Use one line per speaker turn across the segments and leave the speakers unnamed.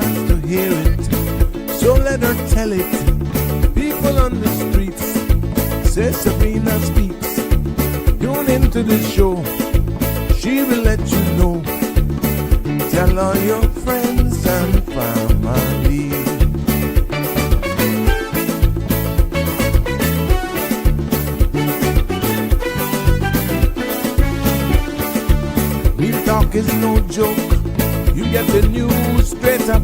has to hear it, so let her tell it. People on the streets say Sabrina speaks. Tune into the show, she will let you know. Tell all your friends and family. Real talk is no joke. You get the news straight up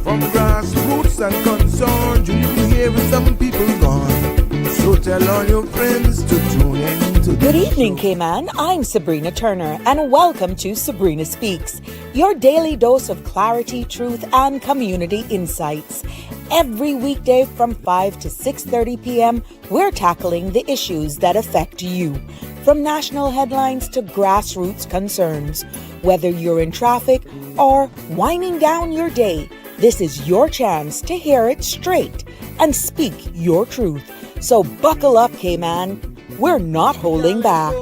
from grassroots and concerns. You need to hear with some people gone. So tell all your friends to tune in to
Good evening, Cayman. I'm Sabrina Turner, and welcome to Sabrina Speaks, your daily dose of clarity, truth, and community insights. Every weekday from 5 to 6:30 p.m., we're tackling the issues that affect you, from national headlines to grassroots concerns. Whether you're in traffic or winding down your day, this is your chance to hear it straight and speak your truth. So buckle up, Cayman. We're not holding back.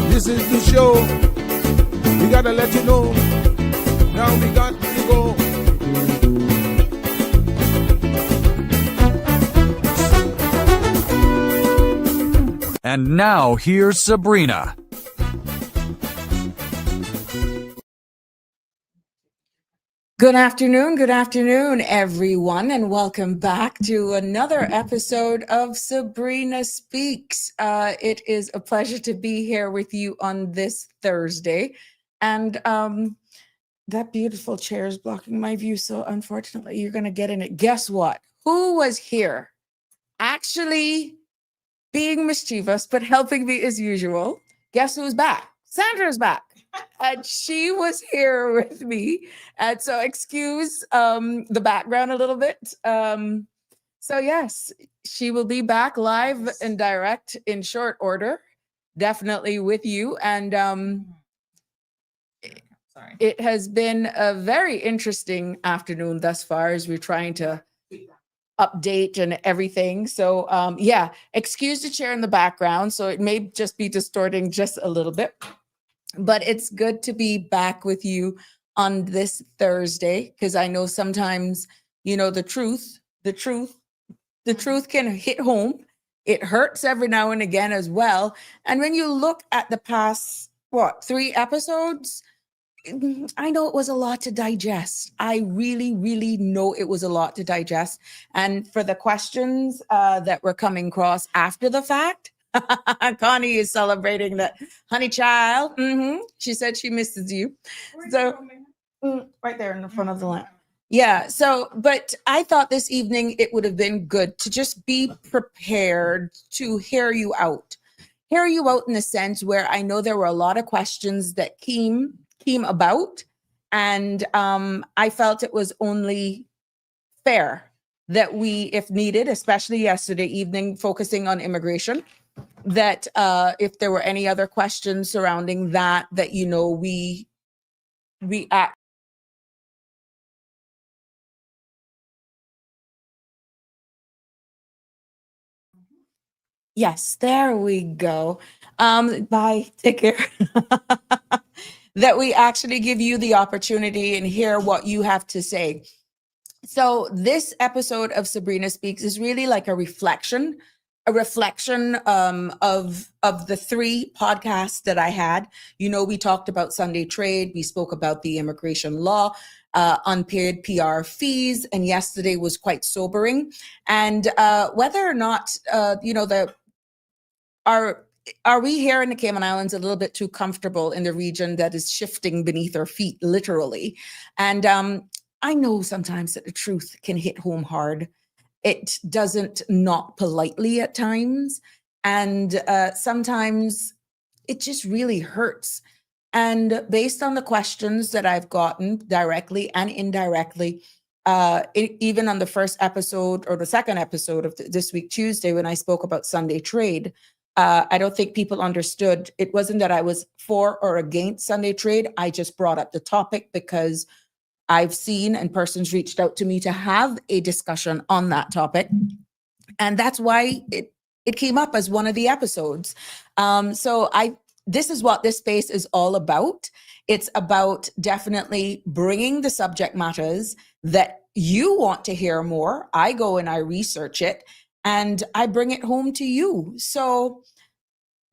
This is the show. We gotta let you know. Now we got to go.
And now here's Sabrina.
Good afternoon, everyone, and welcome back to another episode of Sabrina Speaks. It is a pleasure to be here with you on this Thursday. And that beautiful chair is blocking my view, so unfortunately, you're going to get in it. Guess what? Who was here? Actually being mischievous, but helping me as usual. Guess who's back? Sandra's back. And she was here with me. And so excuse the background a little bit. So yes, she will be back live and direct in short order, definitely with you. And it has been a very interesting afternoon thus far as we're trying to update and everything. So yeah, excuse the chair in the background. So it may just be distorting just a little bit. But it's good to be back with you on this Thursday, because I know sometimes, you know, the truth can hit home. It hurts every now and again as well. And when you look at the past, 3 episodes, I know it was a lot to digest. I really, really know it was a lot to digest. And for the questions that were coming across after the fact, Connie is celebrating that, honey child. She said she misses you. So right there in the front of the lamp. Yeah. So, but I thought this evening it would have been good to just be prepared to hear you out in the sense where I know there were a lot of questions that came about, and I felt it was only fair that we, if needed, especially yesterday evening, focusing on immigration, that if there were any other questions surrounding that, you know, we react. Yes, there we go. Bye, take care. That we actually give you the opportunity and hear what you have to say. So this episode of Sabrina Speaks is really like a reflection of the 3 podcasts that I had. You know, we talked about Sunday trade, we spoke about the immigration law, unpaid PR fees, and yesterday was quite sobering. And whether or not, you know, are we here in the Cayman Islands a little bit too comfortable in the region that is shifting beneath our feet, literally? And I know sometimes that the truth can hit home hard. It doesn't, not politely at times. And sometimes it just really hurts. And based on the questions that I've gotten directly and indirectly, even on the first episode or the second episode of this week, Tuesday, when I spoke about Sunday trade, I don't think people understood. It wasn't that I was for or against Sunday trade. I just brought up the topic because I've seen and persons reached out to me to have a discussion on that topic. And that's why it came up as one of the episodes. So this is what this space is all about. It's about definitely bringing the subject matters that you want to hear more. I go and I research it and I bring it home to you. So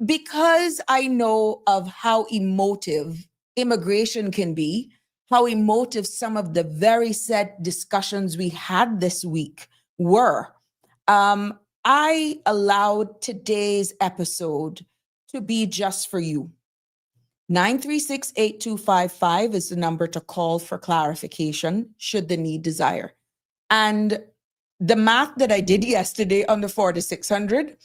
because I know of how emotive immigration can be, how emotive some of the very set discussions we had this week were, I allowed today's episode to be just for you. 936-8255 is the number to call for clarification should the need desire. And the math that I did yesterday on the 4 to 600,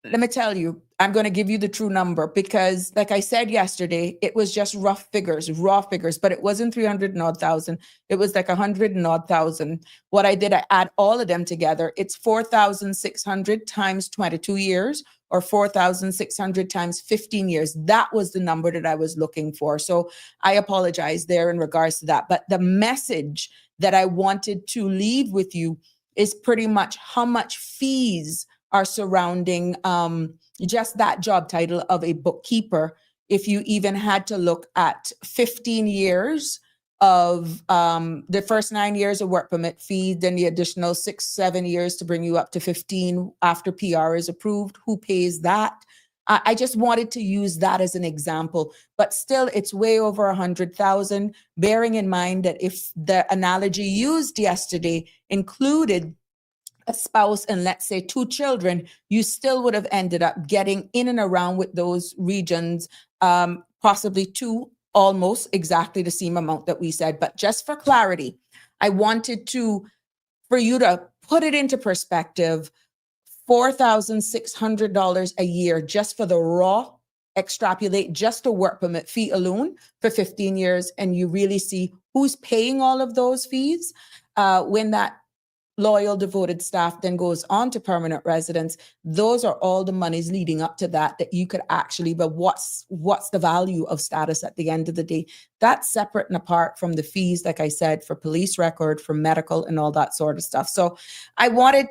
let me tell you, I'm going to give you the true number because, like I said yesterday, it was just rough figures, raw figures, but it wasn't 300 and odd thousand. It was like 100 and odd thousand. What I did, I add all of them together. It's 4,600 times 22 years or 4,600 times 15 years. That was the number that I was looking for. So I apologize there in regards to that. But the message that I wanted to leave with you is pretty much how much fees are surrounding just that job title of a bookkeeper. If you even had to look at 15 years of the first 9 years of work permit fee, then the additional 6-7 years to bring you up to 15 after PR is approved, who pays that? I just wanted to use that as an example, but still it's way over 100,000, bearing in mind that if the analogy used yesterday included a spouse and let's say 2 children, you still would have ended up getting in and around with those regions, possibly 2, almost exactly the same amount that we said. But just for clarity, I wanted for you to put it into perspective, $4,600 a year just for the raw, extrapolate just a work permit fee alone for 15 years. And you really see who's paying all of those fees when that loyal, devoted staff then goes on to permanent residence. Those are all the monies leading up to that you could actually, but what's the value of status at the end of the day? That's separate and apart from the fees, like I said, for police record, for medical and all that sort of stuff. So I wanted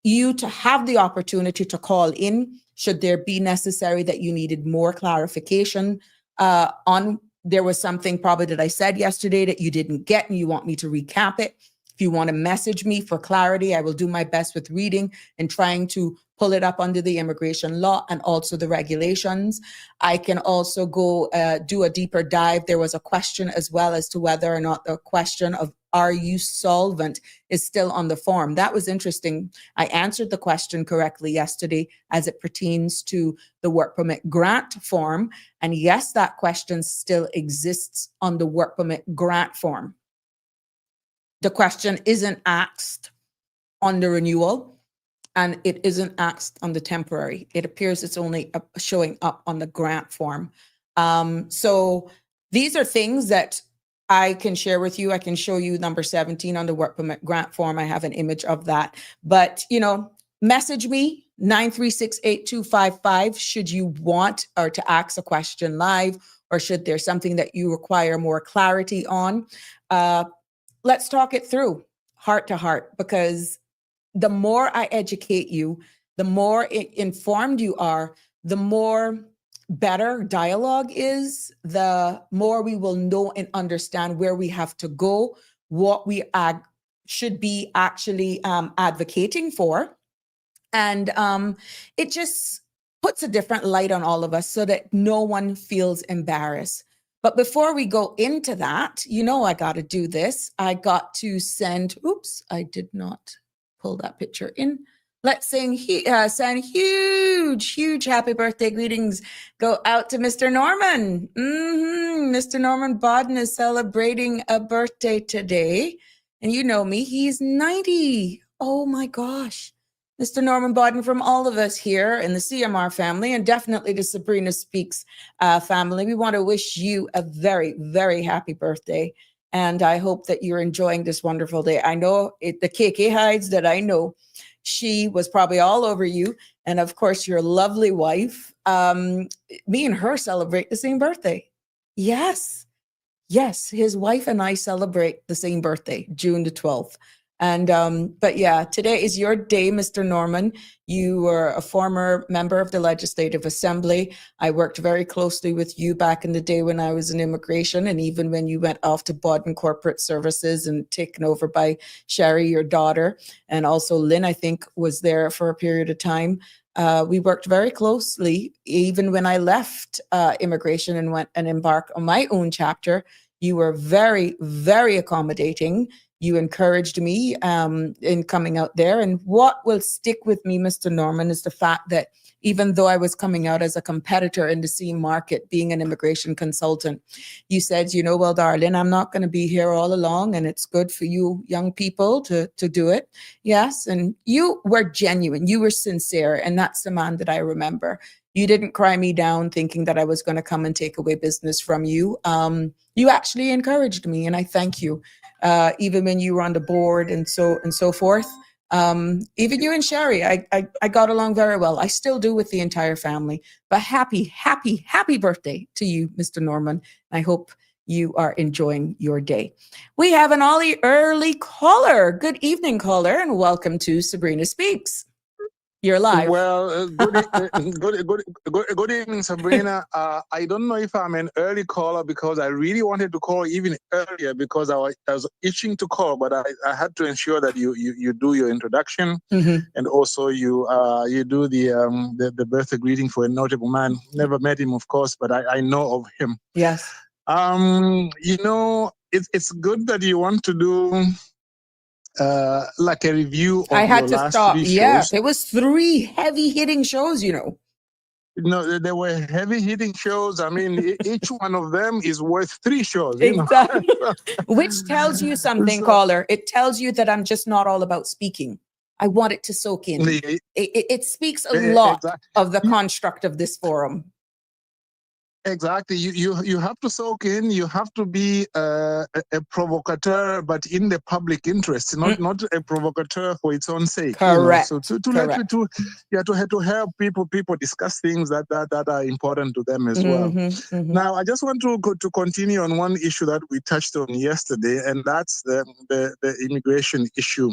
you to have the opportunity to call in should there be necessary that you needed more clarification on. There was something probably that I said yesterday that you didn't get and you want me to recap it. If you want to message me for clarity, I will do my best with reading and trying to pull it up under the immigration law and also the regulations. I can also go do a deeper dive. There was a question as well as to whether or not the question of are you solvent is still on the form. That was interesting. I answered the question correctly yesterday as it pertains to the work permit grant form. And yes, that question still exists on the work permit grant form. The question isn't asked on the renewal and it isn't asked on the temporary. It appears it's only showing up on the grant form. So these are things that I can share with you. I can show you number 17 on the work permit grant form. I have an image of that. But, message me 936-8255 should you want or to ask a question live or should there's something that you require more clarity on. Let's talk it through heart to heart, because the more I educate you, the more informed you are, the more better dialogue is, the more we will know and understand where we have to go, what we should be actually advocating for. And it just puts a different light on all of us so that no one feels embarrassed. But before we go into that, I got to do this. I got to send, I did not pull that picture in. Let's send huge happy birthday greetings go out to Mr. Norman. Mr. Norman Bodden is celebrating a birthday today. And you know me, he's 90. Oh my gosh. Mr. Norman Bodden, from all of us here in the CMR family, and definitely the Sabrina Speaks family, we want to wish you a very, very happy birthday. And I hope that you're enjoying this wonderful day. I know the KK hides that I know, she was probably all over you. And of course, your lovely wife, me and her celebrate the same birthday. Yes, his wife and I celebrate the same birthday, June the 12th. And but yeah, today is your day, Mr. Norman. You were a former member of the Legislative Assembly. I worked very closely with you back in the day when I was in immigration, and even when you went off to Bodden Corporate Services and taken over by Sherry, your daughter, and also Lynn, I think, was there for a period of time. We worked very closely, even when I left immigration and went and embarked on my own chapter. You were very, very accommodating. You encouraged me in coming out there. And what will stick with me, Mr. Norman, is the fact that even though I was coming out as a competitor in the same market, being an immigration consultant, you said, you know, well, darling, I'm not going to be here all along, and it's good for you young people to do it. Yes. And you were genuine. You were sincere. And that's the man that I remember. You didn't cry me down thinking that I was going to come and take away business from you. You actually encouraged me, and I thank you. Even when you were on the board and so forth. Even you and Sherry, I got along very well. I still do with the entire family. But happy birthday to you, Mr. Norman. I hope you are enjoying your day. We have an early caller. Good evening, caller, and welcome to Sabrina Speaks. You're live.
Well, good evening, Sabrina. I don't know if I'm an early caller because I really wanted to call even earlier because I was itching to call, but I had to ensure that you do your introduction and also you do the birthday greeting for a notable man. Never met him, of course, but I know of him.
Yes.
You know, it's good that you want to do like a review of
I had
your
to
last
stop.
3
Yeah,
shows.
it was 3 heavy hitting shows, you know.
No, there were heavy hitting shows. I mean, each one of them is worth 3 shows, you know.
Exactly. Which tells you something, caller. It tells you that I'm just not all about speaking. I want it to soak in. It speaks a lot of the construct of this forum.
Exactly. You have to soak in. You have to be a provocateur, but in the public interest, not a provocateur for its own sake.
Correct.
You know? So to help people discuss things that are important to them as well. Now, I just want to continue on one issue that we touched on yesterday, and that's the immigration issue.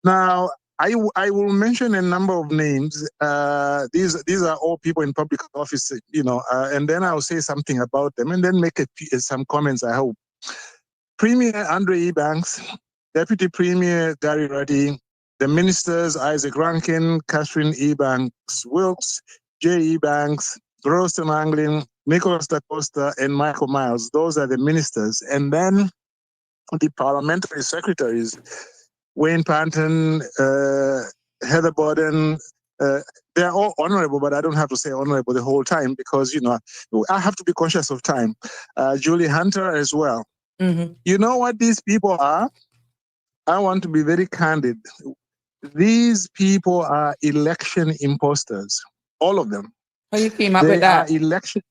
Now, I will mention a number of names. These are all people in public office, you know, and then I'll say something about them and then make some comments, I hope. Premier Andre Ebanks, Deputy Premier Gary Ruddy, the ministers Isaac Rankin, Catherine Ebanks Wilkes, Jay Ebanks, Rostam Anglin, Nicholas Da Costa, and Michael Miles. Those are the ministers. And then the parliamentary secretaries, Wayne Panton, Heather Borden, they're all honorable, but I don't have to say honorable the whole time because, you know, I have to be conscious of time. Julie Hunter as well. You know what these people are? I want to be very candid. These people are election imposters, all of them.
How you came up with that?
They are election.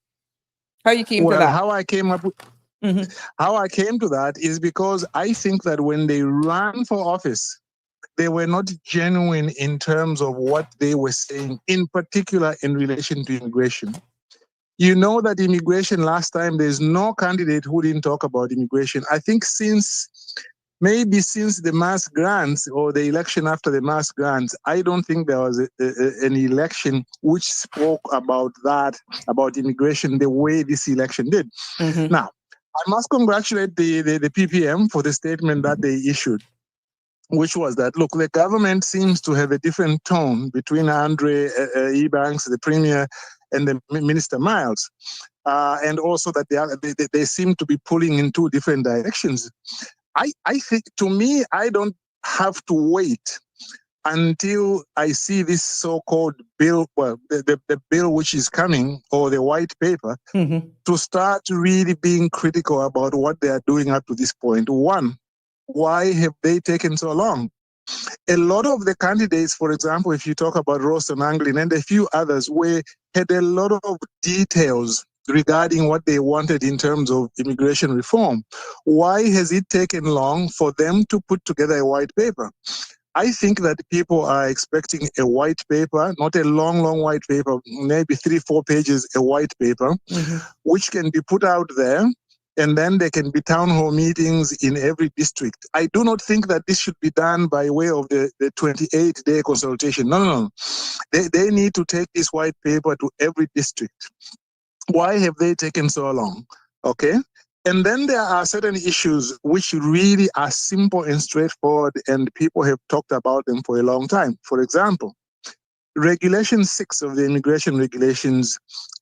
How you came to that?
How I came up with how I came to that is because I think that when they ran for office, they were not genuine in terms of what they were saying, in particular in relation to immigration. You know that immigration last time, there's no candidate who didn't talk about immigration. I think since the mass grants or the election after the mass grants, I don't think there was an election which spoke about immigration the way this election did. Now, I must congratulate the PPM for the statement that they issued, which was that, look, the government seems to have a different tone between Andre Ebanks, the Premier, and the Minister Miles. And also that they seem to be pulling in 2 different directions. I think, to me, I don't have to wait until I see this so-called bill, well, the bill which is coming, or the white paper, to start really being critical about what they are doing up to this point. One, why have they taken so long? A lot of the candidates, for example, if you talk about Rostam Anglin and a few others, had a lot of details regarding what they wanted in terms of immigration reform. Why has it taken long for them to put together a white paper? I think that people are expecting a white paper, not a long white paper, maybe 3-4 pages, a white paper, which can be put out there and then there can be town hall meetings in every district. I do not think that this should be done by way of the 28-day consultation. No. They need to take this white paper to every district. Why have they taken so long? Okay. And then there are certain issues which really are simple and straightforward, and people have talked about them for a long time. For example, Regulation 6 of the immigration regulations,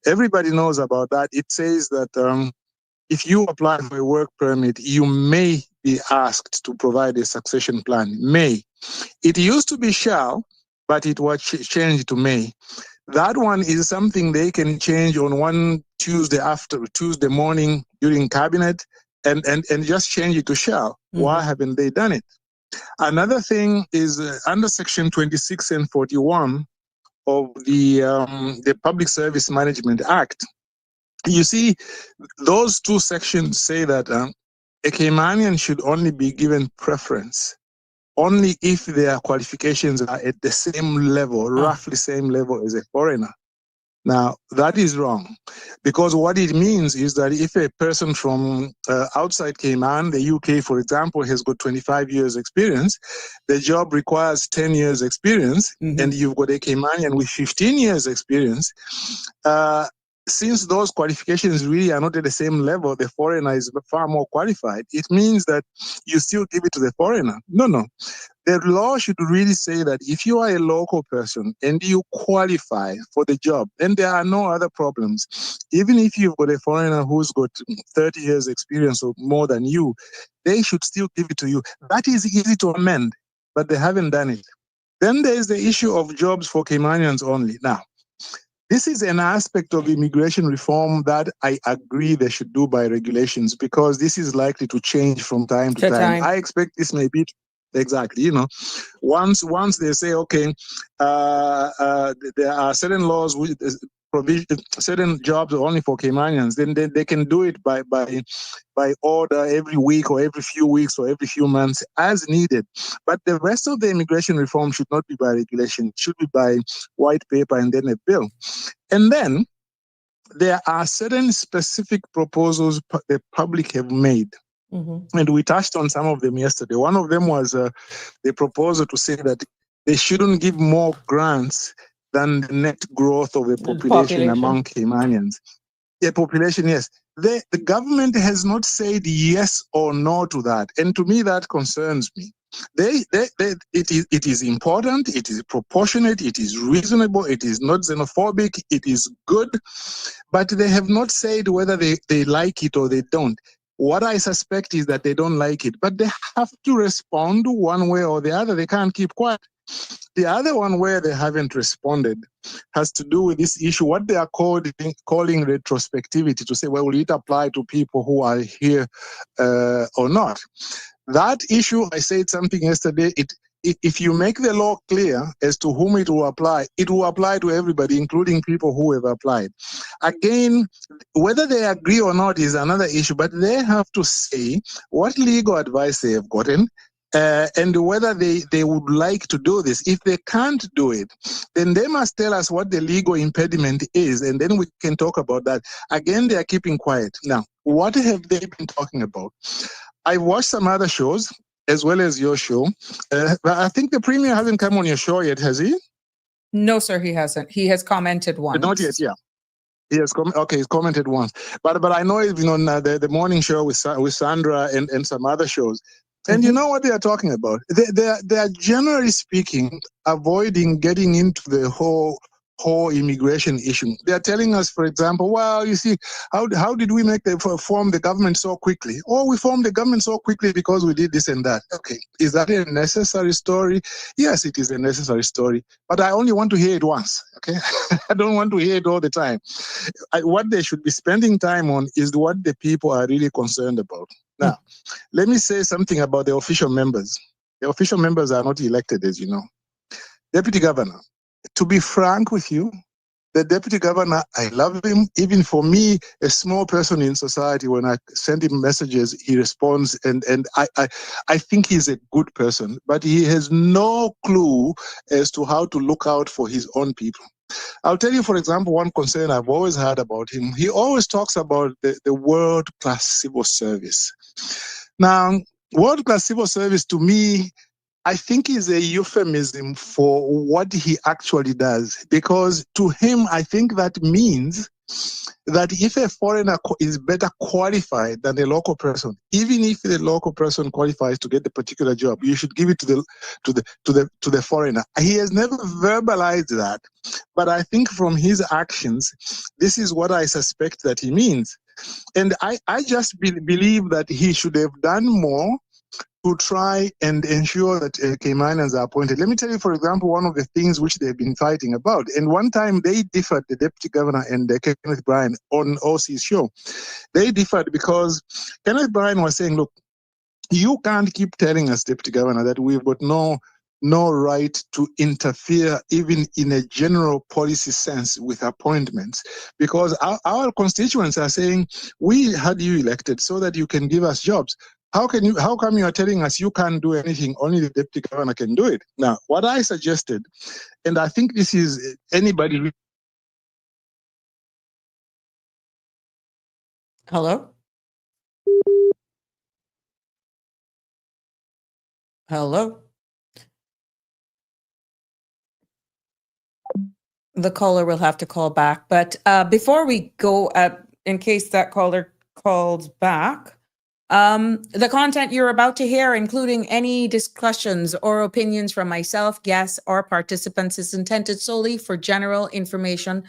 everybody knows about that. It says that if you apply for a work permit, you may be asked to provide a succession plan. May. It used to be shall, but it was changed to may. That one is something they can change on one Tuesday morning during cabinet and just change it to shall. Mm-hmm. Why haven't they done it? Another thing is under section 26 and 41 of the Public Service Management Act. You see, those two sections say that a Caymanian should only be given preference only if their qualifications are at the same level, roughly same level as a foreigner. Now, that is wrong, because what it means is that if a person from outside Cayman, the UK, for example, has got 25 years experience, the job requires 10 years experience, and you've got a Caymanian with 15 years experience, since those qualifications really are not at the same level, the foreigner is far more qualified. It means that you still give it to the foreigner. No. The law should really say that if you are a local person and you qualify for the job, then there are no other problems. Even if you've got a foreigner who's got 30 years experience or more than you, they should still give it to you. That is easy to amend, but they haven't done it. Then there is the issue of jobs for Caymanians only. Now, this is an aspect of immigration reform that I agree they should do by regulations, because this is likely to change from time to time. I expect this may be exactly, once they say, okay, there are certain laws with certain jobs are only for Caymanians, then they can do it by order every week or every few weeks or every few months as needed. But the rest of the immigration reform should not be by regulation. It should be by white paper and then a bill. And then there are certain specific proposals the public have made. And we touched on some of them yesterday. One of them was the proposal to say that they shouldn't give more grants than the net growth of the population among Caymanians. The population, yes. The government has not said yes or no to that. And to me, that concerns me. It is important, it is proportionate, it is reasonable, it is not xenophobic, it is good, but they have not said whether they like it or they don't. What I suspect is that they don't like it, but they have to respond one way or the other. They can't keep quiet. The other one where they haven't responded has to do with this issue, what they are calling retrospectivity, to say, well, will it apply to people who are here or not? That issue, I said something yesterday, if you make the law clear as to whom it will apply to everybody, including people who have applied. Again, whether they agree or not is another issue, but they have to say what legal advice they have gotten, and whether they would like to do this. If they can't do it, then they must tell us what the legal impediment is, and then we can talk about that. Again, they are keeping quiet. Now, what have they been talking about? I watched some other shows, as well as your show. I think the Premier hasn't come on your show yet, has he?
No, sir, he hasn't. He has commented once.
Not yet, yeah. He has he's commented once. But I know he's been on the morning show with Sandra and some other shows. And you know what they are talking about? They are generally speaking avoiding getting into the whole immigration issue. They are telling us, for example, well, you see, how did we form the government so quickly? Oh, we formed the government so quickly because we did this and that. Okay, is that a necessary story? Yes, it is a necessary story, but I only want to hear it once, okay? I don't want to hear it all the time. What they should be spending time on is what the people are really concerned about. Now, let me say something about the official members. The official members are not elected, as you know. Deputy Governor, to be frank with you, the Deputy Governor, I love him. Even for me, a small person in society, when I send him messages, he responds, and I think he's a good person, but he has no clue as to how to look out for his own people. I'll tell you, for example, one concern I've always had about him. He always talks about the world-class civil service. Now, world-class civil service to me, I think is a euphemism for what he actually does, because to him, I think that means that if a foreigner is better qualified than a local person, even if the local person qualifies to get the particular job, you should give it to the foreigner. He has never verbalized that, but I think from his actions, this is what I suspect that he means. And I just believe that he should have done more to try and ensure that Caymanians are appointed. Let me tell you, for example, one of the things which they've been fighting about. And one time they differed, the deputy governor and Kenneth Bryan on OC's show. They differed because Kenneth Bryan was saying, look, you can't keep telling us, deputy governor, that we've got no right to interfere even in a general policy sense with appointments, because our constituents are saying we had you elected so that you can give us jobs. How come you are telling us you can't do anything, only the deputy governor can do it? Now, what I suggested, and I think this is anybody.
Hello? Hello? The caller will have to call back. But before we go, in case that caller calls back, the content you're about to hear, including any discussions or opinions from myself, guests, or participants, is intended solely for general information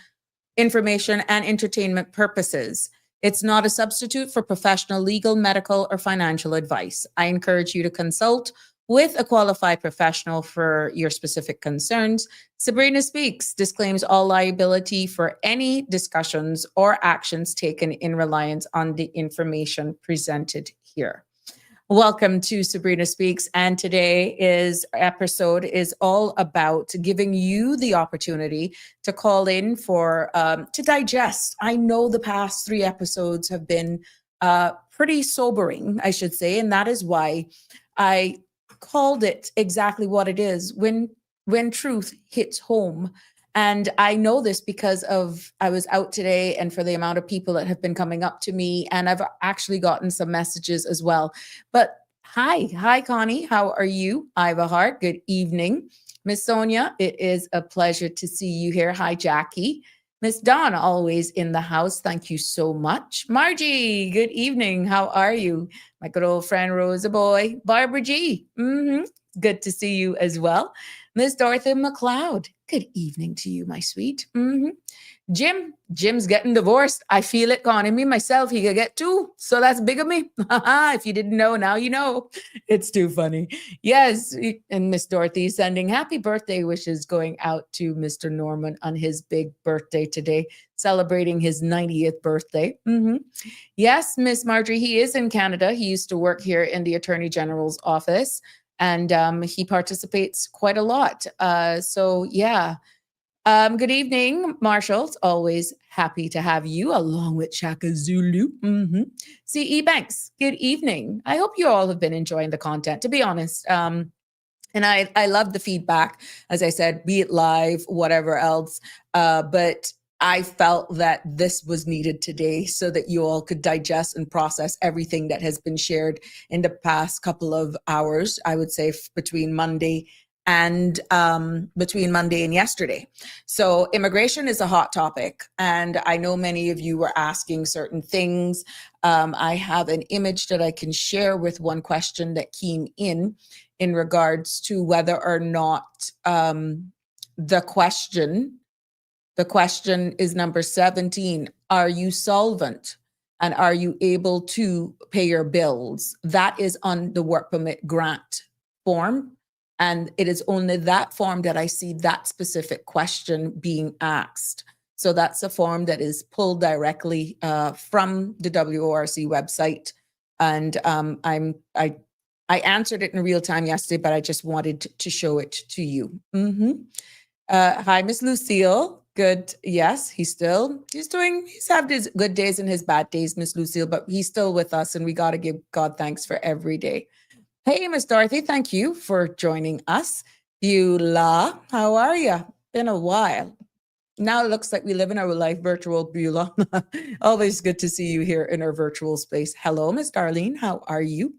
and entertainment purposes. It's not a substitute for professional legal, medical, or financial advice. I encourage you to consult with a qualified professional for your specific concerns. Sabrina Speaks disclaims all liability for any discussions or actions taken in reliance on the information presented here. Welcome to Sabrina Speaks, and today's episode is all about giving you the opportunity to call in for to digest. I know the past 3 episodes have been pretty sobering, I should say, and that is why I called it exactly what it is, when truth hits home. And I know this because I was out today, and for the amount of people that have been coming up to me, and I've actually gotten some messages as well. But hi, Connie, how are you? I have a heart. Good evening. Miss Sonia, it is a pleasure to see you here. Hi, Jackie. Miss Dawn, always in the house. Thank you so much. Margie, good evening. How are you? My good old friend Rosa Boy. Barbara G. Good to see you as well. Miss Dorothy McLeod. Good evening to you, my sweet. Jim's getting divorced. I feel it, Connie. Me, myself, he could get 2. So that's big of me. If you didn't know, now you know. It's too funny. Yes. And Miss Dorothy sending happy birthday wishes going out to Mr. Norman on his big birthday today, celebrating his 90th birthday. Yes, Miss Marjorie, he is in Canada. He used to work here in the Attorney General's office, and he participates quite a lot. So yeah. Good evening, Marshall. It's always happy to have you along with Shaka Zulu. CE Banks, good evening. I hope you all have been enjoying the content, to be honest. And I love the feedback, as I said, be it live, whatever else. But I felt that this was needed today so that you all could digest and process everything that has been shared in the past couple of hours, I would say between Monday and yesterday. So immigration is a hot topic, and I know many of you were asking certain things. I have an image that I can share with one question that came in regards to whether or not the question is number 17. Are you solvent? And are you able to pay your bills? That is on the work permit grant form. And it is only that form that I see that specific question being asked. So that's a form that is pulled directly from the WORC website. And I answered it in real time yesterday, but I just wanted to show it to you. Hi, Miss Lucille. Good. Yes, he's had his good days and his bad days, Miss Lucille, but he's still with us, and we got to give God thanks for every day. Hey, Miss Dorothy, thank you for joining us. Beulah, how are you? Been a while. Now it looks like we live in our life virtual, Beulah. Always good to see you here in our virtual space. Hello, Miss Darlene. How are you?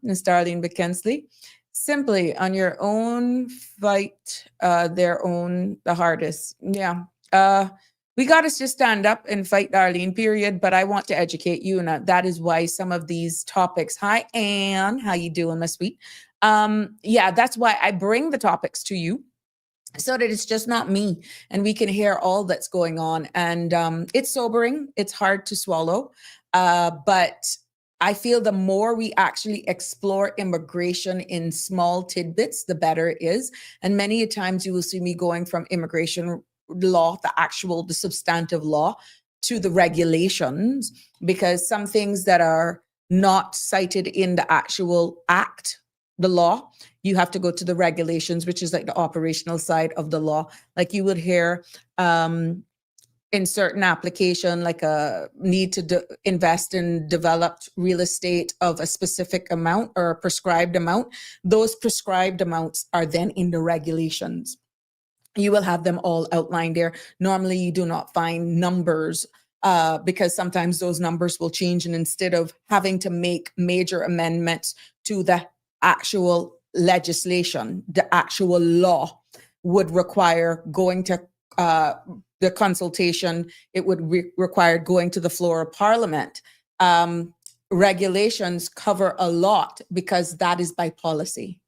Miss Darlene McKensley. Simply on your own, fight the hardest. Yeah. We got to just stand up and fight, Darlene, period. But I want to educate you. And that is why some of these topics. Hi, Anne. How you doing, my sweet? Yeah, that's why I bring the topics to you, so that it's just not me and we can hear all that's going on. And it's sobering. It's hard to swallow. But I feel the more we actually explore immigration in small tidbits, the better it is. And many a times you will see me going from immigration law, the substantive law, to the regulations, because some things that are not cited in the actual act, the law, you have to go to the regulations, which is like the operational side of the law. Like you would hear in certain application, like a need to invest in developed real estate of a specific amount or a prescribed amount. Those prescribed amounts are then in the regulations. You will have them all outlined there. Normally, you do not find numbers because sometimes those numbers will change. And instead of having to make major amendments to the actual legislation, the actual law would require going to the consultation. It would require going to the floor of Parliament. Regulations cover a lot because that is by policy.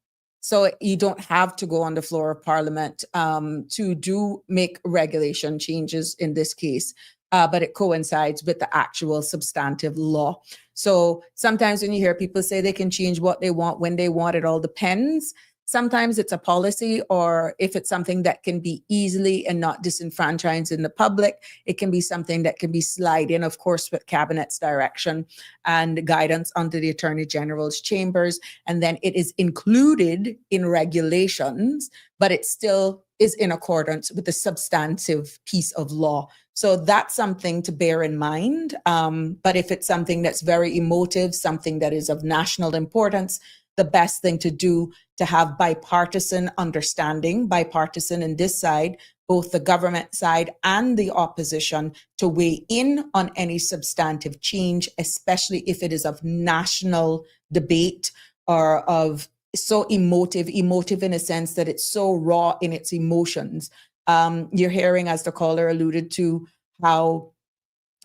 So you don't have to go on the floor of Parliament to make regulation changes in this case, but it coincides with the actual substantive law. So sometimes when you hear people say they can change what they want when they want, it all depends. Sometimes it's a policy, or if it's something that can be easily and not disenfranchised in the public, it can be something that can be slide in, of course, with Cabinet's direction and guidance under the Attorney General's chambers. And then it is included in regulations, but it still is in accordance with the substantive piece of law. So that's something to bear in mind. But if it's something that's very emotive, something that is of national importance, the best thing to do to have bipartisan understanding, bipartisan in this side, both the government side and the opposition, to weigh in on any substantive change, especially if it is of national debate or of so emotive in a sense that it's so raw in its emotions. You're hearing, as the caller alluded to, how,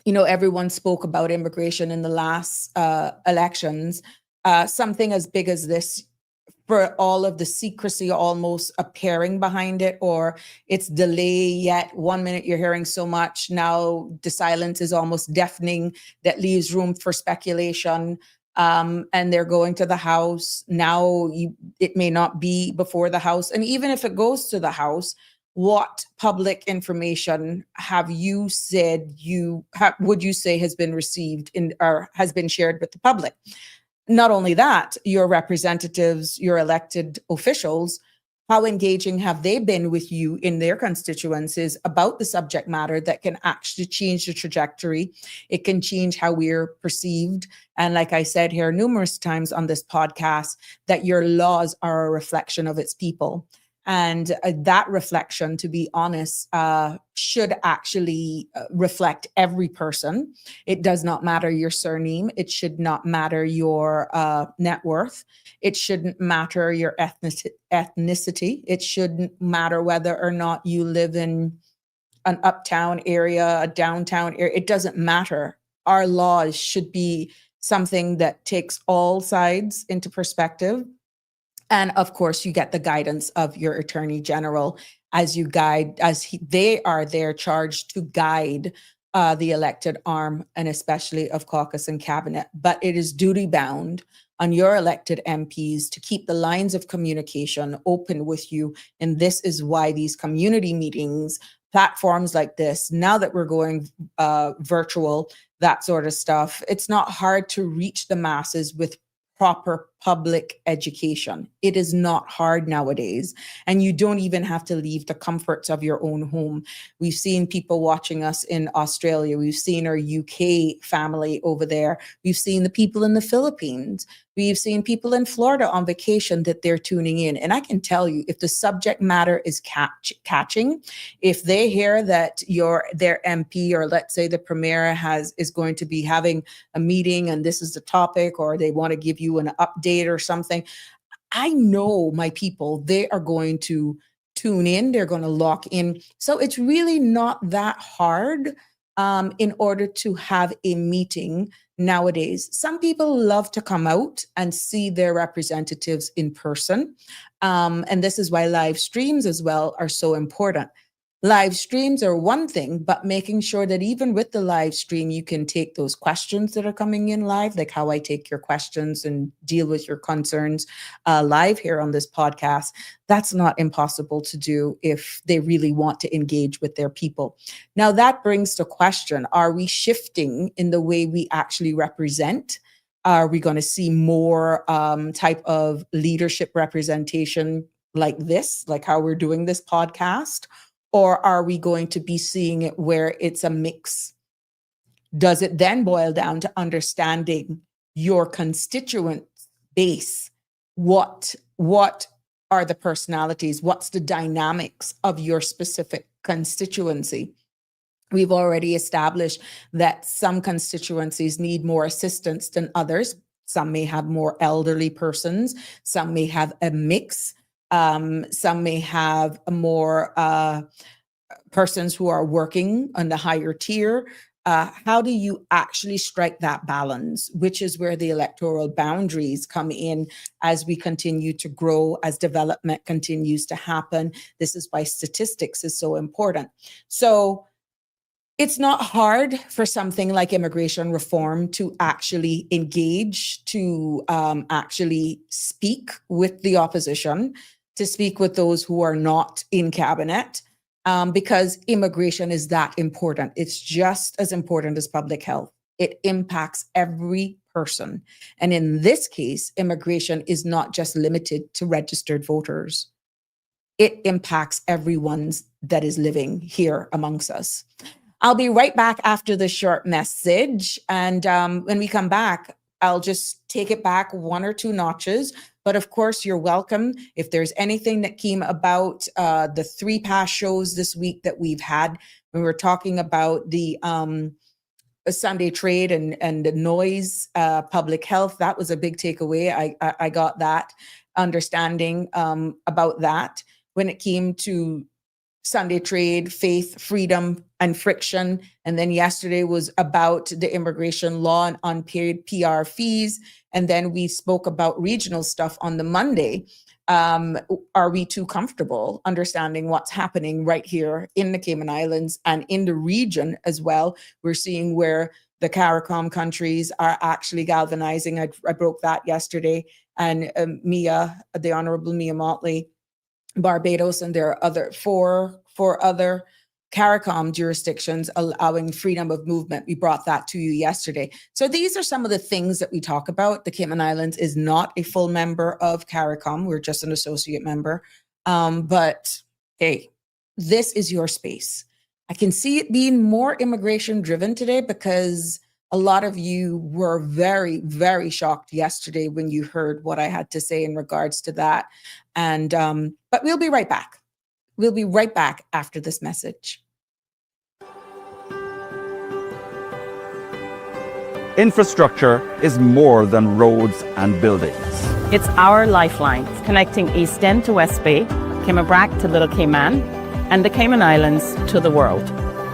everyone spoke about immigration in the last elections. Something as big as this, for all of the secrecy almost appearing behind it, or it's delay yet. 1 minute you're hearing so much, now the silence is almost deafening. That leaves room for speculation. And they're going to the House. Now it may not be before the House. And even if it goes to the House, what public information have you said would you say has been received or has been shared with the public? Not only that, your representatives, your elected officials, how engaging have they been with you in their constituencies about the subject matter that can actually change the trajectory? It can change how we're perceived. And like I said here numerous times on this podcast, that your laws are a reflection of its people. And that reflection, to be honest, should actually reflect every person. It does not matter your surname. It should not matter your net worth. It shouldn't matter your ethnicity. It shouldn't matter whether or not you live in an uptown area, a downtown area. It doesn't matter. Our laws should be something that takes all sides into perspective. And of course, you get the guidance of your Attorney General as you guide, they are there charged to guide the elected arm, and especially of caucus and cabinet. But it is duty bound on your elected MPs to keep the lines of communication open with you. And this is why these community meetings, platforms like this, now that we're going virtual, that sort of stuff, it's not hard to reach the masses with proper public education. It is not hard nowadays, and you don't even have to leave the comforts of your own home. We've seen people watching us in Australia. We've seen our UK family over there. We've seen the people in the Philippines. We've seen people in Florida on vacation that they're tuning in. And I can tell you, if the subject matter is catching, if they hear that their MP, or let's say the Premier is going to be having a meeting and this is the topic, or they want to give you an update or something, I know my people, they are going to tune in, they're going to lock in. So it's really not that hard in order to have a meeting nowadays. Some people love to come out and see their representatives in person. And this is why live streams as well are so important. Live streams are one thing, but making sure that even with the live stream, you can take those questions that are coming in live, like how I take your questions and deal with your concerns live here on this podcast. That's not impossible to do if they really want to engage with their people. Now, that brings to question, are we shifting in the way we actually represent? Are we going to see more type of leadership representation like this, like how we're doing this podcast? Or are we going to be seeing it where it's a mix? Does it then boil down to understanding your constituent base? What are the personalities? What's the dynamics of your specific constituency? We've already established that some constituencies need more assistance than others. Some may have more elderly persons. Some may have a mix. Some may have more persons who are working on the higher tier. How do you actually strike that balance, which is where the electoral boundaries come in as we continue to grow, as development continues to happen? This is why statistics is so important. So it's not hard for something like immigration reform to actually engage, to actually speak with the opposition, to speak with those who are not in cabinet, because immigration is that important. It's just as important as public health. It impacts every person. And in this case, immigration is not just limited to registered voters. It impacts everyone that is living here amongst us. I'll be right back after this short message. And when we come back, I'll just take it back one or two notches. But of course, you're welcome. If there's anything that came about the 3 past shows this week that we've had, when we're talking about the Sunday trade and the noise, public health, that was a big takeaway. I got that understanding about that. When it came to Sunday trade, faith, freedom, and friction. And then yesterday was about the immigration law and unpaid PR fees. And then we spoke about regional stuff on the Monday. Are we too comfortable understanding what's happening right here in the Cayman Islands and in the region as well? We're seeing where the CARICOM countries are actually galvanizing. I broke that yesterday. And the Honorable Mia Motley, Barbados, and there are other four other CARICOM jurisdictions allowing freedom of movement. We brought that to you yesterday. So these are some of the things that we talk about. The Cayman Islands is not a full member of CARICOM. We're just an associate member. But hey, this is your space. I can see it being more immigration driven today because a lot of you were very, very shocked yesterday when you heard what I had to say in regards to that. And but we'll be right back. We'll be right back after this message.
Infrastructure is more than roads and buildings.
It's our lifeline, connecting East End to West Bay, Cayman Brac to Little Cayman, and the Cayman Islands to the world.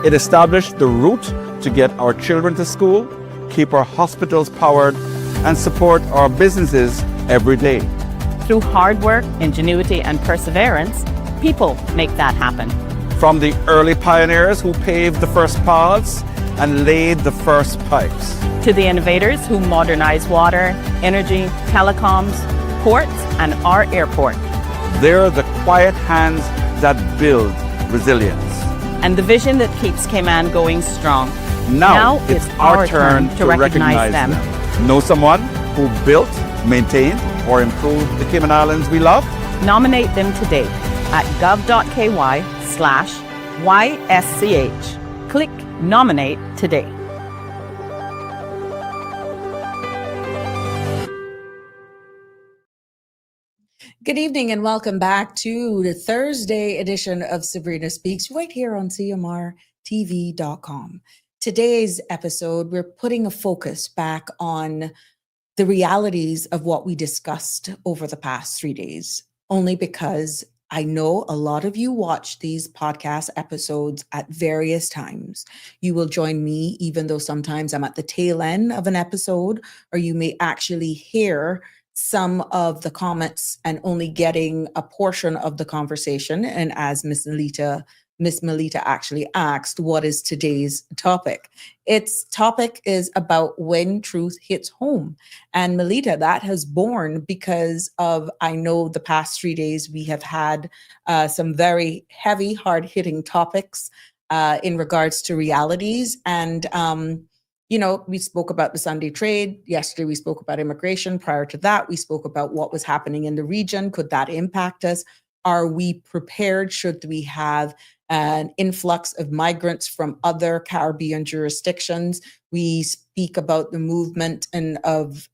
It established the route to get our children to school, keep our hospitals powered, and support our businesses every day.
Through hard work, ingenuity, and perseverance, people make that happen.
From the early pioneers who paved the first paths and laid the first pipes,
to the innovators who modernize water, energy, telecoms, ports, and our airport.
They're the quiet hands that build resilience.
And the vision that keeps Cayman going strong.
Now it's our turn to recognize them. Know someone who built maintain or improve the Cayman Islands we love?
Nominate them today at gov.ky/YSCH. Click Nominate today.
Good evening and welcome back to the Thursday edition of Sabrina Speaks right here on CMRTV.com. Today's episode, we're putting a focus back on the realities of what we discussed over the past 3 days, only because I know a lot of you watch these podcast episodes at various times. You will join me, even though sometimes I'm at the tail end of an episode, or you may actually hear some of the comments and only getting a portion of the conversation. And as Miss Melita actually asked, what is today's topic? Its topic is about when truth hits home. And Melita, that has born because of, I know the past 3 days we have had some very heavy, hard-hitting topics in regards to realities. And we spoke about the Sunday trade. Yesterday, we spoke about immigration. Prior to that, we spoke about what was happening in the region. Could that impact us? Are we prepared? Should we have an influx of migrants from other Caribbean jurisdictions? We speak about the movement and of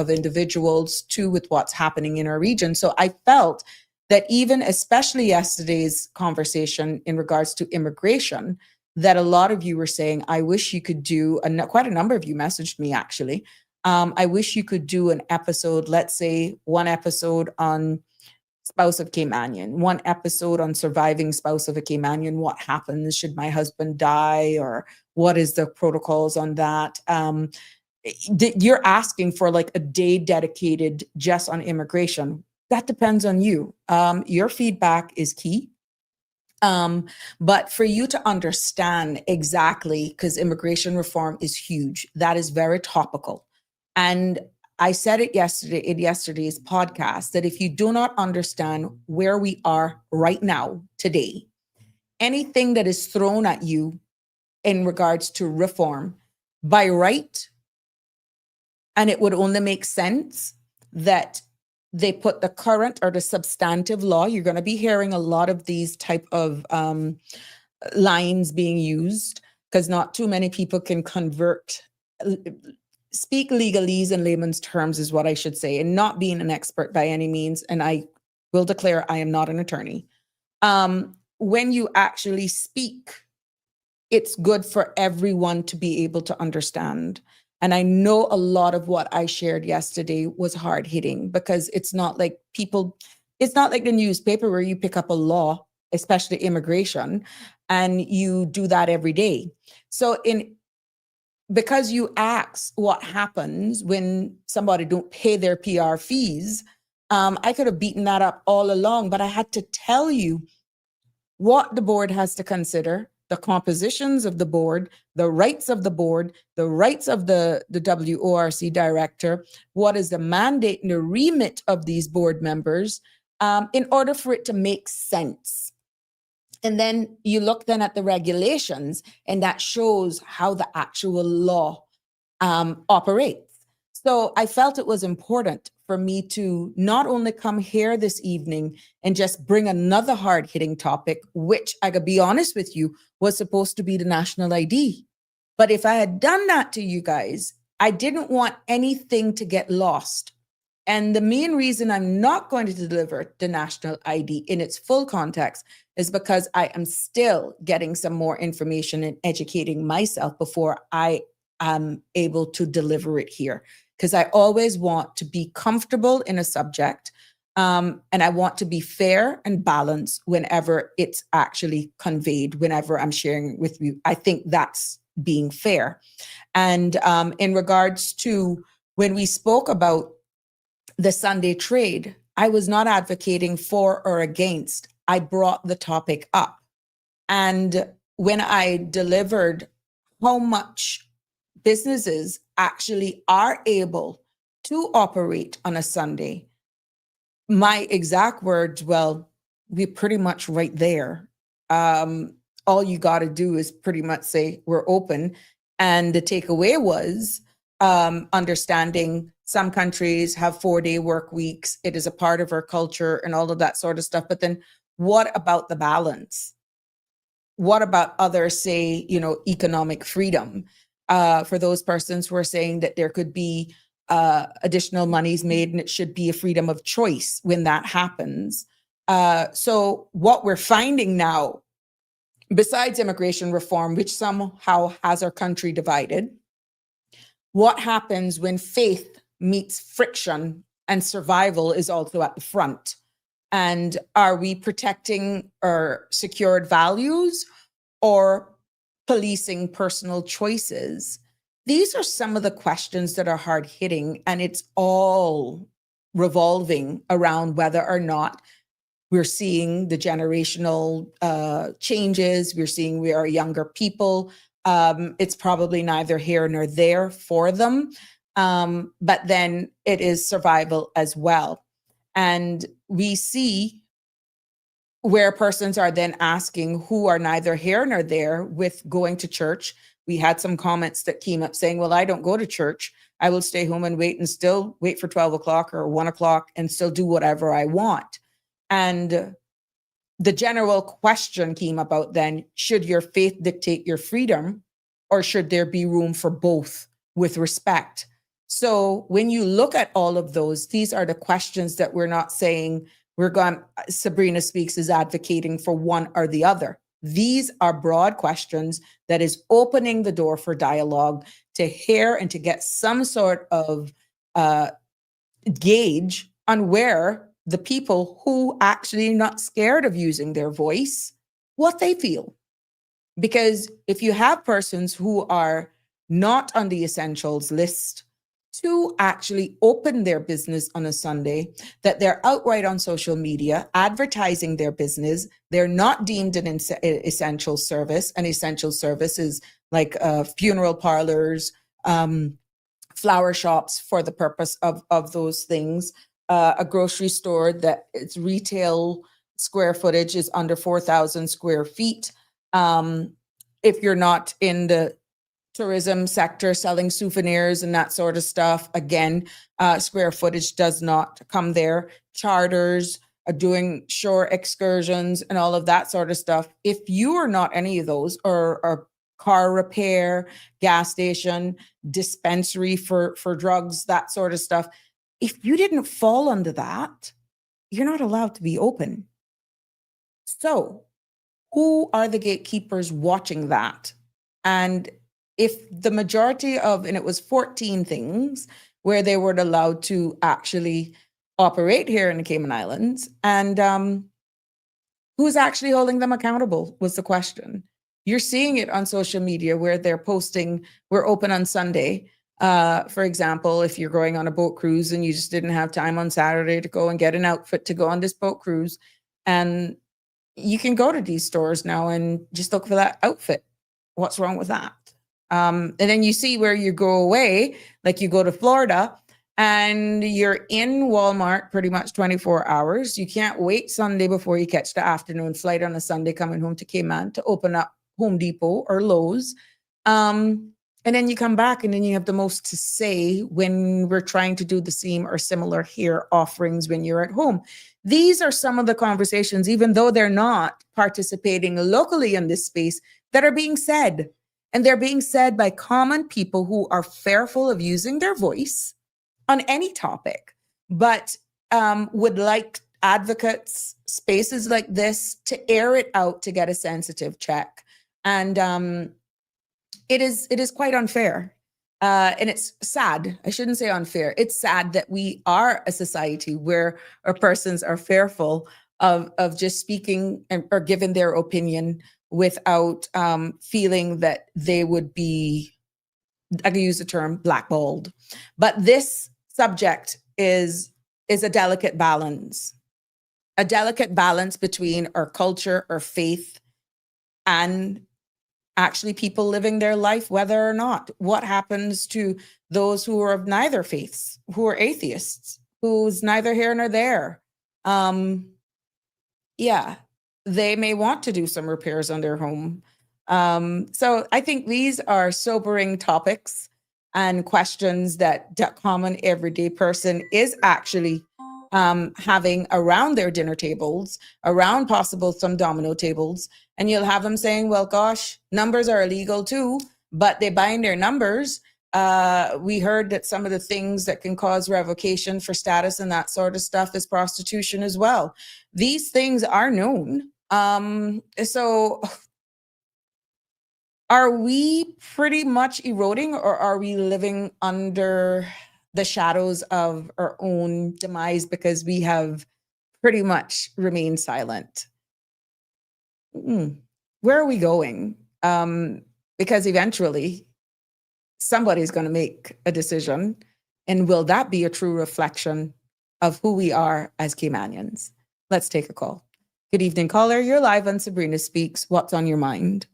individuals too with what's happening in our region. So I felt that even, especially yesterday's conversation in regards to immigration, that a lot of you were saying, I wish you could do, quite a number of you messaged me actually, I wish you could do an episode, let's say one episode on spouse of Caymanian, one episode on surviving spouse of a Caymanian, what happens should my husband die, or what is the protocols on that? You're asking for like a day dedicated just on immigration. That depends on you. Your feedback is key. But for you to understand exactly, because immigration reform is huge, that is very topical. And I said it yesterday in yesterday's podcast that if you do not understand where we are right now, today, anything that is thrown at you in regards to reform by right, and it would only make sense that they put the current or the substantive law. You're going to be hearing a lot of these type of lines being used because not too many people can speak legalese in layman's terms is what I should say, and not being an expert by any means. And I will declare I am not an attorney. When you actually speak, it's good for everyone to be able to understand. And I know a lot of what I shared yesterday was hard hitting because it's not like the newspaper where you pick up a law, especially immigration, and you do that every day. So because you ask what happens when somebody don't pay their PR fees, I could have beaten that up all along, but I had to tell you what the board has to consider, the compositions of the board, the rights of the board, the rights of the WORC director, what is the mandate and the remit of these board members, in order for it to make sense. And then you look then at the regulations, and that shows how the actual law operates. So I felt it was important for me to not only come here this evening and just bring another hard-hitting topic, which I could be honest with you, was supposed to be the national ID. But if I had done that to you guys, I didn't want anything to get lost. And the main reason I'm not going to deliver the national ID in its full context is because I am still getting some more information and educating myself before I am able to deliver it here. Because I always want to be comfortable in a subject, and I want to be fair and balanced whenever it's actually conveyed, whenever I'm sharing with you. I think that's being fair. And in regards to when we spoke about the Sunday trade, I was not advocating for or against. I brought the topic up. And when I delivered how much businesses actually are able to operate on a Sunday, my exact words, well, we're pretty much right there. All you got to do is pretty much say we're open. And the takeaway was understanding some countries have 4-day work weeks. It is a part of our culture and all of that sort of stuff. But then what about the balance? What about other, say, economic freedom? For those persons who are saying that there could be additional monies made and it should be a freedom of choice when that happens. So what we're finding now, besides immigration reform, which somehow has our country divided, what happens when faith meets friction and survival is also at the front? And are we protecting our secured values or policing personal choices? These are some of the questions that are hard hitting, and it's all revolving around whether or not we're seeing the generational changes. We're seeing we are younger people. It's probably neither here nor there for them. But then it is survival as well. And we see where persons are then asking who are neither here nor there with going to church. We had some comments that came up saying, well, I don't go to church. I will stay home and still wait for 12 o'clock or 1 o'clock and still do whatever I want. And the general question came about then, should your faith dictate your freedom, or should there be room for both with respect? So when you look at all of those, these are the questions that we're not saying Sabrina Speaks is advocating for one or the other. These are broad questions that is opening the door for dialogue to hear and to get some sort of gauge on where the people who actually are not scared of using their voice, what they feel. Because if you have persons who are not on the essentials list to actually open their business on a Sunday, that they're outright on social media advertising their business, they're not deemed an essential service. An essential service is like funeral parlors, flower shops for the purpose of those things, a grocery store that its retail square footage is under 4,000 square feet. If you're not in the tourism sector selling souvenirs and that sort of stuff, again, square footage does not come there. Charters, doing shore excursions and all of that sort of stuff. If you are not any of those, or car repair, gas station, dispensary for drugs, that sort of stuff, if you didn't fall under that, you're not allowed to be open. So who are the gatekeepers watching that? And if the majority of, and it was 14 things where they were allowed to actually operate here in the Cayman Islands, and who's actually holding them accountable was the question. You're seeing it on social media where they're posting, we're open on Sunday. For example, if you're going on a boat cruise and you just didn't have time on Saturday to go and get an outfit to go on this boat cruise, and you can go to these stores now and just look for that outfit. What's wrong with that? And then you see where you go away, like you go to Florida and you're in Walmart pretty much 24 hours. You can't wait Sunday before you catch the afternoon flight on a Sunday coming home to Cayman to open up Home Depot or Lowe's. And then you come back and then you have the most to say when we're trying to do the same or similar hair offerings when you're at home. These are some of the conversations, even though they're not participating locally in this space, that are being said. And they're being said by common people who are fearful of using their voice on any topic, but would like advocates, spaces like this to air it out to get a sensitive check. And it is quite unfair. And it's sad. I shouldn't say unfair. It's sad that we are a society where our persons are fearful of just speaking or giving their opinion without feeling that they would be, I can use the term, blackballed. But this subject is a delicate balance between our culture, our faith, and actually people living their life, whether or not. What happens to those who are of neither faiths, who are atheists, who's neither here nor there? Yeah, they may want to do some repairs on their home. So I think these are sobering topics. and questions that the common everyday person is actually having around their dinner tables, around possible some domino tables. And you'll have them saying, well, gosh, numbers are illegal too, but they bind their numbers. We heard that some of the things that can cause revocation for status and that sort of stuff is prostitution as well. These things are known. So are we pretty much eroding, or are we living under the shadows of our own demise because we have pretty much remained silent? Where are we going? Because eventually somebody's going to make a decision. And will that be a true reflection of who we are as Caymanians? Let's take a call. Good evening, caller. You're live on Sabrina Speaks. What's on your mind?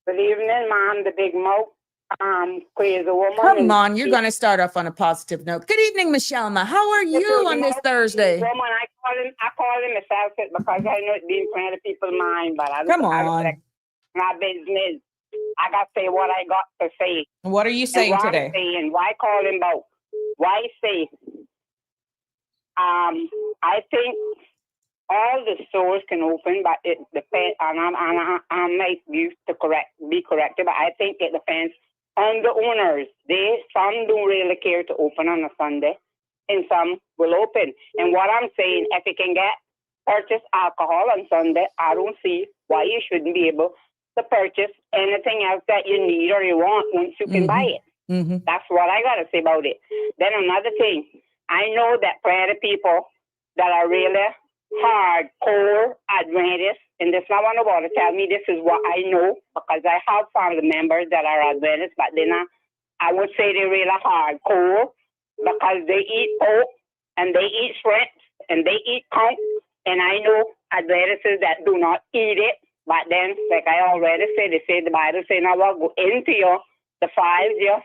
Good evening, Mom, the big mouth, crazy woman.
Come on, you're going to start off on a positive note. Good evening, Michelle. How are you on this Thursday?
Woman, I call him myself because I know it's being playing the people's mind, but I
Come
I
on.
my business. I got to say what I got to say.
What are you saying today?
I'm saying, why call him out? Why say? I think all the stores can open, but it depends. And I might be corrected, but I think it depends on the owners. Some don't really care to open on a Sunday, and some will open. And what I'm saying, if you can purchase alcohol on Sunday, I don't see why you shouldn't be able to purchase anything else that you need or you want once you can buy it. That's what I got to say about it. Then another thing, I know that plenty of people that are really hardcore Adventists, and this not one about to tell me this is what I know, because I have family members that are Adventists, but they're not, I would say they're really hardcore because they eat pork and they eat shrimp and they eat conch, and I know Adventists that do not eat it, but then, like I already said, they say the Bible say now what go into you, the 5 years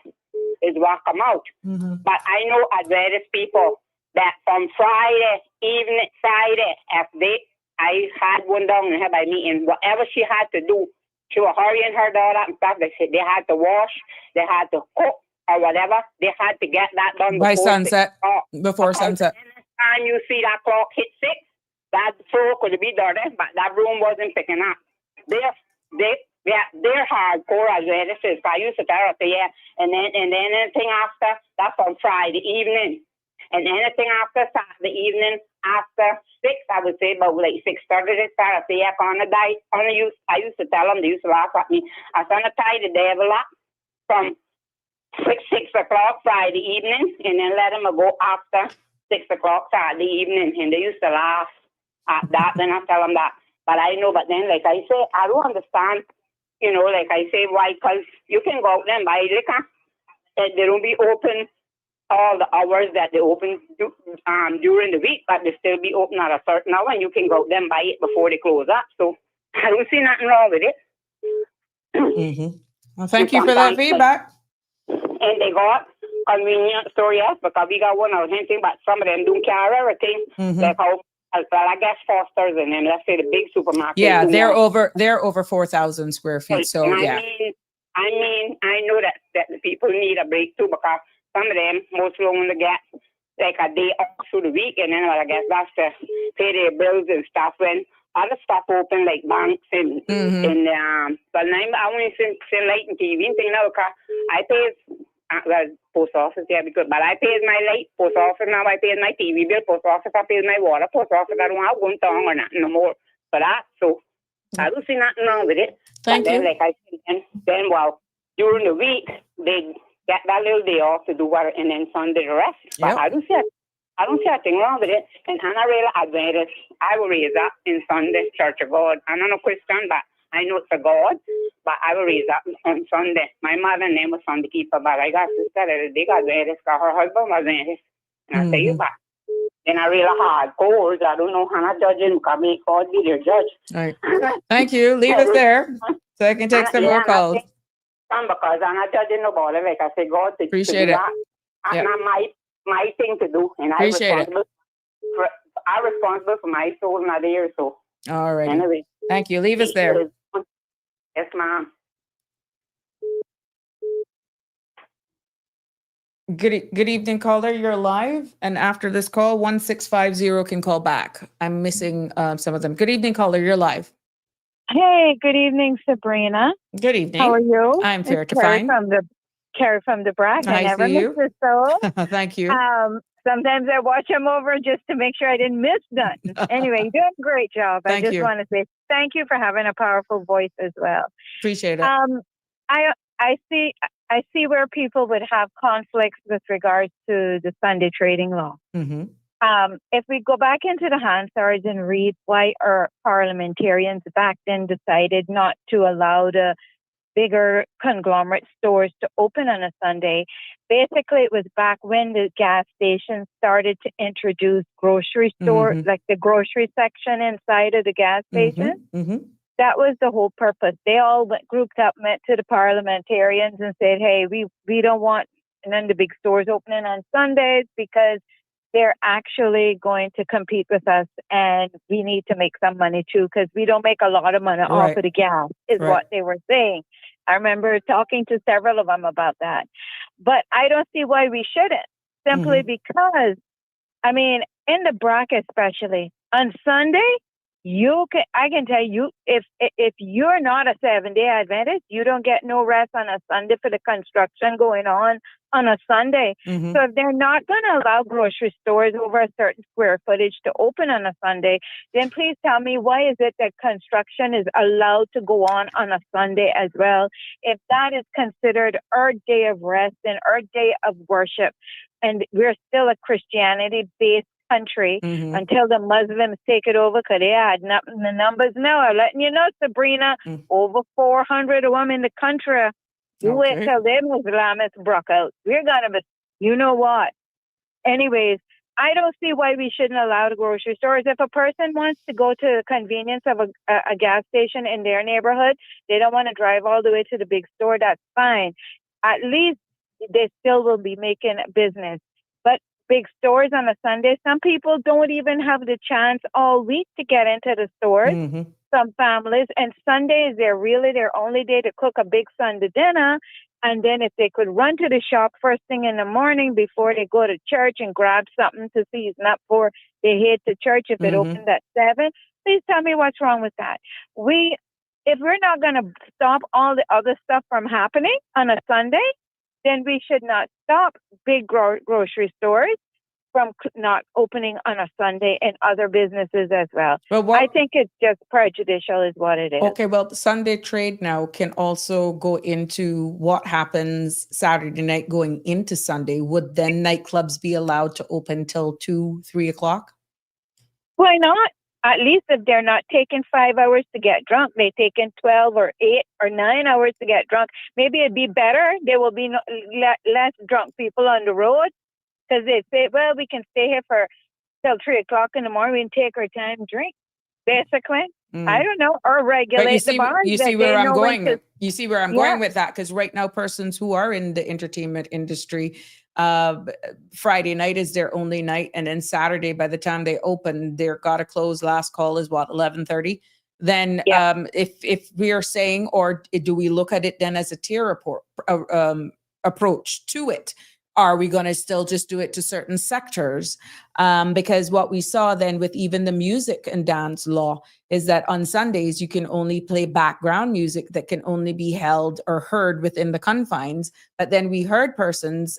is what come out. But I know Adventist people that from Friday, I had one down in her by me, and whatever she had to do, she was hurrying her daughter and stuff. They said they had to wash, they had to cook, or whatever. They had to get that done
by sunset. Before sunset.
Anytime you see that clock hit 6, that floor could be dirty, but that room wasn't picking up. They're hardcore as well. This is, I used to tell her, yeah, and then anything after, that's on Friday evening. And anything after Saturday evening, after 6, I would say about like 6:30, they start. I say, yeah, on the diet. I used to tell them, they used to laugh at me. I was going to tie the devil up from 6 o'clock Friday evening, and then let them go after 6 o'clock Saturday evening. And they used to laugh at that. Then I tell them that. But I know, but then, like I say, I don't understand, like I say, why? Because you can go out there and buy liquor. They don't be open all the hours that they open during the week, but they still be open at a certain hour, and you can go out there and buy it before they close up. So I don't see nothing wrong with it.
Well, thank you for that feedback.
And they got convenience store, yes, because we got one out here, but some of them don't carry everything. Like how, well, I guess Foster's and them, let's say the big supermarket.
Yeah, they're over 4,000 square feet. So yeah.
I know that the people need a break too, because some of them most only get like a day off through the week, and then I guess that's to pay their bills and stuff when other stuff open like banks and but now I only see light and TV and thing now, because I pay post office, yeah, because but I pay my light, post office now, I pay my TV bill, post office, I pay my water, post office, I don't have one tongue or nothing no more for that. So I don't see nothing wrong with it.
Thank you.
Then, like I said, then well, during the week they get that little day off to do what, and then Sunday the rest. But I don't see a thing wrong with it. And I'm a real Adventist. I will raise up in Sunday, Church of God. I'm not a Christian, but I know it's a God. But I will raise up on Sunday. My mother's name was Sunday Keeper, but I got sister that is big Adventist, because her husband was Adventist. And I tell you that. And I really hardcore. I don't know how I'm judging, because may God be their judge.
All right. Thank you. Leave us there so I can take some more calls.
Because I'm not judging nobody. Like I say, God,
appreciate it.
That's not my thing to do. And I'm responsible for my soul, not theirs. So,
all right.
Anyway.
Thank you. Leave us there.
Yes, ma'am.
Good evening, caller. You're live, and after this call, 1650 can call back. I'm missing some of them. Good evening, caller. You're live.
Hey, good evening, Sabrina.
Good evening.
How are you?
I'm
It's
fair to
Carrie
fine.
from the Brack. I
I
never
see
miss
you.
this show.
Thank you.
Sometimes I watch them over just to make sure I didn't miss nothing. Anyway, you're doing a great job.
Thank
I just
you.
want to say thank you for having a powerful voice as well.
Appreciate it.
I see where people would have conflicts with regards to the Sunday trading law.
Mm-hmm.
If we go back into the Hansards and read why our parliamentarians back then decided not to allow the bigger conglomerate stores to open on a Sunday, basically it was back when the gas stations started to introduce grocery store, like the grocery section inside of the gas station.
Mm-hmm.
That was the whole purpose. They all grouped up, met to the parliamentarians and said, hey, we don't want none of the big stores opening on Sundays because they're actually going to compete with us and we need to make some money too because we don't make a lot of money off of the gas is what they were saying. I remember talking to several of them about that. But I don't see why we shouldn't, simply because, I mean, in the Brack especially, on Sunday, I can tell you, if you're not a 7-day Adventist, you don't get no rest on a Sunday for the construction going on a Sunday. So if they're not going to allow grocery stores over a certain square footage to open on a Sunday, then please tell me why is it that construction is allowed to go on a Sunday as well, if that is considered our day of rest and our day of worship, and we're still a Christianity-based country until the Muslims take it over, because they add the numbers now. I'm letting you know, Sabrina, over 400 of them in the country. You wait till them Islamists broke out. We're gonna be, you know what? Anyways, I don't see why we shouldn't allow the grocery stores. If a person wants to go to the convenience of a gas station in their neighborhood, they don't want to drive all the way to the big store, that's fine. At least they still will be making business. But big stores on a Sunday, some people don't even have the chance all week to get into the stores. Some families, and Sunday is their only day to cook a big Sunday dinner. And then if they could run to the shop first thing in the morning before they go to church and grab something to season up for they head to church if it opens at 7, please tell me what's wrong with that. If we're not going to stop all the other stuff from happening on a Sunday, then we should not stop big grocery stores from not opening on a Sunday and other businesses as well. I think it's just prejudicial is what it is.
Okay, well, the Sunday trade now can also go into what happens Saturday night going into Sunday. Would then nightclubs be allowed to open till 2, 3 o'clock?
Why not? At least if they're not taking 5 hours to get drunk, they're taking 12 or 8 or 9 hours to get drunk. Maybe it'd be better. There will be less drunk people on the road. Because they say, well, we can stay here till 3 o'clock in the morning. We can take our time and drink, basically. I don't know, or regulate the bars.
You see where I'm going. You see where I'm going with that, because right now, persons who are in the entertainment industry, Friday night is their only night, and then Saturday, by the time they open, they're got to close. Last call is what, 11:30. Then, if we are saying, or do we look at it then as a tier approach to it? Are we going to still just do it to certain sectors? Because what we saw then with even the music and dance law is that on Sundays, you can only play background music that can only be held or heard within the confines. But then we heard persons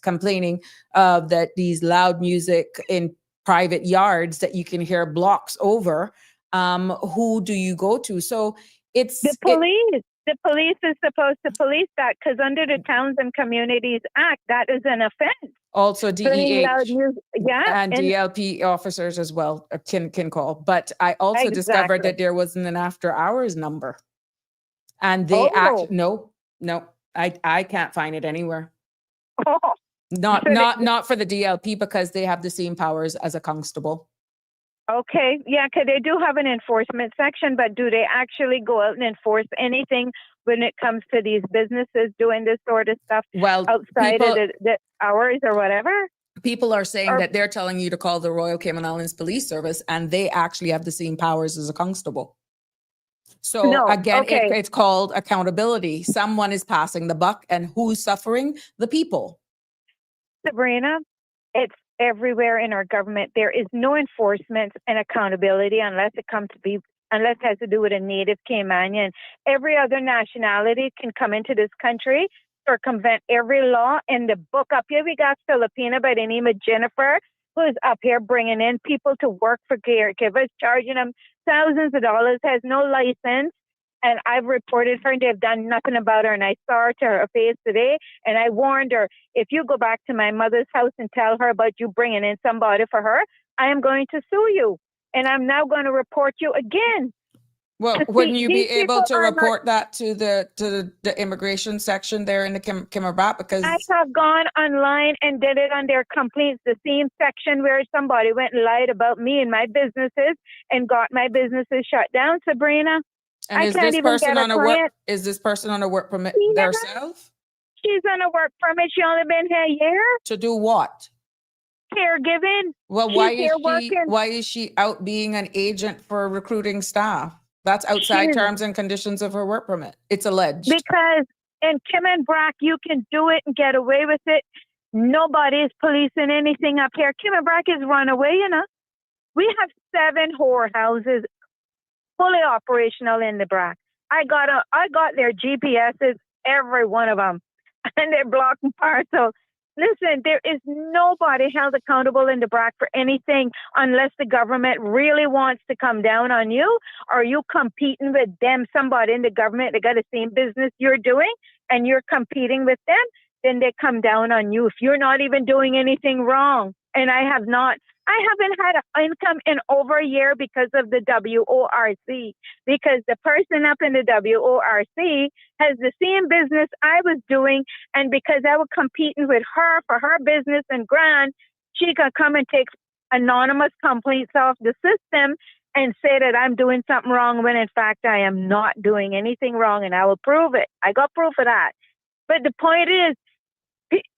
complaining that these loud music in private yards that you can hear blocks over. Who do you go to? So it's
the police. The police is supposed to police that, because under the Towns and Communities Act, that is an offense.
Also, DEH and
and
DLP officers as well can call. But I also discovered that there wasn't an after hours number, and they no, I can't find it anywhere. Not for the DLP, because they have the same powers as a constable.
Okay, yeah, because they do have an enforcement section, but do they actually go out and enforce anything when it comes to these businesses doing this sort of stuff outside of the hours or whatever?
People are saying that they're telling you to call the Royal Cayman Islands Police Service, and they actually have the same powers as a constable. So it's called accountability. Someone is passing the buck, and who's suffering? The people.
Sabrina, it's everywhere in our government. There is no enforcement and accountability unless it has to do with a native Caymanian. Every other nationality can come into this country, circumvent every law in the book. Up here, we got Filipina by the name of Jennifer, who's up here bringing in people to work for caregivers, charging them thousands of dollars, has no license. And I've reported her and they've done nothing about her. And I saw her to her face today and I warned her, if you go back to my mother's house and tell her about you bringing in somebody for her, I am going to sue you. And I'm now going to report you again.
Well, wouldn't you be able to report that to the immigration section there in the Kimmerbrat? Because
I have gone online and did it on their complaints, the same section where somebody went and lied about me and my businesses and got my businesses shut down, Sabrina.
And is this person on a work? Is this person on a work permit themselves?
She's on a work permit. She only been here a year.
To do what?
Caregiving.
Well, why is she out being an agent for recruiting staff? That's outside terms and conditions of her work permit. It's alleged.
Because in Kimmerbrat, you can do it and get away with it. Nobody's policing anything up here. Kimmerbrat is run away, you know. We have 7 whorehouses fully operational in the Brac. I got their GPSs, every one of them, and they're blocking parcels. Listen, there is nobody held accountable in the Brac for anything unless the government really wants to come down on you, or you competing with them, somebody in the government that got the same business you're doing, and you're competing with them, then they come down on you if you're not even doing anything wrong. And I haven't had an income in over a year because of the WORC, because the person up in the WORC has the same business I was doing, and because I was competing with her for her business and grant, she could come and take anonymous complaints off the system and say that I'm doing something wrong when in fact I am not doing anything wrong, and I will prove it. I got proof of that. But the point is,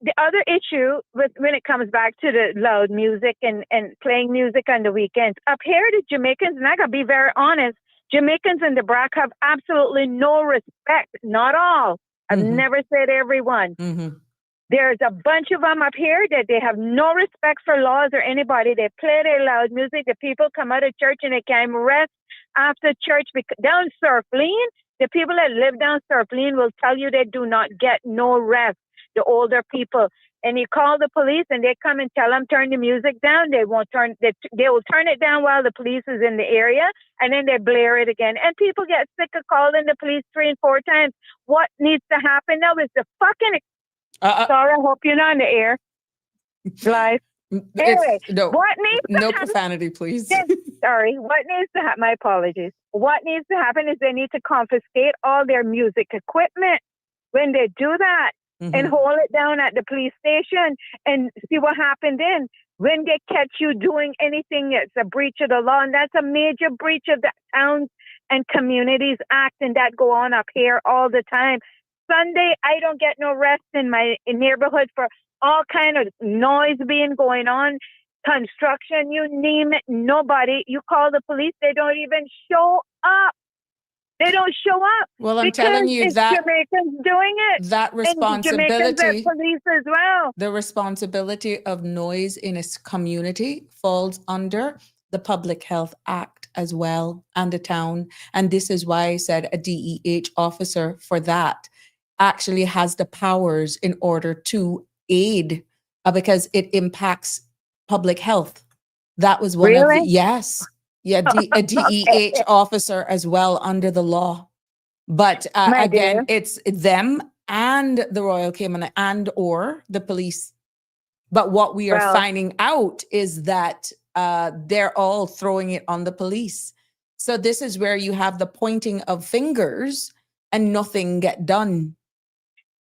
the other issue when it comes back to the loud music and playing music on the weekends, up here the Jamaicans, and I gotta be very honest, Jamaicans in the Brac have absolutely no respect. Not all. I've never said everyone. There's a bunch of them up here that they have no respect for laws or anybody. They play their loud music. The people come out of church and they can't rest after church. Down Surfleen, the people that live down Surfleen will tell you they do not get no rest. The older people, and you call the police and they come and tell them turn the music down. They will turn it down while the police is in the area, and then they blare it again. And people get sick of calling the police 3 and 4 times. What needs to happen now is the fucking sorry, I hope you're not on the air live. Anyway, what needs to happen?
Profanity, please.
Sorry, what needs to happen? My apologies. What needs to happen is they need to confiscate all their music equipment. When they do that, and hold it down at the police station and see what happened then. When they catch you doing anything that's a breach of the law, and that's a major breach of the Towns and Communities Act, and that go on up here all the time. Sunday, I don't get no rest in my neighborhood for all kind of noise being going on, construction, you name it, nobody. You call the police, they don't even show up. They don't show up.
Well, I'm telling you that
Jamaicans doing it.
That responsibility,
and Jamaicans are police as well.
The responsibility of noise in a community falls under the Public Health Act as well, and the town. And this is why I said a DEH officer for that actually has the powers in order to aid, because it impacts public health. That was one of the, yes. Yeah, a DEH officer as well under the law. But again, it's them and the Royal Cayman and or the police. But what we are finding out is that they're all throwing it on the police. So this is where you have the pointing of fingers and nothing get done.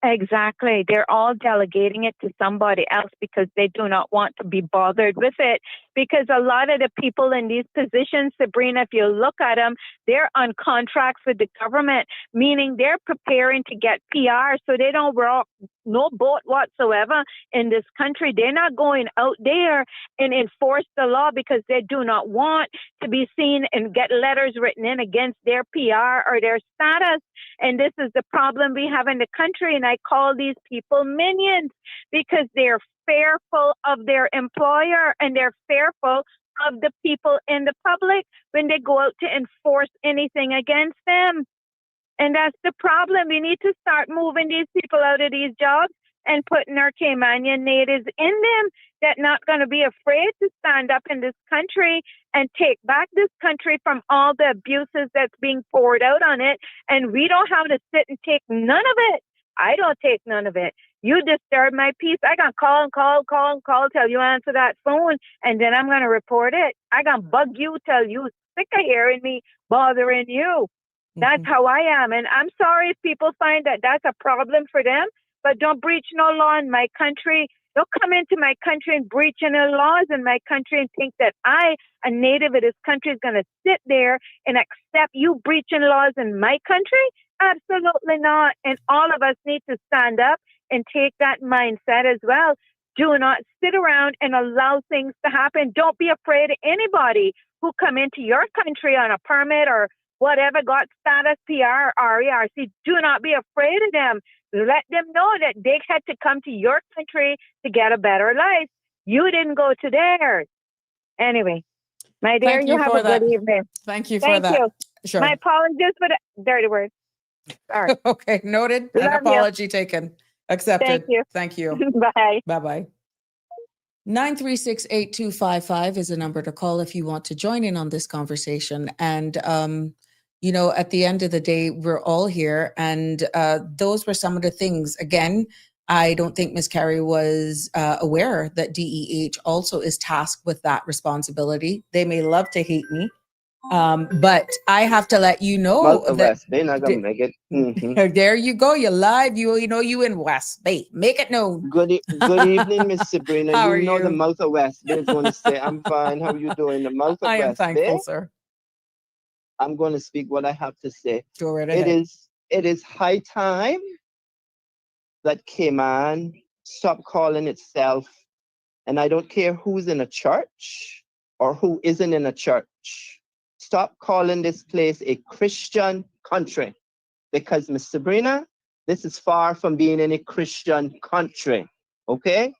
Exactly. They're all delegating it to somebody else because they do not want to be bothered with it. Because a lot of the people in these positions, Sabrina, if you look at them, they're on contracts with the government, meaning they're preparing to get PR, so they don't rock no boat whatsoever in this country. They're not going out there and enforce the law because they do not want to be seen and get letters written in against their PR or their status. And this is the problem we have in the country. And I call these people minions because they're fearful of their employer and they're fearful of the people in the public when they go out to enforce anything against them. And that's the problem. We need to start moving these people out of these jobs and putting our Caymanian natives in them that not going to be afraid to stand up in this country and take back this country from all the abuses that's being poured out on it. And we don't have to sit and take none of it. I don't take none of it. You disturb my peace. I got to call till you answer that phone, and then I'm going to report it. I got to bug you till you sick of hearing me bothering you. That's how I am. And I'm sorry if people find that that's a problem for them, but don't breach no law in my country. Don't come into my country and breach any laws in my country and think that I, a native of this country, is going to sit there and accept you breaching laws in my country. Absolutely not. And all of us need to stand up and take that mindset as well. Do not sit around and allow things to happen. Don't be afraid of anybody who come into your country on a permit or whatever, got status, PR, RERC. Do not be afraid of them. Let them know that they had to come to your country to get a better life. You didn't go to theirs. Anyway, my dear,
Thank
you
you
have
for
a
that.
good evening.
Thank you for
Thank
that.
you.
Sure.
My apologies for the dirty word. Sorry.
Okay, noted. An
Love you.
apology taken. Accepted.
Thank you.
Thank you.
Bye.
Bye-bye. 936-8255 is a number to call if you want to join in on this conversation. And, you know, at the end of the day, we're all here. And those were some of the things. Again, I don't think Ms. Carey was aware that DEH also is tasked with that responsibility. They may love to hate me, but I have to let you know that
They're not gonna make it. Mhm.
there you go. You're live. You know you in West Bay. Make it known.
Good evening, Miss Sabrina.
How
you
are
know the
you?
mouth of West Bay is going to say, "I'm fine. How you doing?" The mouth of
I am
West
thankful,
Bay.
sir.
I'm going to speak what I have to say.
Go right
It
ahead.
is high time that Cayman stop calling itself, and I don't care who's in a church or who isn't in a church. Stop calling this place a Christian country, because Miss Sabrina, this is far from being any Christian country. Okay?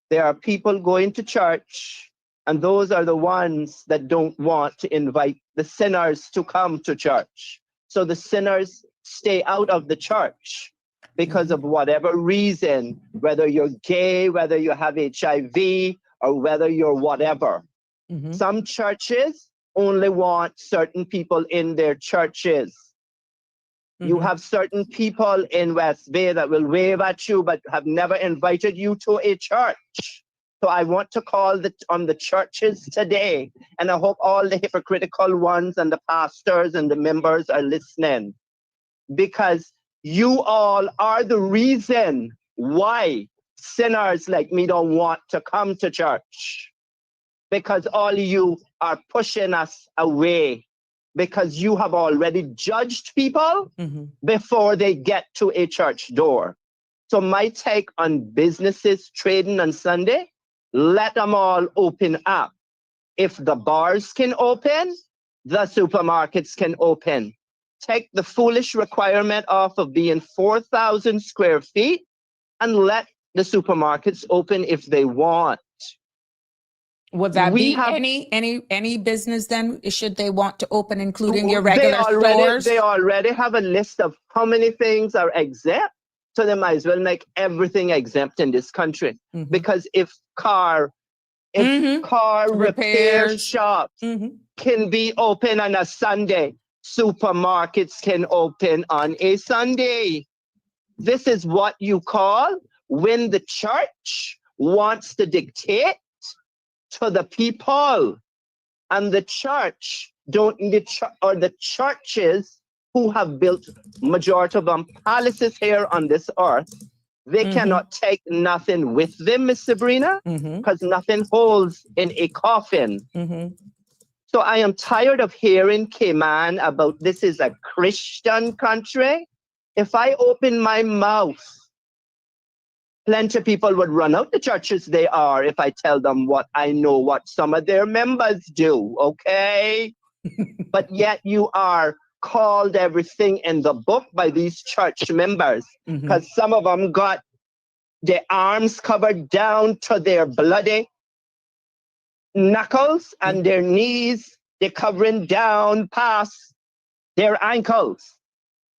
There are people going to church, and those are the ones that don't want to invite the sinners to come to church. So the sinners stay out of the church because of whatever reason, whether you're gay, whether you have HIV, or whether you're whatever.
Mhm.
Some churches only want certain people in their churches. You have certain people in West Bay that will wave at you, but have never invited you to a church. So I want to call on the churches today, and I hope all the hypocritical ones and the pastors and the members are listening, because you all are the reason why sinners like me don't want to come to church, because all of you are pushing us away, because you have already judged people before they get to a church door. So my take on businesses trading on Sunday, let them all open up. If the bars can open, the supermarkets can open. Take the foolish requirement off of being 4,000 square feet and let the supermarkets open if they want.
Would that
We
be
have-
any business then, should they want to open, including your regular stores?
They already have a list of how many things are exempt, so they might as well make everything exempt in this country. Because if car repair
Repairs.
shops can be open on a Sunday, supermarkets can open on a Sunday. This is what you call when the church wants to dictate to the people, and the church or the churches who have built majority of them palaces here on this earth, they cannot take nothing with them, Miss Sabrina, because nothing holds in a coffin. So I am tired of hearing Cayman about this is a Christian country. If I open my mouth, plenty of people would run out the churches they are if I tell them what I know, what some of their members do, okay? But yet you are called everything in the book by these church members, because some of them got their arms covered down to their bloody knuckles, and their knees, they're covering down past their ankles.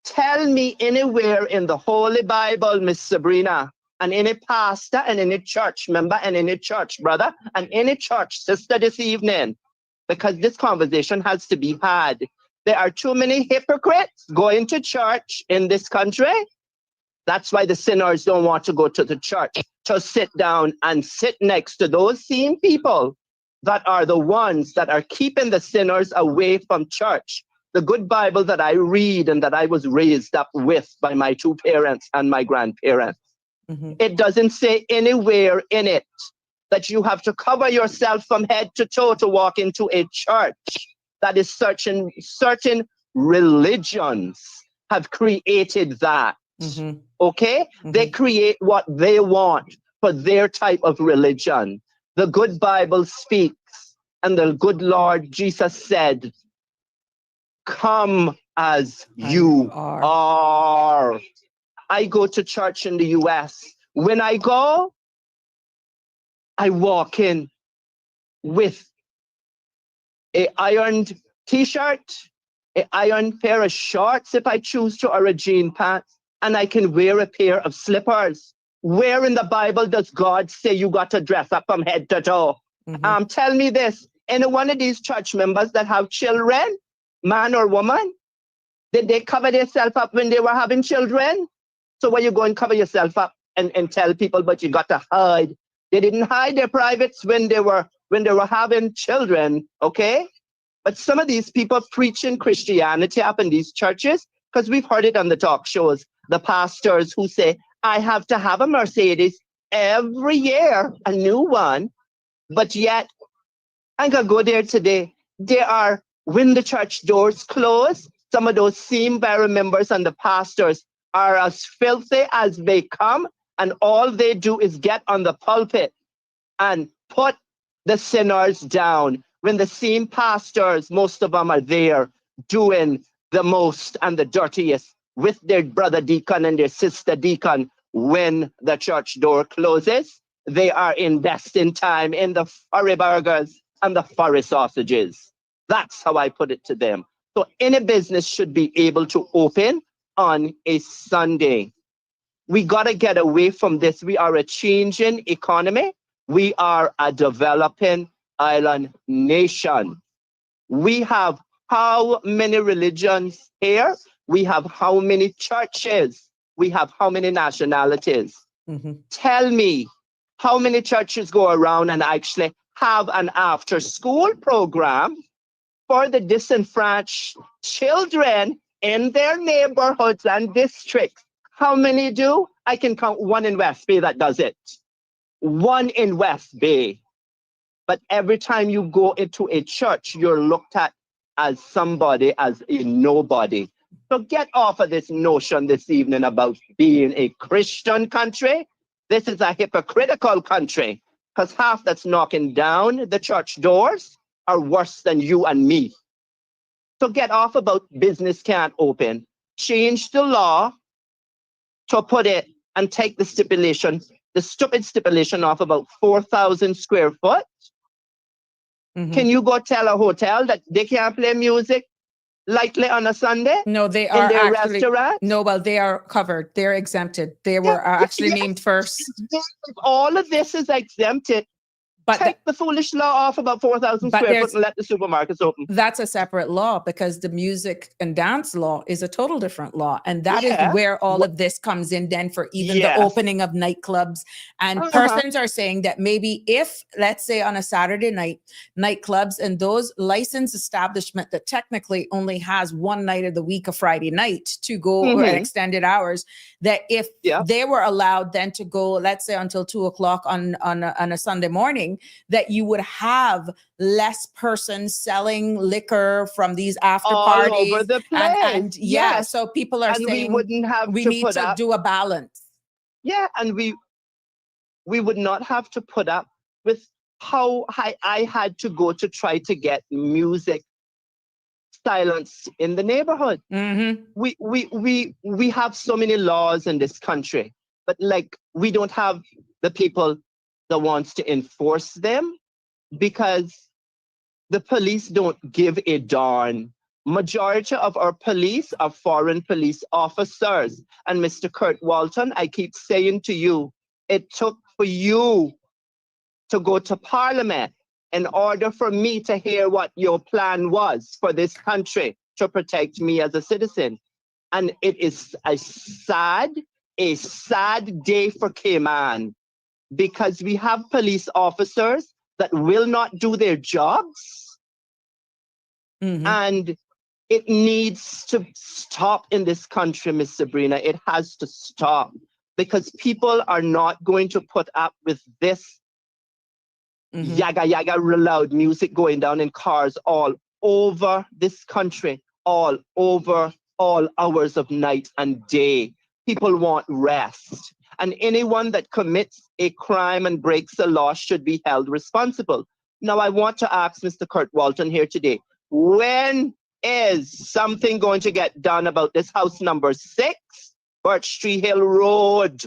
Tell me anywhere in the Holy Bible, Miss Sabrina, and any pastor and any church member and any church brother and any church sister this evening, because this conversation has to be had. There are too many hypocrites going to church in this country. That's why the sinners don't want to go to the church, to sit down and sit next to those same people that are the ones that are keeping the sinners away from church. The good Bible that I read and that I was raised up with by my two parents and my grandparents, it doesn't say anywhere in it that you have to cover yourself from head to toe to walk into a church. That is certain religions have created that. Okay? They create what they want for their type of religion. The good Bible speaks, and the good Lord Jesus said, come as you are. I go to church in the US. When I go, I walk in with an ironed t-shirt, an ironed pair of shorts if I choose to, or a jean pants, and I can wear a pair of slippers. Where in the Bible does God say you got to dress up from head to toe? Tell me this, any one of these church members that have children, man or woman, did they cover themselves up when they were having children? So when you go and cover yourself up and tell people, but you got to hide. They didn't hide their privates when they were having children, okay? But some of these people preaching Christianity up in these churches, because we've heard it on the talk shows, the pastors who say, I have to have a Mercedes every year, a new one, but yet I can go there today. There are, when the church doors close, some of those same barrel members and the pastors are as filthy as they come, and all they do is get on the pulpit and put the sinners down. When the same pastors, most of them are there doing the most and the dirtiest with their brother deacon and their sister deacon. When the church door closes, they are investing time in the furry burgers and the furry sausages. That's how I put it to them. So any business should be able to open on a Sunday. We got to get away from this. We are a changing economy. We are a developing island nation. We have how many religions here? We have how many churches? We have how many nationalities? Tell me, how many churches go around and actually have an after-school program for the disenfranchised children in their neighborhoods and districts? How many do? I can count one in West Bay that does it. One in West Bay. But every time you go into a church, you're looked at as somebody, as a nobody. So get off of this notion this evening about being a Christian country. This is a hypocritical country, because half that's knocking down the church doors are worse than you and me. So get off about business can't open. Change the law to put it and take the stipulation, the stupid stipulation off about 4,000 square foot. Can you go tell a hotel that they can't play music lightly on a Sunday?
No, they are
in their
actually,
restaurant?
no, well, they are covered. They're exempted. They were actually named first.
All of this is exempted.
But
take the foolish law off about 4,000 square foot and let the supermarkets open.
That's a separate law, because the music and dance law is a total different law. And that is where all of this comes in then for even the opening of nightclubs. And persons are saying that maybe if, let's say on a Saturday night, nightclubs and those licensed establishment that technically only has one night of the week, a Friday night to go at extended hours, that if they were allowed then to go, let's say until 2:00 on a Sunday morning, that you would have less persons selling liquor from these after parties
all over the place.
And so people are saying
we wouldn't have
we
to
need
put
to
up,
do a balance.
And we would not have to put up with how I had to go to try to get music silence in the neighborhood. We have so many laws in this country. but like we don't have the people that wants to enforce them because the police don't give a darn. Majority of our police are foreign police officers. And Mr. Kurt Walton, I keep saying to you, it took for you to go to Parliament in order for me to hear what your plan was for this country to protect me as a citizen. And it is a sad day for Cayman because we have police officers that will not do their jobs. And it needs to stop in this country, Miss Sabrina. It has to stop because people are not going to put up with this yaga yaga loud music going down in cars all over this country, all over, all hours of night and day. People want rest. And anyone that commits a crime and breaks the law should be held responsible. Now, I want to ask Mr. Kurt Walton here today, when is something going to get done about this house number 6, Birch Tree Hill Road?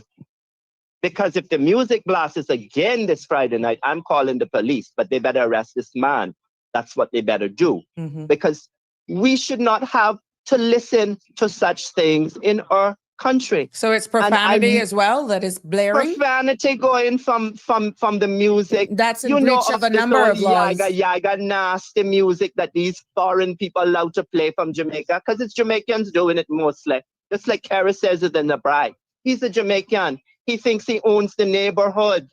Because if the music blasts again this Friday night, I'm calling the police, but they better arrest this man. That's what they better do. Because we should not have to listen to such things in our country.
So it's profanity as well that is blaring?
Profanity going from the music.
That's in breach of a number of laws.
Yaga, nasty music that these foreign people allow to play from Jamaica, because it's Jamaicans doing it mostly. Just like Kara says it in the bride. He's a Jamaican. He thinks he owns the neighborhood.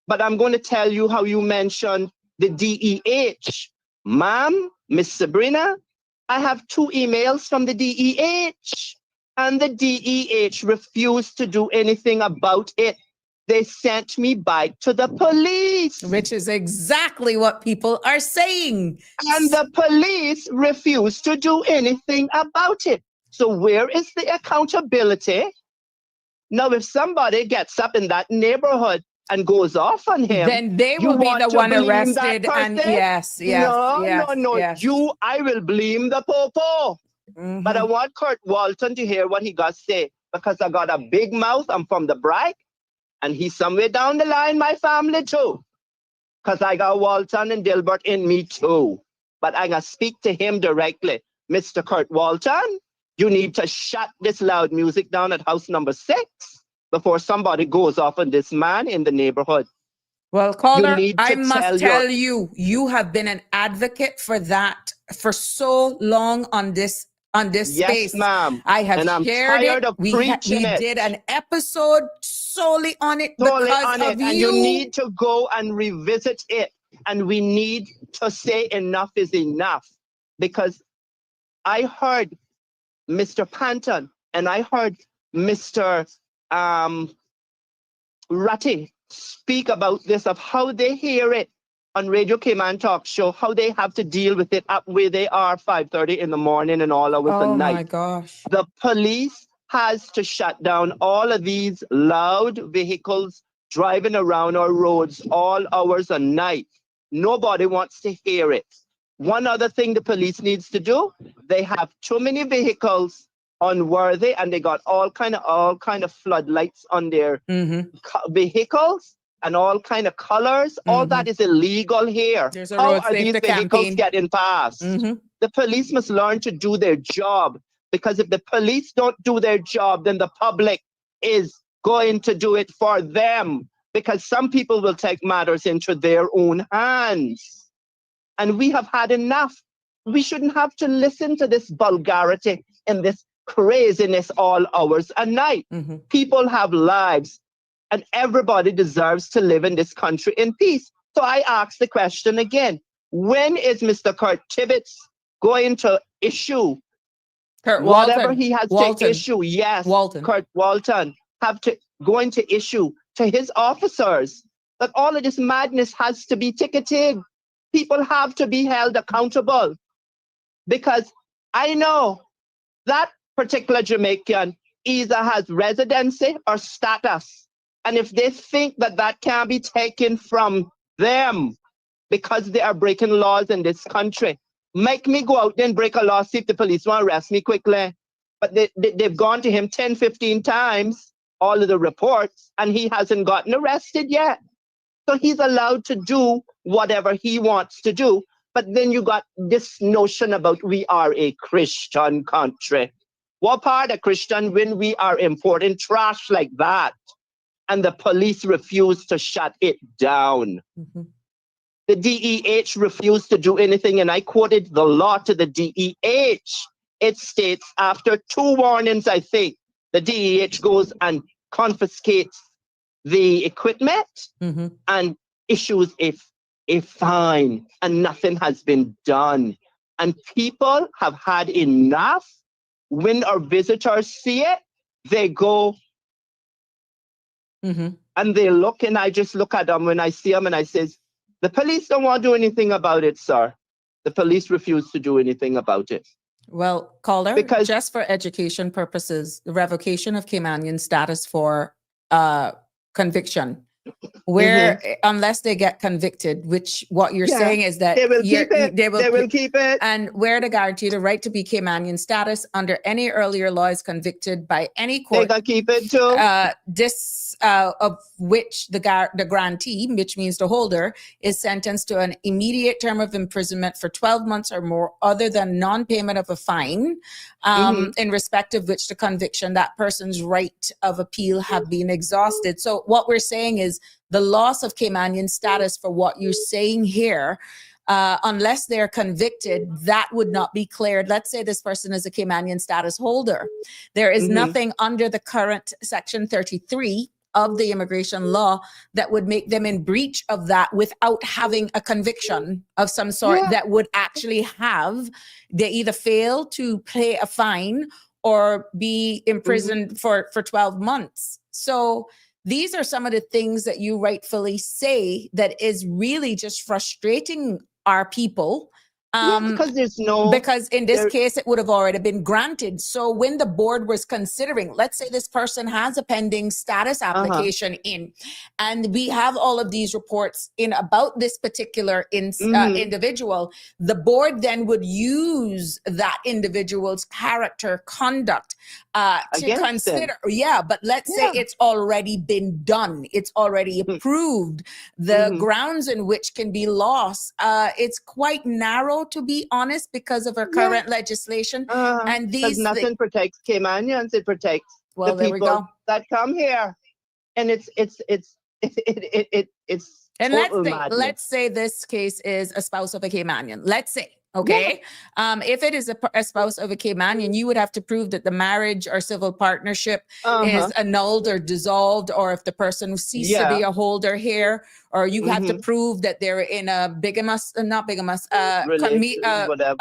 But I'm going to tell you how you mentioned the DEH. Ma'am, Miss Sabrina, I have 2 emails from the DEH, and the DEH refused to do anything about it. They sent me back to the police.
Which is exactly what people are saying.
And the police refused to do anything about it. So where is the accountability? Now, if somebody gets up in that neighborhood and goes off on him,
then they will be the one arrested. And yes.
No. I will blame the popo. But I want Kurt Walton to hear what he got to say, because I got a big mouth. I'm from the Bright, and he's somewhere down the line, my family too. Because I got Walton and Dilbert in me too. But I gotta speak to him directly. Mr. Kurt Walton, you need to shut this loud music down at house number 6 before somebody goes off on this man in the neighborhood.
Well, caller, I must tell you, you have been an advocate for that for so long on this space.
Yes, ma'am.
I have
and I'm
shared
tired
it.
Of
we did an episode solely on it because of you.
And you need to go and revisit it. And we need to say enough is enough. Because I heard Mr. Panton and I heard Mr. Ratty speak about this, of how they hear it on Radio Cayman Talk Show, how they have to deal with it up where they are 5:30 in the morning and all hours of night.
Oh my gosh.
The police has to shut down all of these loud vehicles driving around our roads all hours of night. Nobody wants to hear it. One other thing the police needs to do, they have too many vehicles unworthy, and they got all kind of floodlights on their vehicles and all kind of colors. All that is illegal here.
There's a
How
road
are these
safety
vehicles
campaign
getting past? The police must learn to do their job, because if the police don't do their job, then the public is going to do it for them, because some people will take matters into their own hands. And we have had enough. We shouldn't have to listen to this vulgarity and this craziness all hours a night. People have lives, and everybody deserves to live in this country in peace. So I ask the question again, when is Mr. Kurt Tibbetts going to issue whatever he has to issue? Yes, Kurt Walton going to issue to his officers that all of this madness has to be ticketed. People have to be held accountable, because I know that particular Jamaican either has residency or status. And if they think that that can be taken from them because they are breaking laws in this country, make me go out there and break a law, see if the police want to arrest me quickly. but they've gone to him 10, 15 times, all of the reports, and he hasn't gotten arrested yet. So he's allowed to do whatever he wants to do. But then you got this notion about we are a Christian country. What part of Christian when we are importing trash like that? And the police refuse to shut it down.
Mm-hmm.
The DEH refused to do anything, and I quoted the law to the DEH. It states after 2 warnings, I think, the DEH goes and confiscates the equipment
Mm-hmm.
and issues a fine, and nothing has been done. And people have had enough. When our visitors see it, they go,
Mm-hmm.
and they look, and I just look at them when I see them, and I says, the police don't want to do anything about it, sir. The police refuse to do anything about it.
Well, caller,
Because-
just for education purposes, the revocation of Caymanian status for conviction, where unless they get convicted, which what you're
Yeah,
saying is that
They will keep it.
they will
keep it.
and where to guarantee the right to be Caymanian status under any earlier law is convicted by any
They
court,
gonna keep it too.
of which the grantee, which means the holder, is sentenced to an immediate term of imprisonment for 12 months or more, other than non-payment of a fine, in respect of which the conviction, that person's right of appeal have been exhausted. So what we're saying is the loss of Caymanian status for what you're saying here, unless they're convicted, that would not be cleared. Let's say this person is a Caymanian status holder. There is nothing under the current Section 33 of the immigration law that would make them in breach of that without having a conviction of some sort that would actually have, they either fail to pay a fine or be imprisoned for 12 months. So these are some of the things that you rightfully say that is really just frustrating our people.
Because there's no...
Because in this case, it would have already been granted. So when the board was considering, let's say this person has a pending status application in, and we have all of these reports in about this particular individual, the board then would use that individual's character, conduct to consider. But let's say it's already been done. It's already approved. The grounds in which can be lost, it's quite narrow, to be honest, because of our current legislation. And these
nothing protects Caymanians. It protects the people that come here, and it's
and
total madness.
let's say this case is a spouse of a Caymanian. Let's say. Okay. If it is a spouse of a Caymanian, you would have to prove that the marriage or civil partnership is annulled or dissolved, or if the person ceased to be a holder here, or you have to prove that they're in a a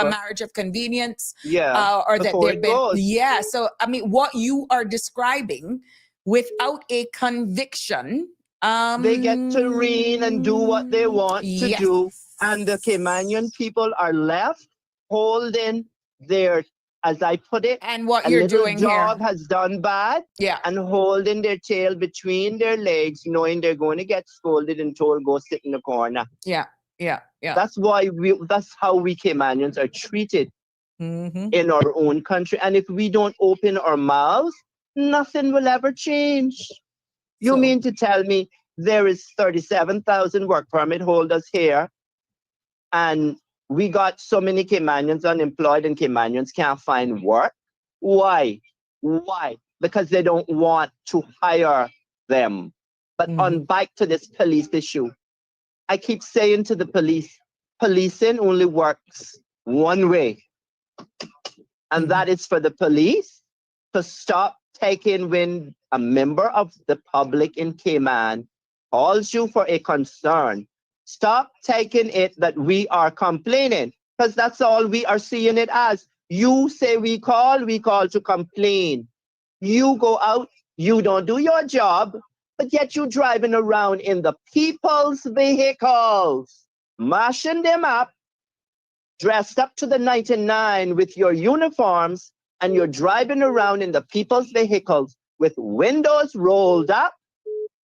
marriage of convenience, or that they've been, So, I mean, what you are describing without a conviction,
they get to reign and do what they want to do. And the Caymanian people are left holding their, as I put it,
and what you're doing
dog
here
has done bad, and holding their tail between their legs, knowing they're going to get scolded and told go sit in the corner. That's why that's how we Caymanians are treated in our own country. And if we don't open our mouths, nothing will ever change. You mean to tell me there is 37,000 work permit holders here, and we got so many Caymanians unemployed and Caymanians can't find work? Why? Because they don't want to hire them. But on back to this police issue, I keep saying to the police, policing only works one way. And that is for the police to stop taking when a member of the public in Cayman calls you for a concern. Stop taking it that we are complaining, because that's all we are seeing it as. You say we call to complain. You go out, you don't do your job, but yet you driving around in the people's vehicles, mashing them up, dressed up to the 99 with your uniforms, and you're driving around in the people's vehicles with windows rolled up,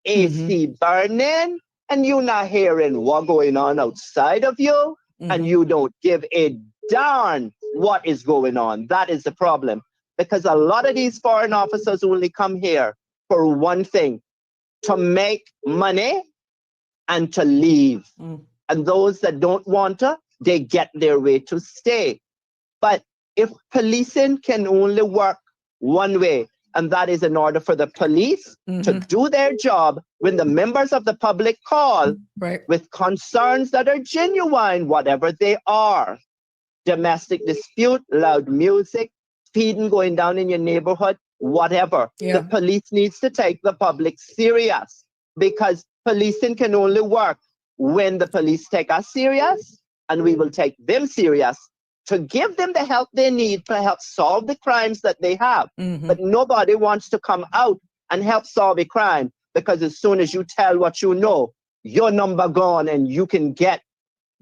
AC burning, and you're not hearing what's going on outside of you, and you don't give a darn what is going on. That is the problem. because a lot of these foreign officers only come here for one thing, to make money and to leave. And those that don't want to, they get their way to stay. But if policing can only work one way, and that is in order for the police to do their job when the members of the public call with concerns that are genuine, whatever they are, domestic dispute, loud music, speeding going down in your neighborhood, whatever. The police needs to take the public serious, because policing can only work when the police take us serious, and we will take them serious to give them the help they need to help solve the crimes that they have. But nobody wants to come out and help solve a crime, because as soon as you tell what you know, your number gone and you can get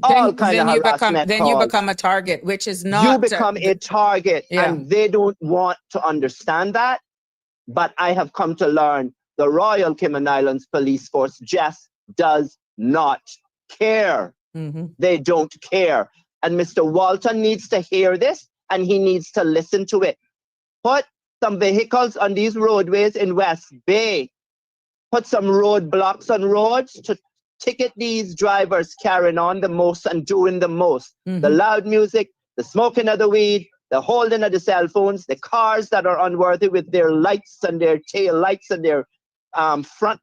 all kind of harassment
then
calls.
you become a target, which is not...
You become a target, and they don't want to understand that. But I have come to learn the Royal Cayman Islands Police Force just does not care. They don't care. And Mr. Walton needs to hear this, and he needs to listen to it. Put some vehicles on these roadways in West Bay. Put some roadblocks on roads to ticket these drivers carrying on the most and doing the most. The loud music, the smoking of the weed, the holding of the cell phones, the cars that are unworthy with their lights and their tail lights and their front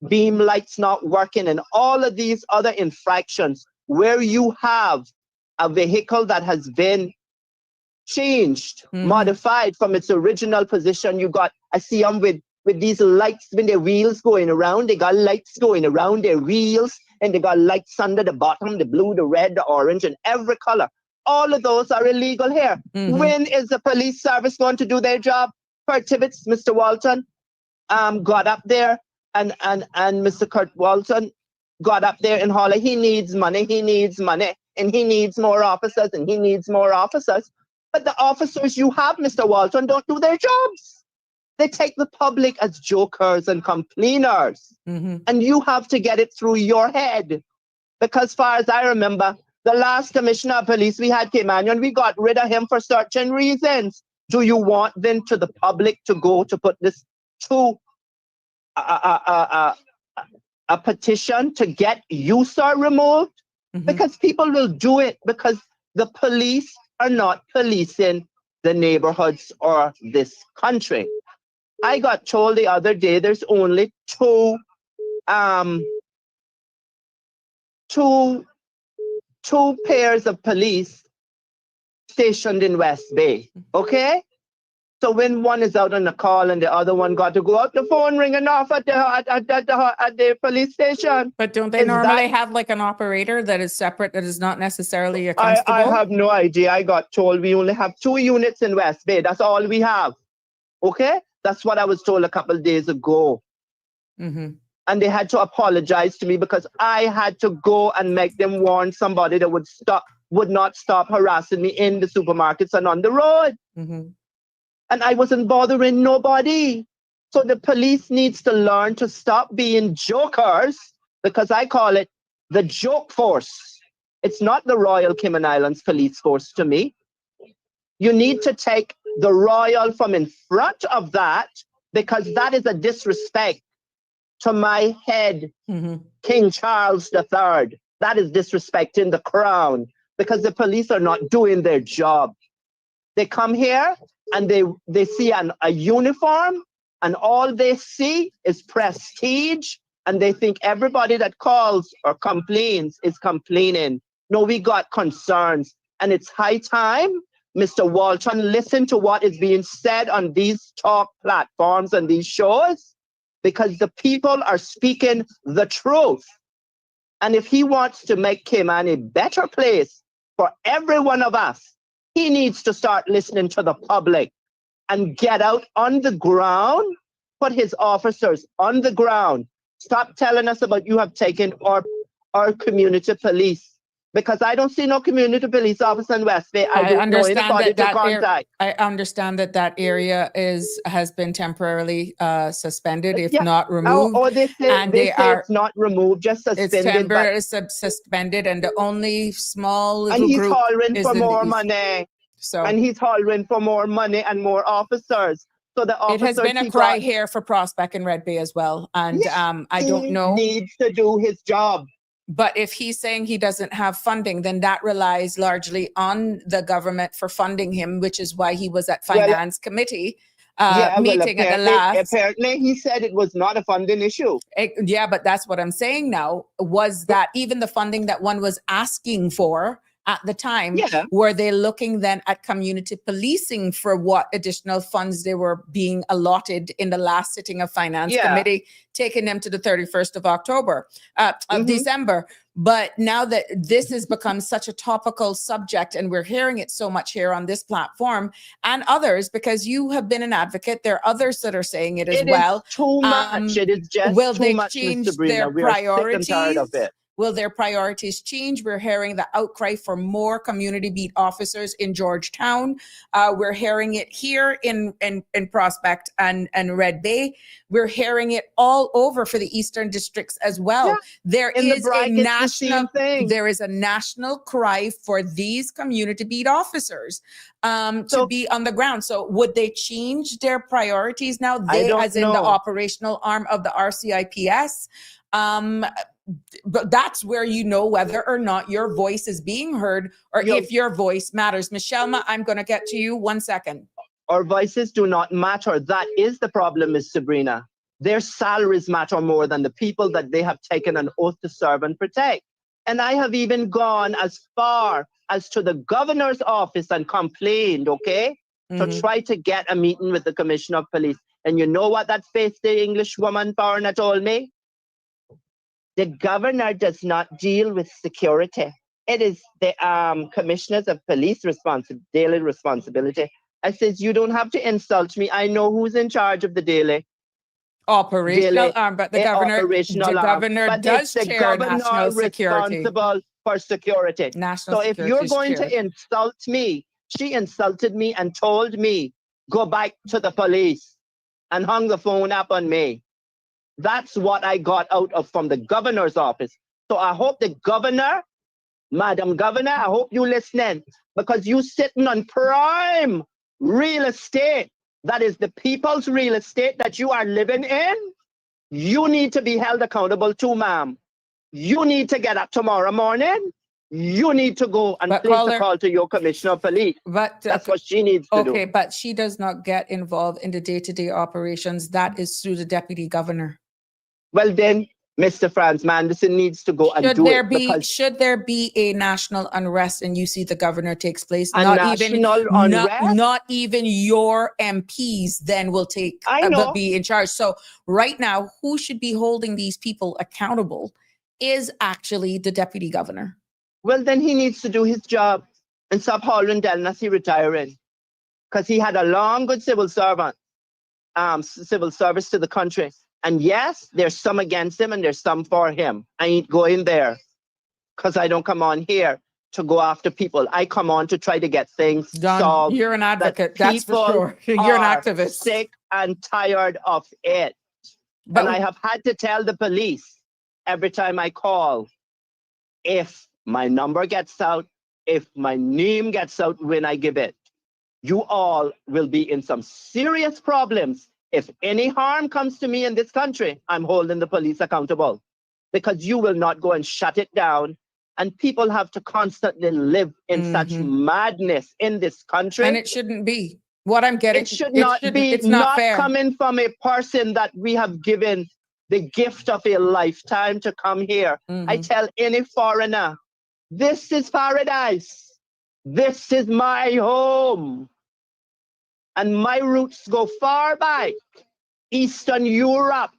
beam lights not working, and all of these other infractions where you have a vehicle that has been changed, modified from its original position. You got, I see them with these lights when their wheels going around. They got lights going around their wheels, and they got lights under the bottom, the blue, the red, the orange, and every color. All of those are illegal here. When is the police service going to do their job? Per Tibbetts, Mr. Walton got up there, and Mr. Kurt Walton got up there in Holly. He needs money, and he needs more officers, and he needs more officers. But the officers you have, Mr. Walton, don't do their jobs. They take the public as jokers and complainers. And you have to get it through your head. Because far as I remember, the last commissioner of police we had came on, and we got rid of him for certain reasons. Do you want then to the public to go to put this to a petition to get you, sir, removed? Because people will do it because the police are not policing the neighborhoods or this country. I got told the other day there's only two pairs of police stationed in West Bay. Okay? So when one is out on a call and the other one got to go out, the phone ringing off at the police station.
But don't they normally have like an operator that is separate, that is not necessarily a constable?
I have no idea. I got told we only have 2 units in West Bay. That's all we have. Okay? That's what I was told a couple of days ago. And they had to apologize to me because I had to go and make them warn somebody that would not stop harassing me in the supermarkets and on the road. And I wasn't bothering nobody. So the police needs to learn to stop being jokers, because I call it the joke force. It's not the Royal Cayman Islands Police Force to me. You need to take the Royal from in front of that, because that is a disrespect to my head, King Charles III. That is disrespecting the crown, because the police are not doing their job. They come here and they see a uniform, and all they see is prestige, and they think everybody that calls or complains is complaining. No, we got concerns, and it's high time Mr. Walton listen to what is being said on these talk platforms and these shows, because the people are speaking the truth. And if he wants to make Cayman a better place for every one of us, he needs to start listening to the public and get out on the ground, put his officers on the ground. Stop telling us about you have taken our community police, because I don't see no community police officer in West Bay. I don't know anybody to contact.
I understand that area has been temporarily suspended, if not removed.
Oh, they say it's not removed, just suspended.
It's temporarily suspended, and the only small little
and he's
group
hollering
is
for
in the
more
east.
money.
So
And he's hollering for more money and more officers. So the
it
officers
has been a
he
cry
got,
here for Prospect and Red Bay as well. And I don't
he
know.
needs to do his job.
But if he's saying he doesn't have funding, then that relies largely on the government for funding him, which is why he was at Finance Committee meeting at the last.
Apparently, he said it was not a funding issue.
Yeah, but that's what I'm saying now, was that even the funding that one was asking for at the time, were they looking then at community policing for what additional funds they were being allotted in the last sitting of Finance Committee, taking them to the 31st of October, of December. But now that this has become such a topical subject and we're hearing it so much here on this platform and others, because you have been an advocate, there are others that are saying it as well.
It is too much. It is just
will
too
they
much,
change
Ms. Sabrina.
their
We are sick
priorities?
and tired of it.
Will their priorities change? We're hearing the outcry for more community beat officers in Georgetown. We're hearing it here in Prospect and Red Bay. We're hearing it all over for the Eastern districts as well. There is a national cry for these community beat officers to be on the ground. So would they change their priorities now? They, as in the operational arm of the RCIPS. But that's where you know whether or not your voice is being heard or if your voice matters. Michelle, I'm going to get to you 1 second.
Our voices do not matter. That is the problem, Ms. Sabrina. Their salaries matter more than the people that they have taken an oath to serve and protect. And I have even gone as far as to the governor's office and complained, to try to get a meeting with the commissioner of police. And you know what that faith the English woman foreigner told me? The governor does not deal with security. It is the commissioners of police daily responsibility. I says, you don't have to insult me. I know who's in charge of the daily
operational arm, but the governor does chair national security.
Responsible for security.
National
so if you're going to insult me, she insulted me and told me, go back to the police and hung the phone up on me. That's what I got out of from the governor's office. So I hope the governor, Madam Governor, I hope you listening, because you sitting on prime real estate. That is the people's real estate that you are living in. You need to be held accountable too, ma'am. You need to get up tomorrow morning. You need to go and place a call to your commissioner of police.
But
that's what she needs to do.
Okay, but she does not get involved in the day-to-day operations. That is through the deputy governor.
Well, then, Mr. Franz Manderson needs to go and do it.
Should there be a national unrest and you see the governor takes place?
Not
even your MPs then will be in charge. So right now, who should be holding these people accountable is actually the deputy governor.
Well, then he needs to do his job and stop hollering down as he retiring. Because he had a long, good civil service to the country. And yes, there's some against him and there's some for him. I ain't going there because I don't come on here to go after people. I come on to try to get things solved.
You're an advocate, that's for sure. You're an activist.
Sick and tired of it. And I have had to tell the police every time I call, if my number gets out, if my name gets out when I give it, you all will be in some serious problems. If any harm comes to me in this country, I'm holding the police accountable because you will not go and shut it down. And people have to constantly live in such madness in this country.
And it shouldn't be. What I'm getting,
it should not be.
It's not fair.
Coming from a person that we have given the gift of a lifetime to come here. I tell any foreigner, this is paradise. This is my home. And my roots go far back. Eastern Europe.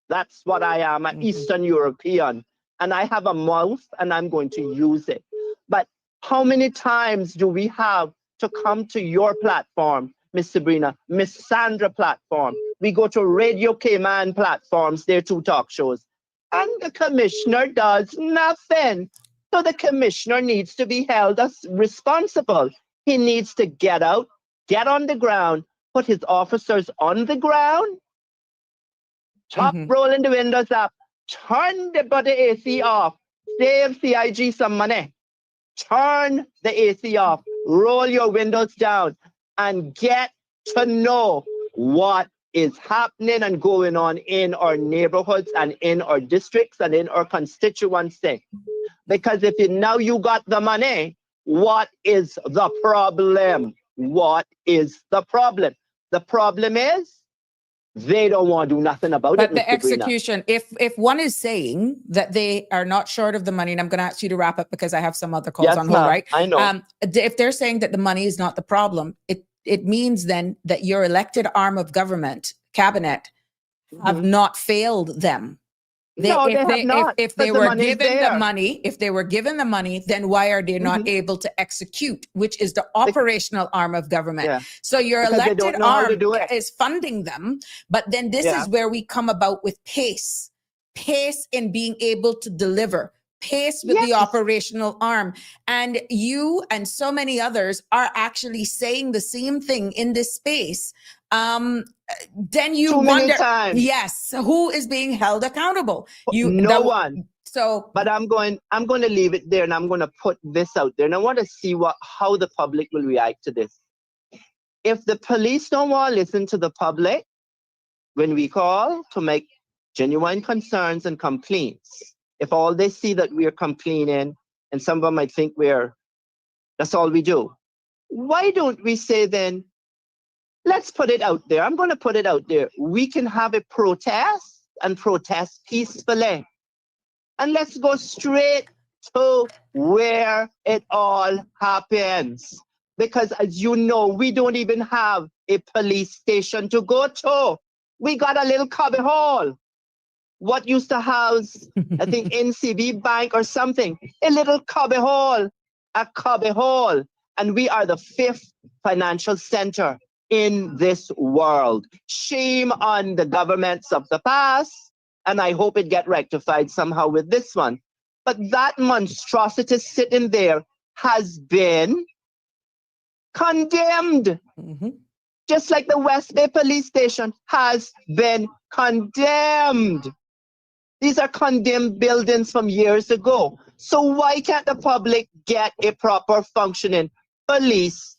That's what I am, an Eastern European. And I have a mouth and I'm going to use it. But how many times do we have to come to your platform, Miss Sabrina, Miss Sandra platform? We go to Radio Cayman platforms, their 2 talk shows. And the commissioner does nothing. So the commissioner needs to be held as responsible. He needs to get out, get on the ground, put his officers on the ground, top rolling the windows up, turn the AC off, save CIG some money, turn the AC off, roll your windows down, and get to know what is happening and going on in our neighborhoods and in our districts and in our constituency. Because if now you got the money, what is the problem? What is the problem? The problem is they don't want to do nothing about
But
it,
the
Mr. Sabrina.
execution, if one is saying that they are not short of the money, and I'm going to ask you to wrap up because I have some other calls
Yes,
on hold,
ma'am.
right?
I know.
If they're saying that the money is not the problem, it means then that your elected arm of government, cabinet, have not failed them.
No, they have not.
If they
because the
were
money is
given the
there.
money, if they were given the money, then why are they not able to execute, which is the operational arm of government?
Yeah.
So your
Because they
elected
don't know how to
arm
do it.
is funding them, but then this
Yeah.
is where we come about with pace in being able to deliver. Pace with the
Yes.
operational arm. And you and so many others are actually saying the same thing in this space. Then you
Too many
wonder,
times.
yes, who is being held accountable?
No one.
So,
But I'm going to leave it there, and I'm going to put this out there, and I want to see how the public will react to this. If the police don't want to listen to the public when we call to make genuine concerns and complaints, if all they see that we're complaining, and some of them might think that's all we do, why don't we say then, let's put it out there. I'm going to put it out there. We can have a protest and protest peacefully. And let's go straight to where it all happens. Because as you know, we don't even have a police station to go to. We got a little cubby hole. What used to house, I think, NCB Bank or something, a little cubby hole, a cubby hole. And we are the 5th financial center in this world. Shame on the governments of the past, and I hope it get rectified somehow with this one. But that monstrosity sitting there has been condemned. Just like the West Bay Police Station has been condemned. These are condemned buildings from years ago. So why can't the public get a proper functioning police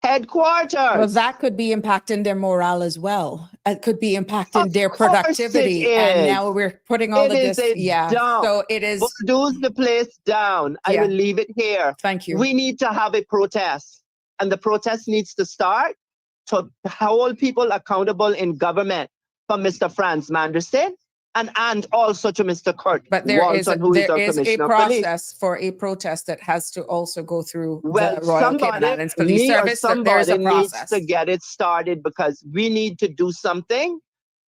headquarters?
well, that could be impacting their morale as well. It could be impacting their
Of course
productivity.
it
And
is.
now we're putting all
It
of
is
this.
a
Yeah.
dump.
So it is.
Bulldoze the place down. I
Yeah.
will leave it here.
Thank you.
We need to have a protest. And the protest needs to start to hold people accountable in government, from Mr. Franz Manderson and also to Mr. Kurt
But there is
Walton, who is our
a
Commissioner of Police.
process for a protest that has to also go through
Well,
the Royal Cayman
somebody,
Islands Police
me or
Service. So there's a
somebody needs
process.
to get it started, because we need to do something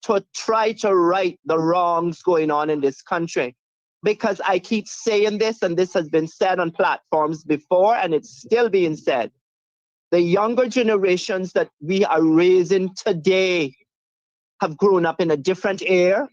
to try to right the wrongs going on in this country. Because I keep saying this, and this has been said on platforms before, and it's still being said. The younger generations that we are raising today have grown up in a different era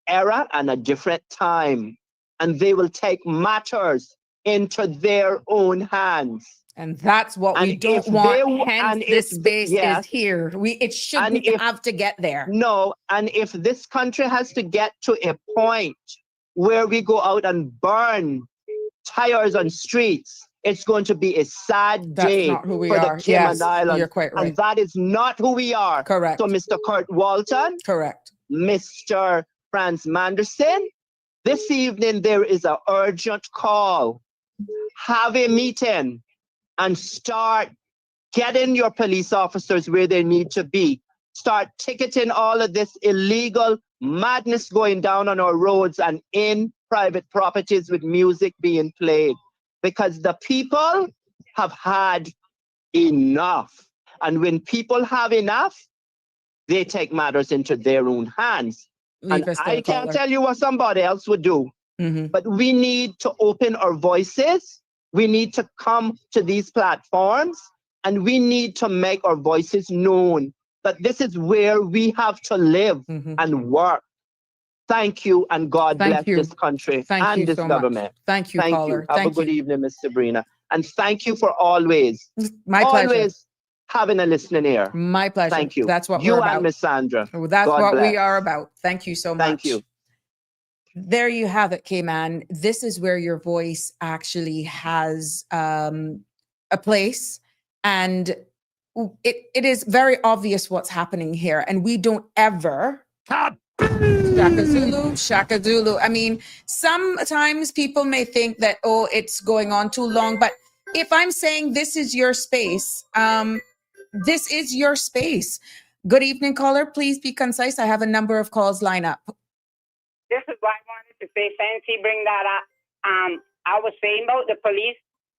and a different time. And they will take matters into their own hands.
And that's what we
And
don't
if
want.
they-
Hence,
and
this
if-
space
yes.
is here. It shouldn't
if-
have to get there.
No, and if this country has to get to a point where we go out and burn tires on streets, it's going to be a sad
That's
day
not who we
for
are.
the Cayman
Yes,
Islands.
you're quite right.
And that is not who we are.
Correct.
So Mr. Kurt Walton,
Correct.
Mr. Franz Manderson, this evening there is an urgent call. Have a meeting and start getting your police officers where they need to be. Start ticketing all of this illegal madness going down on our roads and in private properties with music being played. Because the people have had enough. And when people have enough, they take matters into their own hands.
Leave
And
us to
I
the
can't
caller.
tell you what somebody else would do. But we need to open our voices. We need to come to these platforms, and we need to make our voices known that this is where we have to live and work. Thank you, and God
Thank
bless
you.
this country
Thank
and
you
this
so much.
government.
Thank you,
Thank
caller.
you. Have
Thank
a good
you.
evening, Ms. Sabrina. And thank you for always,
My pleasure.
always having a listening ear.
My pleasure.
Thank you.
That's what
you
we're
and
about.
Miss Sandra.
That's
God
what we
bless.
are about. Thank you so much.
Thank you.
There you have it, Cayman. This is where your voice actually has a place, and it is very obvious what's happening here, and we don't ever Shaka Zulu. I mean, sometimes people may think that, oh, it's going on too long, but if I'm saying this is your space, this is your space. Good evening, caller. Please be concise. I have a number of calls lined up.
This is what I wanted to say. Fancy bring that up. I was saying about the police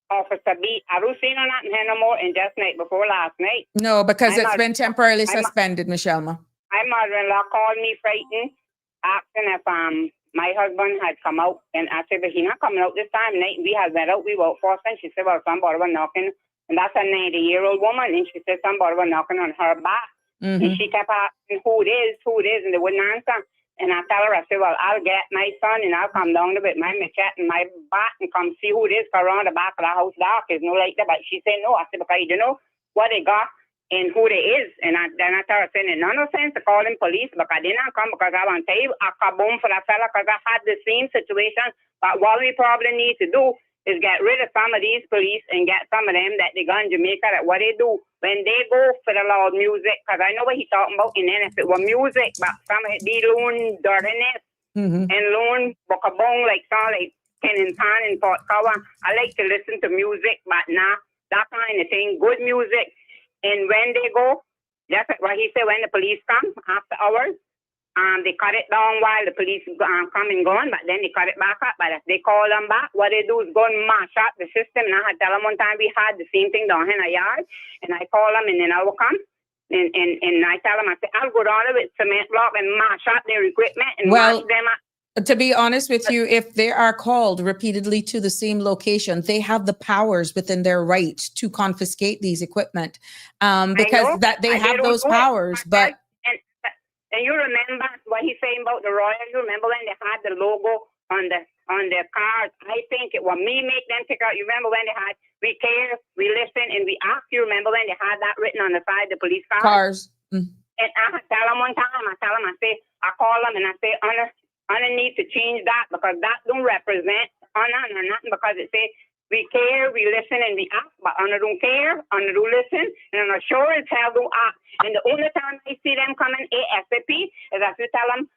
officer B. I don't see no nothing here no more in just night before last night.
No, because it's been temporarily suspended, Michelma.
My mother-in-law called me frightened, asking if my husband had come out, and I said, but he's not coming out this time. Night we had went out, we were first, and she said, well, somebody was knocking, and that's a 90-year-old woman, and she said somebody was knocking on her back, and she kept asking who it is, and they wouldn't answer. And I tell her, I said, well, I'll get my son, and I'll come down with my machete and my bat and come see who it is, because around the back of the house dark is no light there. But she said no. I said, because you know what they got and who they is. And then I tell her, saying, no sense to call them police, because they not come, because I want to tell you, I kaboom for that fella, because I had the same situation. But what we probably need to do is get rid of some of these police and get some of them that they got in Jamaica, that what they do when they go for the loud music, because I know what he's talking about, and then if it were music, but some of it be loan dirtiness and loan bookabong, like song like Ken and Pan and Port Cover. I like to listen to music, but not that kind of thing, good music. And when they go, that's what he said, when the police come after hours, they cut it down while the police come and gone, but then they cut it back up. But if they call them back, what they do is go and mash up the system. And I had tell them one time we had the same thing down in a yard, and I call them, and then I will come. And I tell them, I say, I'll go down with cement block and mash up their equipment and mash them up.
To be honest with you, if they are called repeatedly to the same location, they have the powers within their right to confiscate these equipment, because that they have those powers. But
and you remember what he's saying about the Royal? You remember when they had the logo on their cars? I think it was me make them pick out. You remember when they had we care, we listen, and we ask? You remember when they had that written on the side of the police cars? And I tell them one time, I call them and I say, Honor need to change that, because that don't represent honor or nothing, because it says we care, we listen, and we act, but honor don't care, honor don't listen, and honor sure as hell don't act. And the only time I see them coming ASAP is if you tell them,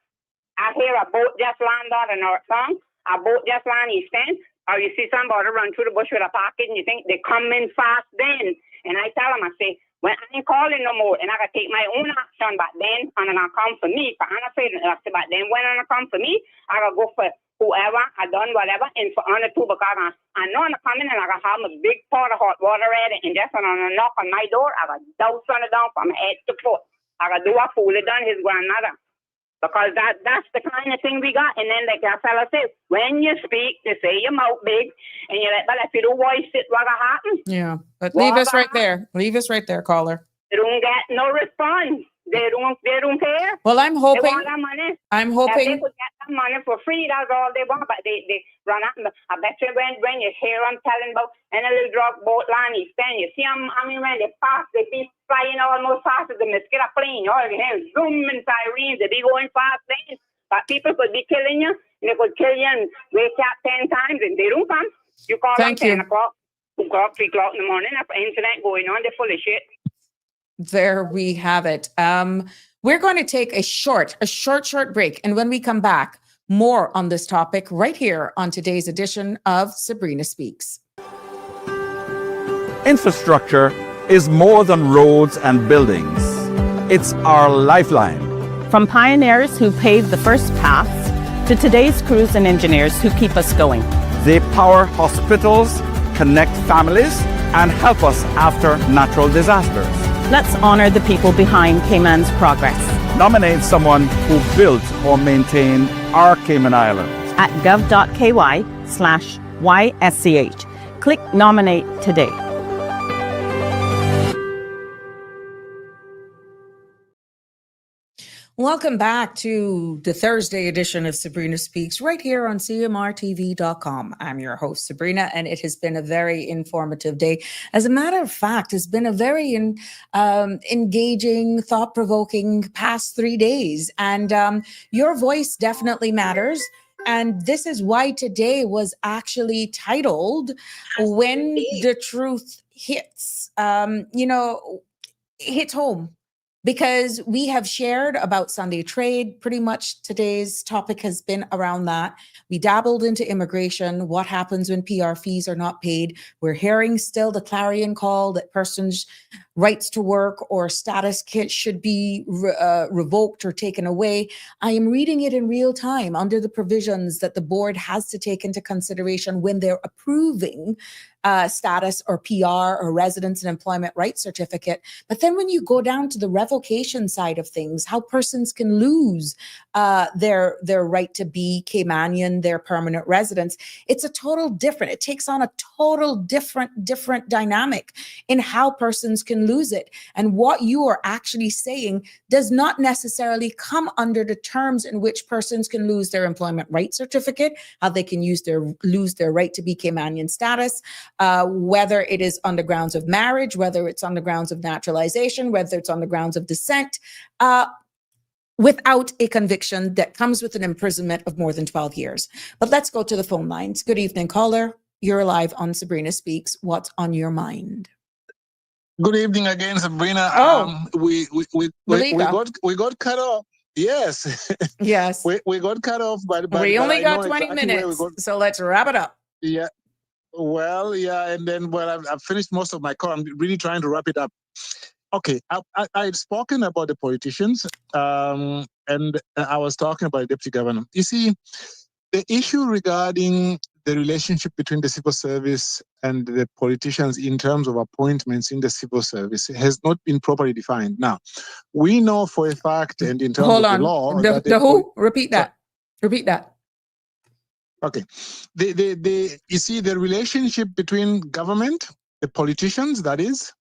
I hear a boat just land on the North Song, a boat just land East End, or you see somebody run through the bush with a package, and you think they come in fast then. And I tell them, I say, when I ain't calling no more, and I gotta take my own action, but then I'm gonna come for me. But I'm afraid, but then when I'm gonna come for me, I gotta go for whoever I done whatever, and for honor too, because I know I'm coming and I gotta have a big pot of hot water ready, and just when I knock on my door, I gotta douse on it down from head to foot. I gotta do what Fool done his grandmother. Because that's the kind of thing we got. And then like that fella said, when you speak, they say your mouth big, and you're like, but if you don't voice it, what'll happen?
Yeah, but leave us right there. Leave us right there, caller.
They don't get no response. They don't care.
Well, I'm hoping.
They want that money.
I'm hoping.
If they could get that money for free, that's all they want. But they run out. I bet you when you hear them telling about in a little drug boat line, you stand, you see them. I mean, when they pass, they be flying almost faster than the mosquito plane. All you hear zoom and sirens. They be going fast then. But people could be killing you, and they could kill you and wake up 10 times, and they don't come. You call them 10 o'clock, 2 o'clock, 3 o'clock in the morning. If incident going on, they're full of shit.
There we have it. We're going to take a short break. And when we come back, more on this topic right here on today's edition of Sabrina Speaks.
Infrastructure is more than roads and buildings. It's our lifeline.
From pioneers who paved the first paths to today's crews and engineers who keep us going.
They power hospitals, connect families, and help us after natural disasters.
Let's honor the people behind Cayman's progress.
Nominate someone who built or maintained our Cayman Islands
at gov.ky/YSCH. Click nominate today.
Welcome back to the Thursday edition of Sabrina Speaks right here on CMRTV.com. I'm your host, Sabrina, and it has been a very informative day. As a matter of fact, it's been a very engaging, thought-provoking past 3 days. And your voice definitely matters. And this is why today was actually titled When the Truth Hits. Hits home. Because we have shared about Sunday trade. Pretty much today's topic has been around that. We dabbled into immigration, what happens when PR fees are not paid. We're hearing still the clarion call that persons' rights to work or status kits should be revoked or taken away. I am reading it in real time under the provisions that the board has to take into consideration when they're approving status or PR or residence and employment rights certificate. But then when you go down to the revocation side of things, how persons can lose their right to be Caymanian, their permanent residence, it's a total different, it takes on a total different dynamic in how persons can lose it. And what you are actually saying does not necessarily come under the terms in which persons can lose their employment rights certificate, how they can lose their right to be Caymanian status, whether it is on the grounds of marriage, whether it's on the grounds of naturalization, whether it's on the grounds of descent, without a conviction that comes with an imprisonment of more than 12 years. But let's go to the phone lines. Good evening, caller. You're live on Sabrina Speaks. What's on your mind?
Good evening again, Sabrina. We got cut off. Yes.
Yes.
we got cut off, but
we only
I
got
know
20
exactly
minutes, so let's wrap it up.
Yeah. Well, yeah, and then I've finished most of my call. I'm really trying to wrap it up. Okay, I had spoken about the politicians, and I was talking about the deputy governor. You see, the issue regarding the relationship between the civil service and the politicians in terms of appointments in the civil service has not been properly defined. Now, we know for a fact, and in terms of the law,
the who? Repeat that. Repeat that.
Okay, you see the relationship between government, the politicians, that is,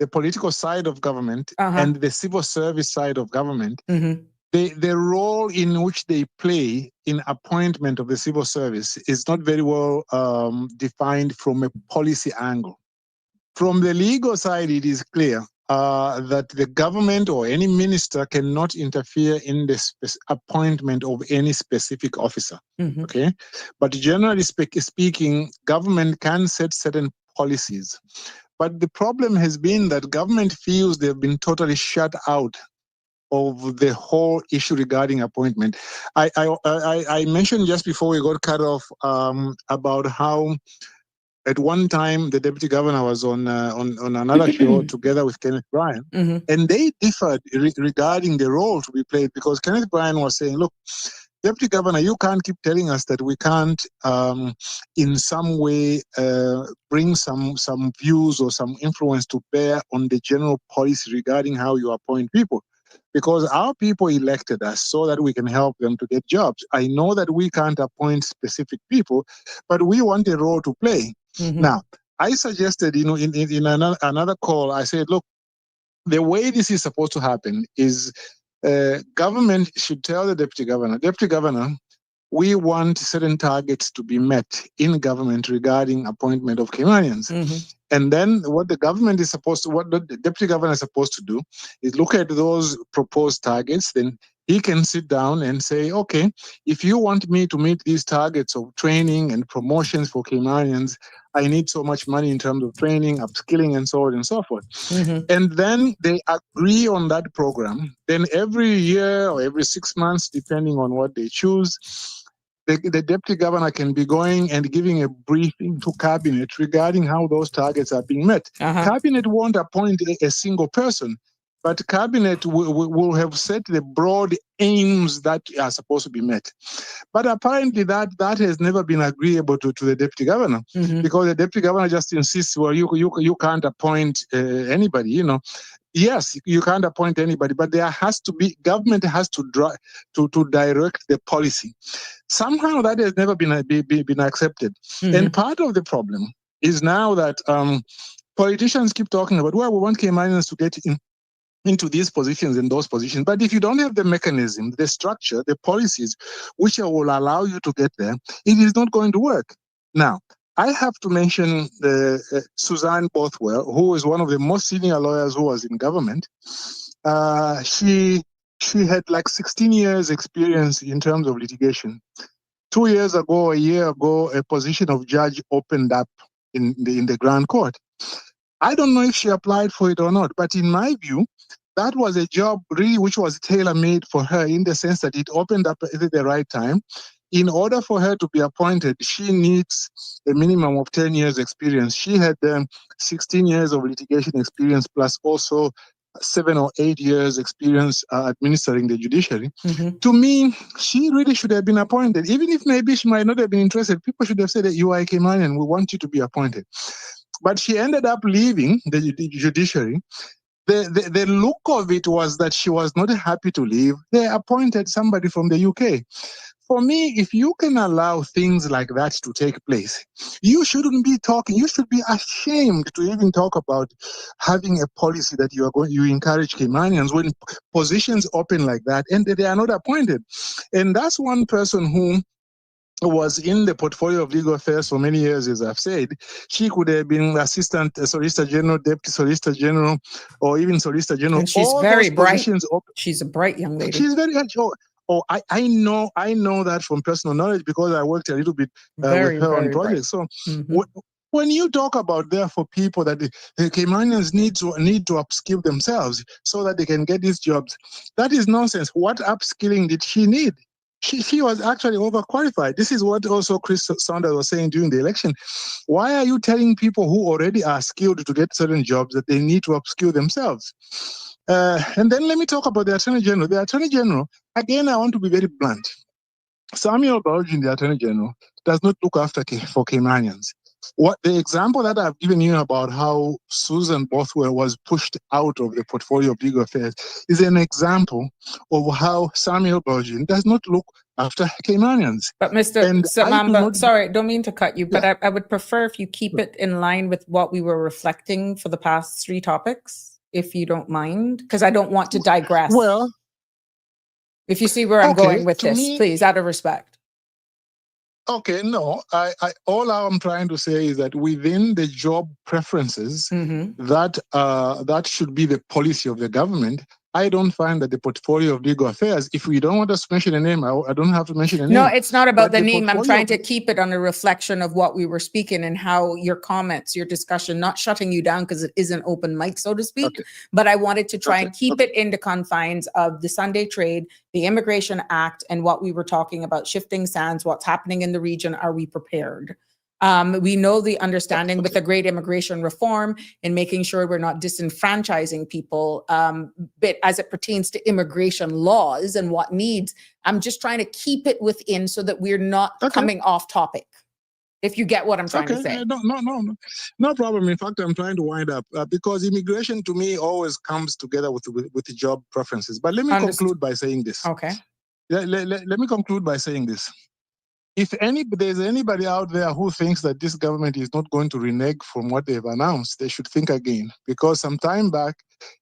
the political side of government, and the civil service side of government, the role in which they play in appointment of the civil service is not very well defined from a policy angle. From the legal side, it is clear that the government or any minister cannot interfere in the appointment of any specific officer. Okay, but generally speaking, government can set certain policies. But the problem has been that government feels they've been totally shut out of the whole issue regarding appointment. I mentioned just before we got cut off about how at one time the deputy governor was on another show together with Kenneth Bryan, and they differed regarding the role to be played, because Kenneth Bryan was saying, look, Deputy Governor, you can't keep telling us that we can't in some way bring some views or some influence to bear on the general policy regarding how you appoint people. Because our people elected us so that we can help them to get jobs. I know that we can't appoint specific people, but we want a role to play. Now, I suggested, in another call, I said, look, the way this is supposed to happen is government should tell the deputy governor, we want certain targets to be met in government regarding appointment of Caymanians. And then what the deputy governor is supposed to do is look at those proposed targets. Then he can sit down and say, okay, if you want me to meet these targets of training and promotions for Caymanians, I need so much money in terms of training, upskilling, and so on and so forth. And then they agree on that program. Then every year or every 6 months, depending on what they choose, the deputy governor can be going and giving a briefing to cabinet regarding how those targets are being met. Cabinet won't appoint a single person, but cabinet will have set the broad aims that are supposed to be met. But apparently that has never been agreeable to the deputy governor, because the deputy governor just insists, well, you can't appoint anybody, Yes, you can't appoint anybody, but there has to be, government has to direct the policy. Somehow that has never been accepted. And part of the problem is now that politicians keep talking about, well, we want Caymanians to get into these positions and those positions. But if you don't have the mechanism, the structure, the policies, which will allow you to get there, it is not going to work. Now, I have to mention Suzanne Bothwell, who is one of the most senior lawyers who was in government. She had like 16 years experience in terms of litigation. 2 years ago, a year ago, a position of judge opened up in the Grand Court. I don't know if she applied for it or not, but in my view, that was a job really which was tailor-made for her in the sense that it opened up at the right time. In order for her to be appointed, she needs a minimum of 10 years experience. She had 16 years of litigation experience plus also 7 or 8 years experience administering the judiciary. To me, she really should have been appointed. Even if maybe she might not have been interested, people should have said that you are a Caymanian, we want you to be appointed. But she ended up leaving the judiciary. The look of it was that she was not happy to leave. They appointed somebody from the UK. For me, if you can allow things like that to take place, you shouldn't be talking. You should be ashamed to even talk about having a policy that you encourage Caymanians when positions open like that and they are not appointed. And that's one person who was in the portfolio of legal affairs for many years, as I've said. She could have been assistant solicitor general, deputy solicitor general, or even solicitor general.
And she's
all
very
those
bright.
positions
She's a bright young lady.
She's very I know that from personal knowledge because I worked a little bit with her on projects. So when you talk about therefore people that the Caymanians need to upskill themselves so that they can get these jobs, that is nonsense. What upskilling did she need? She was actually overqualified. This is what also Chris Saunders was saying during the election. Why are you telling people who already are skilled to get certain jobs that they need to upskill themselves? And then let me talk about the Attorney General. The Attorney General, again, I want to be very blunt. Samuel Baroudjin, the Attorney General, does not look after for Caymanians. What the example that I've given you about how Susan Bothwell was pushed out of the portfolio of legal affairs is an example of how Samuel Baroudjin does not look after Caymanians.
But Mr.
And
Samamba, sorry, don't mean to cut you, but I would prefer if you keep it in line with what we were reflecting for the past 3 topics, if you don't mind, because I don't want to digress.
Well,
if you see where I'm going with this, please, out of respect.
Okay, no, I all I'm trying to say is that within the job preferences, that should be the policy of the government. I don't find that the portfolio of legal affairs, if we don't want us to mention a name, I don't have to mention a name.
No, it's not about the name. I'm trying to keep it on a reflection of what we were speaking and how your comments, your discussion, not shutting you down because it is an open mic, so to speak. But I wanted to try and keep it in the confines of the Sunday trade, the Immigration Act, and what we were talking about, shifting sands, what's happening in the region. Are we prepared? We know the understanding with the great immigration reform and making sure we're not disenfranchising people, but as it pertains to immigration laws and what needs, I'm just trying to keep it within so that we're not coming off topic. If you get what I'm trying to say.
No problem. In fact, I'm trying to wind up because immigration to me always comes together with the job preferences. But let me conclude by saying this.
Okay.
Let me conclude by saying this. If there's anybody out there who thinks that this government is not going to renege from what they've announced, they should think again. Because some time back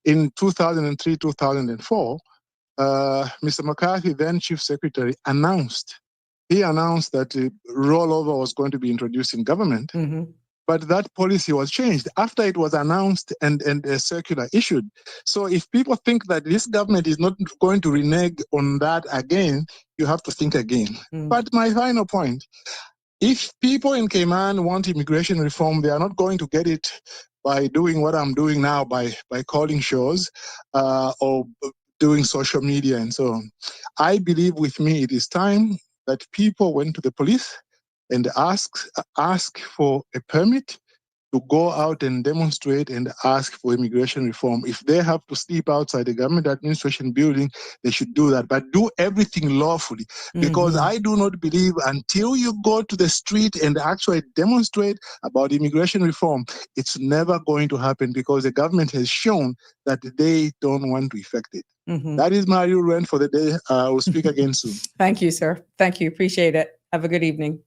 in 2003, 2004, Mr. McCarthy, then Chief Secretary, announced that the rollover was going to be introduced in government. But that policy was changed after it was announced and a circular issued. So if people think that this government is not going to renege on that again, you have to think again. But my final point, if people in Cayman want immigration reform, they are not going to get it by doing what I'm doing now, by calling shows or doing social media and so on. I believe with me it is time that people went to the police and ask for a permit to go out and demonstrate and ask for immigration reform. If they have to sleep outside the government administration building, they should do that, but do everything lawfully. Because I do not believe until you go to the street and actually demonstrate about immigration reform, it's never going to happen because the government has shown that they don't want to effect it. That is my real rant for the day. I will speak again soon.
Thank you, sir. Thank you. Appreciate it. Have a good evening.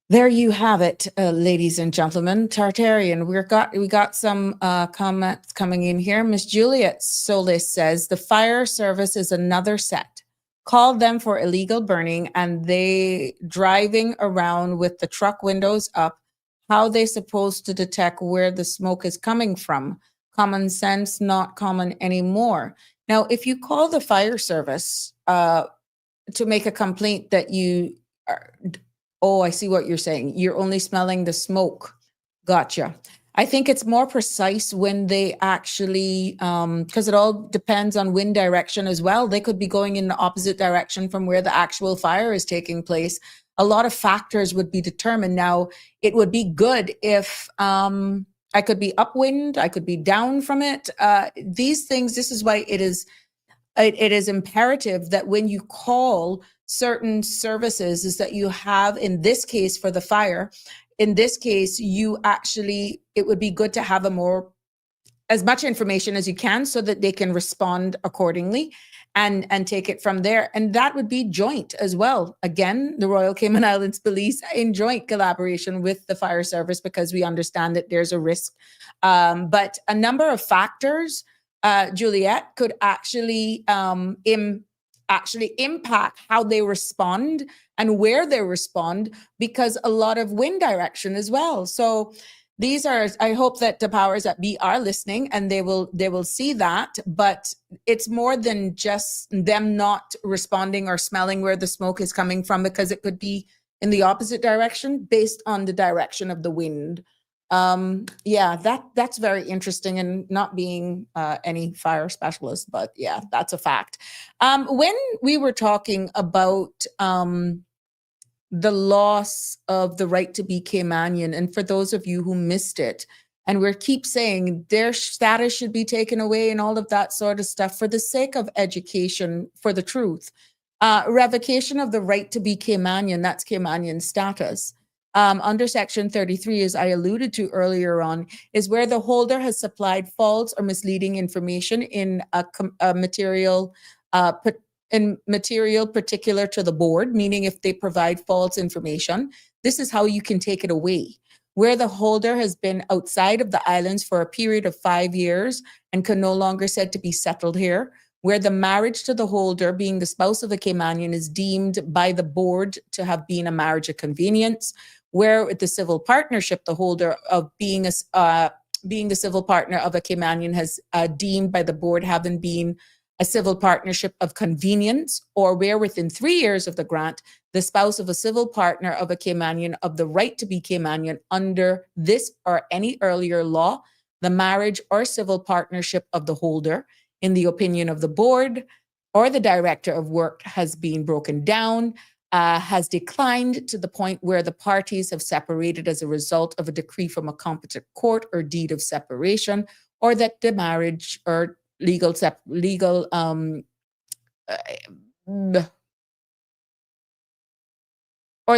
There you have it, ladies and gentlemen. Tartarian, we got some comments coming in here. Miss Juliet Solis says the fire service is another set. Called them for illegal burning and they driving around with the truck windows up. How they supposed to detect where the smoke is coming from? Common sense, not common anymore. Now, if you call the fire service, to make a complaint that you are, oh, I see what you're saying. You're only smelling the smoke. Gotcha. I think it's more precise when they actually, because it all depends on wind direction as well. They could be going in the opposite direction from where the actual fire is taking place. A lot of factors would be determined. Now, it would be good if I could be upwind, I could be down from it. These things, this is why it is imperative that when you call certain services is that you have, in this case for the fire, in this case, you actually, it would be good to have as much information as you can so that they can respond accordingly and take it from there. And that would be joint as well. Again, the Royal Cayman Islands Police in joint collaboration with the fire service, because we understand that there's a risk. But a number of factors, Juliet, could actually impact how they respond and where they respond, because a lot of wind direction as well. So these are, I hope that the powers that be are listening and they will see that, but it's more than just them not responding or smelling where the smoke is coming from, because it could be in the opposite direction based on the direction of the wind. Yeah, that's very interesting, and not being any fire specialist, but yeah, that's a fact. When we were talking about the loss of the right to be Caymanian, and for those of you who missed it, and we keep saying their status should be taken away and all of that sort of stuff for the sake of education, for the truth. Revocation of the right to be Caymanian, that's Caymanian status. Under Section 33, as I alluded to earlier on, is where the holder has supplied false or misleading information in a material particular to the board, meaning if they provide false information, this is how you can take it away. Where the holder has been outside of the islands for a period of 5 years and can no longer said to be settled here, where the marriage to the holder, being the spouse of a Caymanian, is deemed by the board to have been a marriage of convenience, where with the civil partnership, the holder of being the civil partner of a Caymanian has deemed by the board having been a civil partnership of convenience, or where within 3 years of the grant, the spouse of a civil partner of a Caymanian of the right to be Caymanian under this or any earlier law, the marriage or civil partnership of the holder, in the opinion of the board or the director of work, has been broken down, has declined to the point where the parties have separated as a result of a decree from a competent court or deed of separation, or that the marriage or or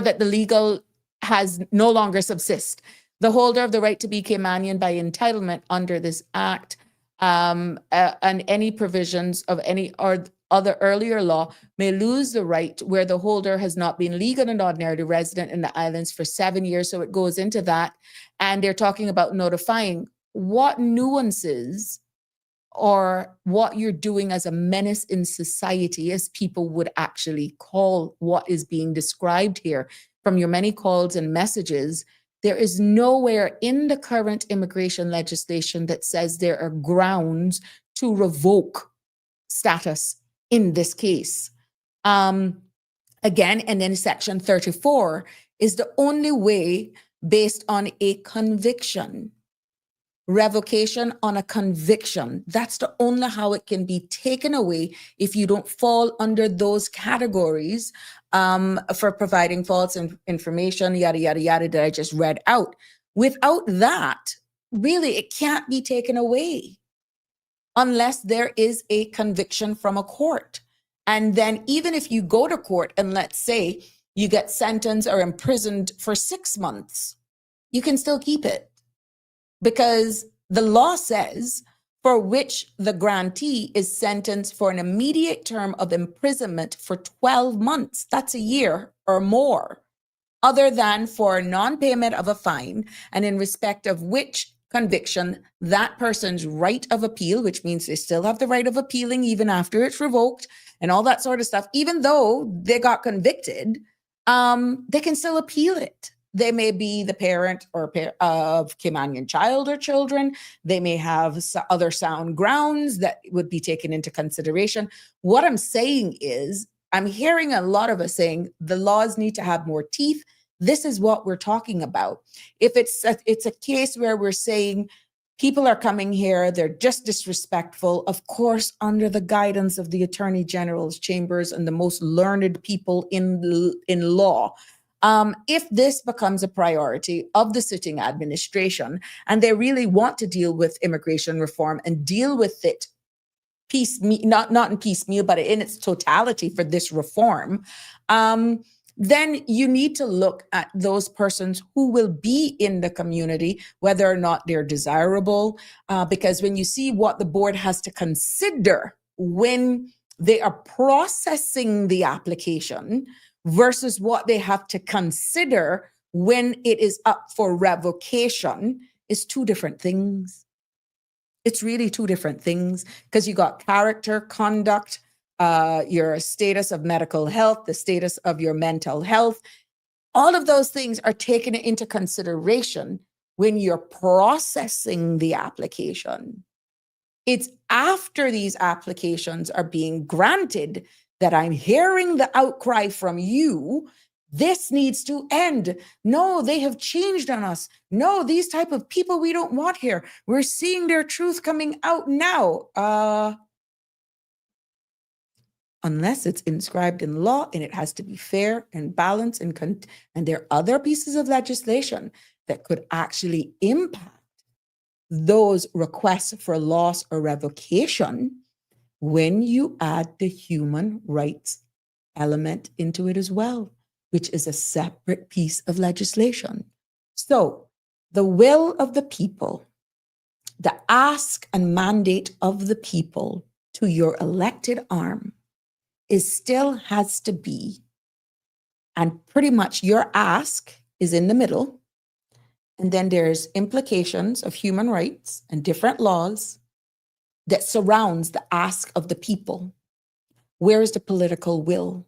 that the legal has no longer subsist. The holder of the right to be Caymanian by entitlement under this act and any provisions of any or other earlier law may lose the right where the holder has not been legal and ordinarily resident in the islands for 7 years. So it goes into that. And they're talking about notifying what nuances or what you're doing as a menace in society, as people would actually call what is being described here from your many calls and messages. There is nowhere in the current immigration legislation that says there are grounds to revoke status in this case. Again, and then Section 34 is the only way based on a conviction. Revocation on a conviction. That's the only how it can be taken away if you don't fall under those categories for providing false information, yada, yada, yada, that I just read out. Without that, really, it can't be taken away unless there is a conviction from a court. And then even if you go to court and let's say you get sentenced or imprisoned for 6 months, you can still keep it. Because the law says for which the grantee is sentenced for an immediate term of imprisonment for 12 months, that's a year or more, other than for non-payment of a fine, and in respect of which conviction that person's right of appeal, which means they still have the right of appealing even after it's revoked and all that sort of stuff, even though they got convicted, they can still appeal it. They may be the parent or of Caymanian child or children. They may have other sound grounds that would be taken into consideration. What I'm saying is I'm hearing a lot of us saying the laws need to have more teeth. This is what we're talking about. If it's a case where we're saying people are coming here, they're just disrespectful, of course, under the guidance of the Attorney General's chambers and the most learned people in law. If this becomes a priority of the sitting administration and they really want to deal with immigration reform and deal with it not in piecemeal, but in its totality for this reform, then you need to look at those persons who will be in the community, whether or not they're desirable, because when you see what the board has to consider when they are processing the application versus what they have to consider when it is up for revocation is two different things. It's really two different things because you got character, conduct, your status of medical health, the status of your mental health. All of those things are taken into consideration when you're processing the application. It's after these applications are being granted that I'm hearing the outcry from you. This needs to end. No, they have changed on us. No, these type of people we don't want here. We're seeing their truth coming out now. Unless it's inscribed in law and it has to be fair and balanced and there are other pieces of legislation that could actually impact those requests for loss or revocation when you add the human rights element into it as well, which is a separate piece of legislation. So the will of the people, the ask and mandate of the people to your elected arm still has to be, and pretty much your ask is in the middle, and then there's implications of human rights and different laws that surrounds the ask of the people. Where is the political will?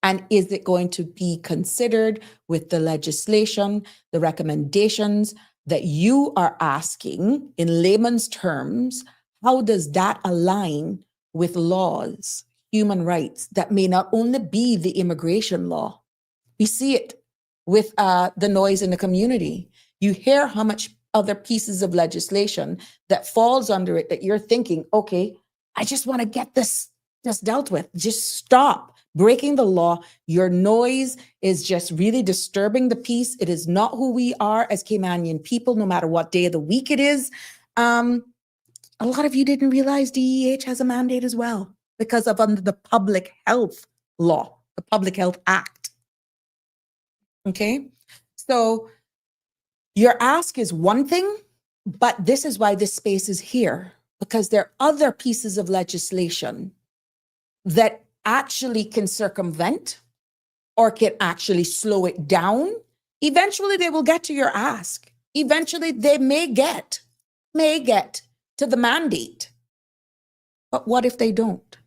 And is it going to be considered with the legislation, the recommendations that you are asking in layman's terms? How does that align with laws, human rights that may not only be the immigration law? We see it with the noise in the community. You hear how much other pieces of legislation that falls under it that you're thinking, okay, I just want to get this just dealt with. Just stop breaking the law. Your noise is just really disturbing the peace. It is not who we are as Caymanian people, no matter what day of the week it is. A lot of you didn't realize DEH has a mandate as well because of under the public health law, the Public Health Act. Okay, so your ask is one thing, but this is why this space is here, because there are other pieces of legislation that actually can circumvent or can actually slow it down. Eventually they will get to your ask. Eventually they may get to the mandate. But what if they don't?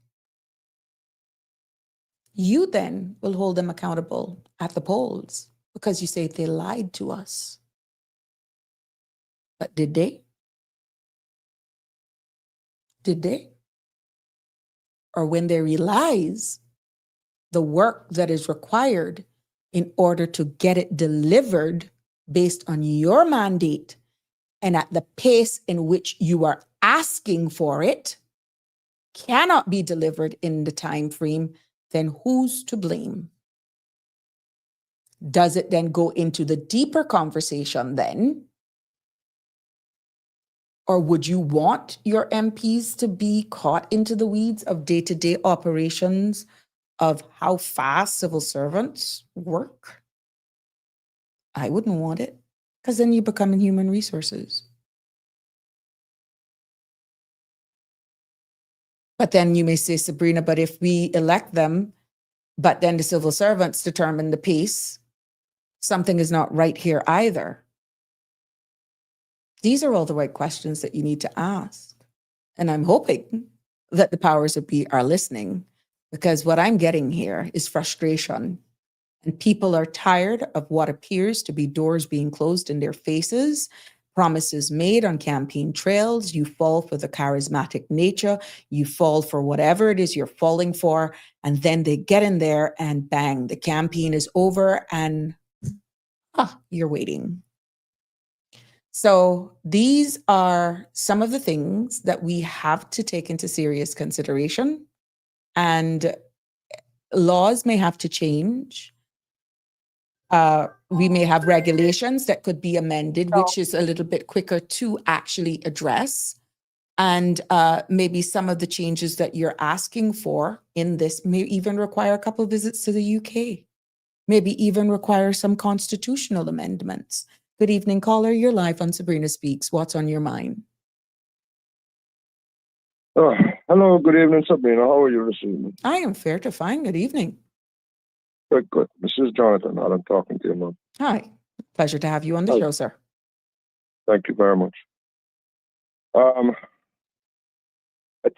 You then will hold them accountable at the polls because you say they lied to us. But did they? Did they? Or when they realize the work that is required in order to get it delivered based on your mandate and at the pace in which you are asking for it cannot be delivered in the time frame, then who's to blame? Does it then go into the deeper conversation then? Or would you want your MPs to be caught into the weeds of day-to-day operations of how fast civil servants work? I wouldn't want it, because then you become in human resources. But then you may say, Sabrina, but if we elect them, but then the civil servants determine the pace, something is not right here either. These are all the right questions that you need to ask. And I'm hoping that the powers that be are listening, because what I'm getting here is frustration. And people are tired of what appears to be doors being closed in their faces. promises made on campaign trails, you fall for the charismatic nature, you fall for whatever it is you're falling for, and then they get in there and bang, the campaign is over and you're waiting. So these are some of the things that we have to take into serious consideration, and laws may have to change. We may have regulations that could be amended, which is a little bit quicker to actually address. And maybe some of the changes that you're asking for in this may even require a couple of visits to the UK, maybe even require some constitutional amendments. Good evening, caller. You're live on Sabrina Speaks. What's on your mind?
Hello, good evening, Sabrina. How are you this evening?
I am fair to fine. Good evening.
Good. This is Jonathan. I'm talking to you, ma'am.
Hi. Pleasure to have you on the show, sir.
Thank you very much. I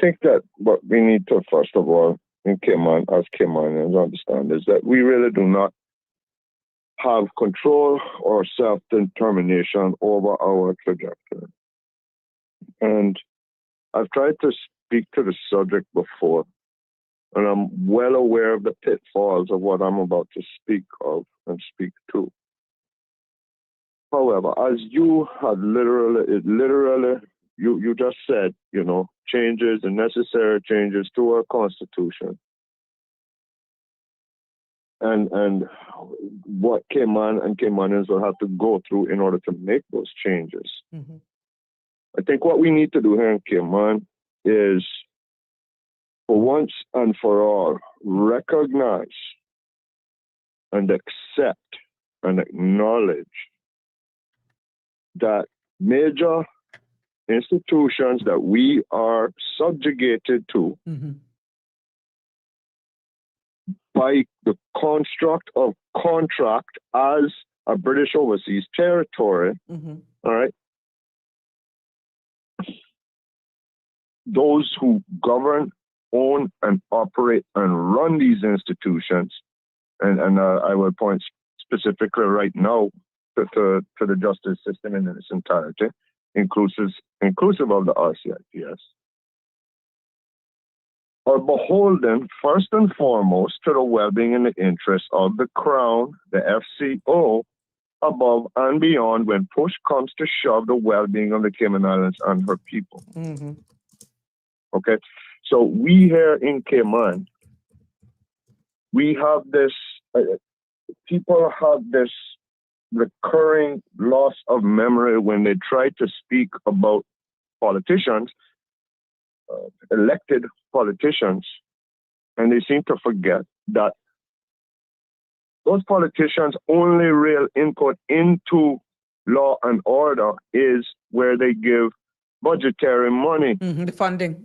think that what we need to, first of all, as Caymanians, understand is that we really do not have control or self-determination over our trajectory. And I've tried to speak to the subject before, and I'm well aware of the pitfalls of what I'm about to speak of and speak to. However, as you had you just said, changes and necessary changes to our Constitution. And what Cayman and Caymanians will have to go through in order to make those changes.
Mm-hmm.
I think what we need to do here in Cayman is, for once and for all, recognize and accept and acknowledge that major institutions that we are subjugated to by the construct of contract as a British overseas territory, all right? Those who govern, own, and operate and run these institutions, and I will point specifically right now to the justice system in its entirety, inclusive of the RCIPS, are beholden first and foremost to the well-being and the interests of the Crown, the FCO, above and beyond when push comes to shove the well-being of the Cayman Islands and her people. Okay, so we here in Cayman, we have this, people have this recurring loss of memory when they try to speak about politicians, elected politicians, and they seem to forget that those politicians' only real input into law and order is where they give budgetary money.
The funding.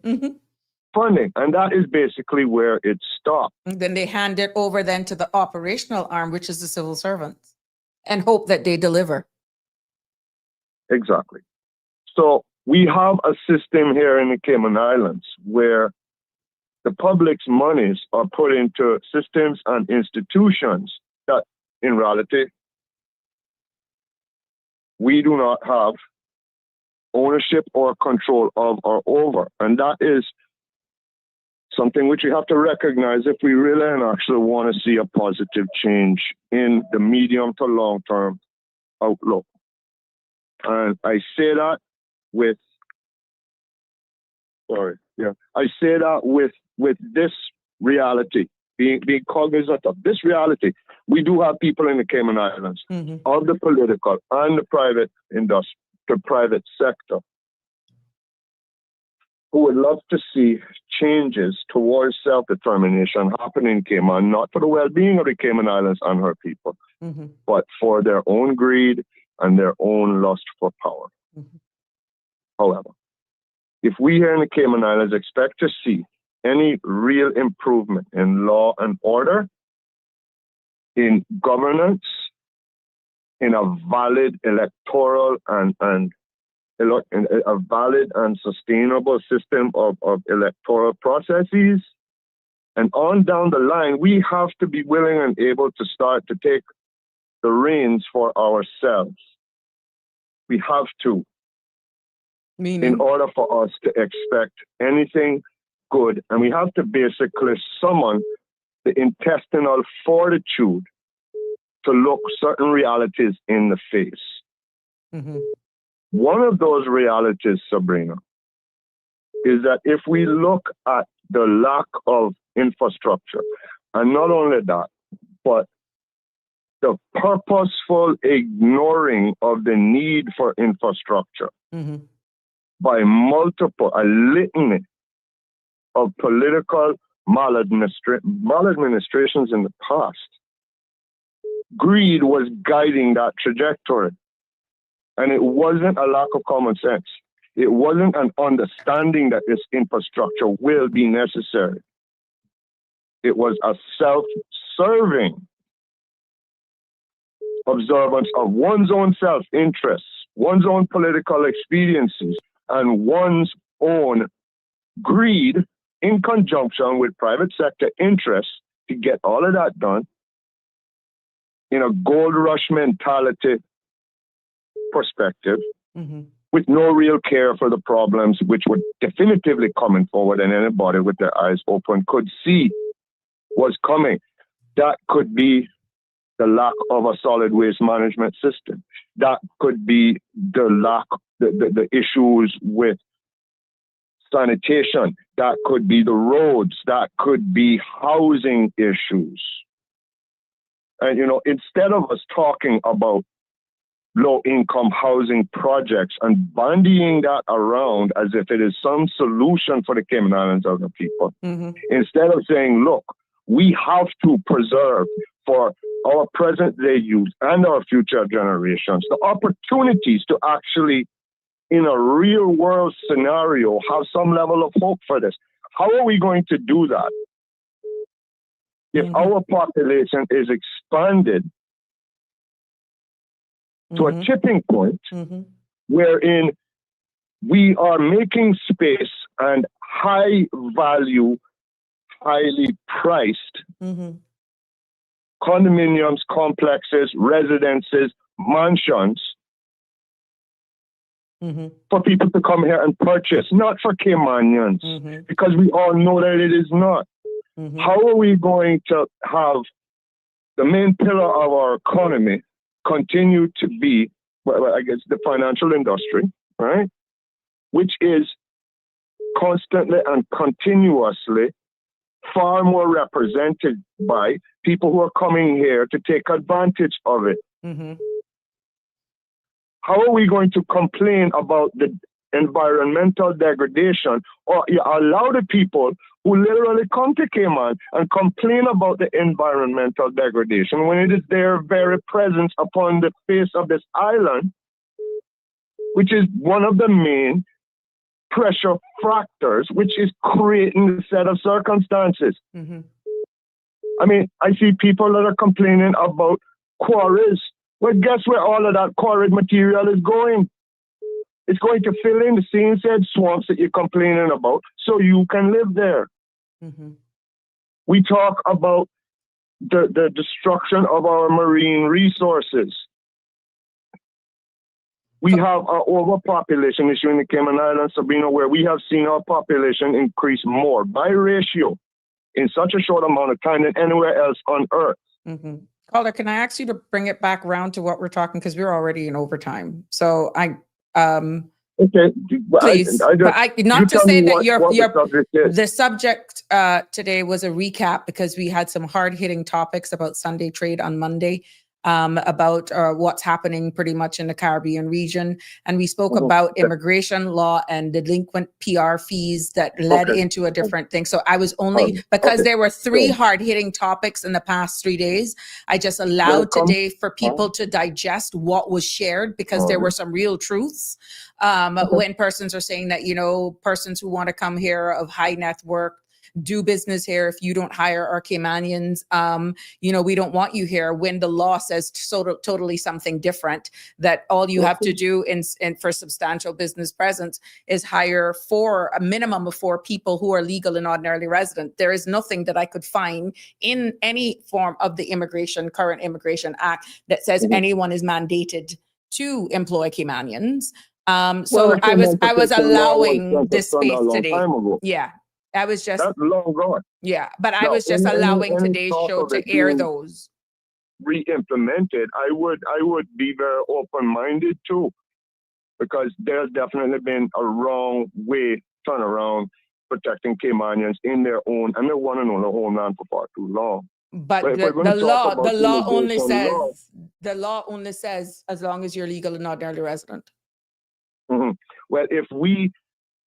Funding, and that is basically where it stops.
Then they hand it over then to the operational arm, which is the civil servants, and hope that they deliver.
Exactly. So we have a system here in the Cayman Islands where the public's monies are put into systems and institutions that, in reality, we do not have ownership or control of or over. And that is something which we have to recognize if we really and actually want to see a positive change in the medium to long-term outlook. And I say that with this reality, being cognizant of this reality. We do have people in the Cayman Islands of the political and the private industry, the private sector, who would love to see changes towards self-determination happen in Cayman, not for the well-being of the Cayman Islands and her people, but for their own greed and their own lust for power. However, if we here in the Cayman Islands expect to see any real improvement in law and order, in governance, in a valid electoral and a valid and sustainable system of electoral processes, and on down the line, we have to be willing and able to start to take the reins for ourselves. We have to,
Meaning?
in order for us to expect anything good. And we have to basically summon the intestinal fortitude to look certain realities in the face.
Mm-hmm.
One of those realities, Sabrina, is that if we look at the lack of infrastructure, and not only that, but the purposeful ignoring of the need for infrastructure
Mm-hmm.
by a litany of political maladministrations in the past. Greed was guiding that trajectory. And it wasn't a lack of common sense. It wasn't an understanding that this infrastructure will be necessary. It was a self-serving observance of one's own self-interests, one's own political expediencies, and one's own greed in conjunction with private sector interests to get all of that done in a gold rush mentality perspective,
Mm-hmm.
with no real care for the problems which were definitively coming forward, and anybody with their eyes open could see was coming. That could be the lack of a solid waste management system. That could be the issues with sanitation. That could be the roads. That could be housing issues. And, instead of us talking about low-income housing projects and bandying that around as if it is some solution for the Cayman Islands of the people,
Mm-hmm.
instead of saying, look, we have to preserve for our present-day youth and our future generations the opportunities to actually, in a real-world scenario, have some level of hope for this. How are we going to do that if our population is expanded to a tipping point wherein we are making space and high value, highly priced condominiums, complexes, residences, mansions for people to come here and purchase, not for Caymanians, because we all know that it is not. How are we going to have the main pillar of our economy continue to be, well, I guess, the financial industry, right? Which is constantly and continuously far more represented by people who are coming here to take advantage of it. How are we going to complain about the environmental degradation, or allow the people who literally come to Cayman and complain about the environmental degradation when it is their very presence upon the face of this island, which is one of the main pressure factors, which is creating the set of circumstances. I mean, I see people that are complaining about quarries. Well, guess where all of that quarried material is going? It's going to fill in the same said swamps that you're complaining about so you can live there. We talk about the destruction of our marine resources. We have an overpopulation issue in the Cayman Islands, Sabrina, where we have seen our population increase more by ratio in such a short amount of time than anywhere else on Earth.
Calder, can I ask you to bring it back around to what we're talking, because we're already in overtime. So
okay,
please, not to say that the subject today was a recap, because we had some hard-hitting topics about Sunday trade on Monday, about what's happening pretty much in the Caribbean region. And we spoke about immigration law and delinquent PR fees that led into a different thing. So I was only, because there were 3 hard-hitting topics in the past 3 days, I just allowed today for people to digest what was shared, because there were some real truths. When persons are saying that, persons who want to come here of high net worth, do business here, if you don't hire our Caymanians, we don't want you here, when the law says totally something different, that all you have to do in for substantial business presence is hire a minimum of 4 people who are legal and ordinarily resident. There is nothing that I could find in any form of the current Immigration Act that says anyone is mandated to employ Caymanians.
Well,
So
the
I was
protection law
allowing
was
this
done a
space
long
today.
time ago.
Yeah, I was just
That's long gone.
yeah, but I
Now,
was just allowing
any
today's
talk
show
of
to
it
air
being
those.
re-implemented, I would be very open-minded too, because there's definitely been a wrong way turnaround protecting Caymanians in their own, and they want to know the homeland for far too long.
But
But if we're going
the
to talk
law, the
about
law only
immigration
says
law,
the law only says as long as you're legal and ordinarily resident.
mhm. Well, if we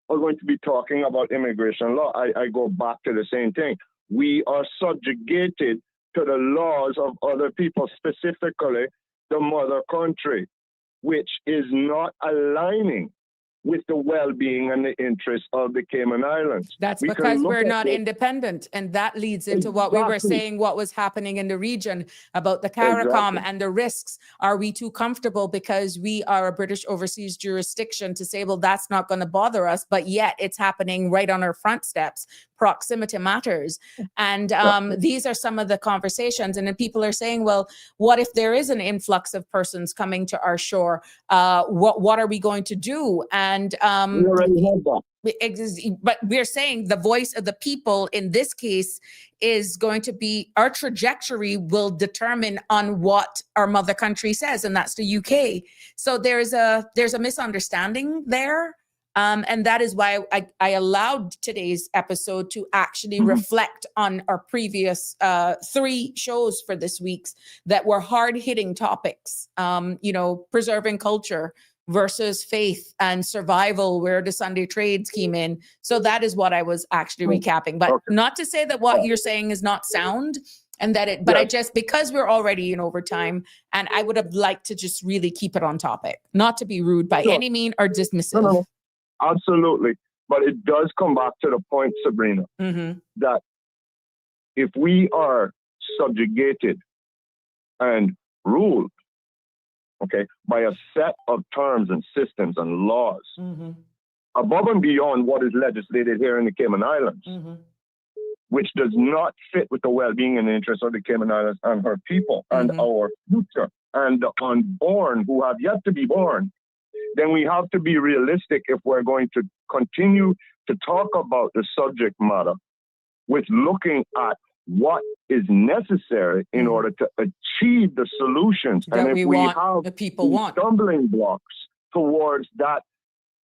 are going to be talking about immigration law, I go back to the same thing. We are subjugated to the laws of other people, specifically the mother country, which is not aligning with the well-being and the interests of the Cayman Islands.
That's
We can
because
look
we're
at
not
this-
independent. And that leads into what we were
Exactly.
saying, what was happening in the region about the CARICOM
Exactly.
and the risks. Are we too comfortable because we are a British overseas jurisdiction to say, well, that's not going to bother us, but yet it's happening right on our front steps. Proximity matters. And these are some of the conversations. And then people are saying, well, what if there is an influx of persons coming to our shore? What are we going to do? And
We already have that.
but we're saying the voice of the people in this case is going to be, our trajectory will determine on what our mother country says, and that's the UK. So there's a misunderstanding there. And that is why I allowed today's episode to actually reflect on our previous 3 shows for this week's that were hard-hitting topics, preserving culture versus faith and survival, where the Sunday trades came in. So that is what I was actually recapping. But not to say that what you're saying is not sound, and that it, but I just, because we're already in overtime, and I would have liked to just really keep it on topic, not to be rude by any mean or dismissive.
No. Absolutely. But it does come back to the point, Sabrina, that if we are subjugated and ruled, by a set of terms and systems and laws, above and beyond what is legislated here in the Cayman Islands, which does not fit with the well-being and interests of the Cayman Islands and her people and our future and the unborn who have yet to be born, then we have to be realistic if we're going to continue to talk about the subject matter with looking at what is necessary in order to achieve the solutions.
That
and if
we
have
want, the people
these
want.
stumbling blocks towards that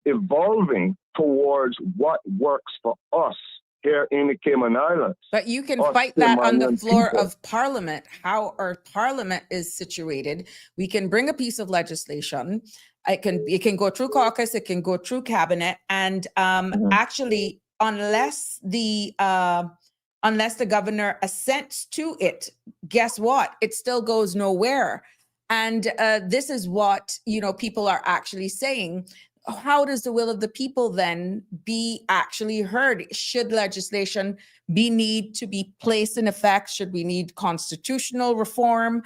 evolving towards what works for us here in the Cayman Islands.
But you can
us
fight that on the
Caymanian
floor
people.
of Parliament, how our Parliament is situated. We can bring a piece of legislation. It can go through caucus, it can go through cabinet, and actually, unless the governor assents to it, guess what? It still goes nowhere. And this is what people are actually saying. How does the will of the people then be actually heard? Should legislation need to be placed in effect? Should we need constitutional reform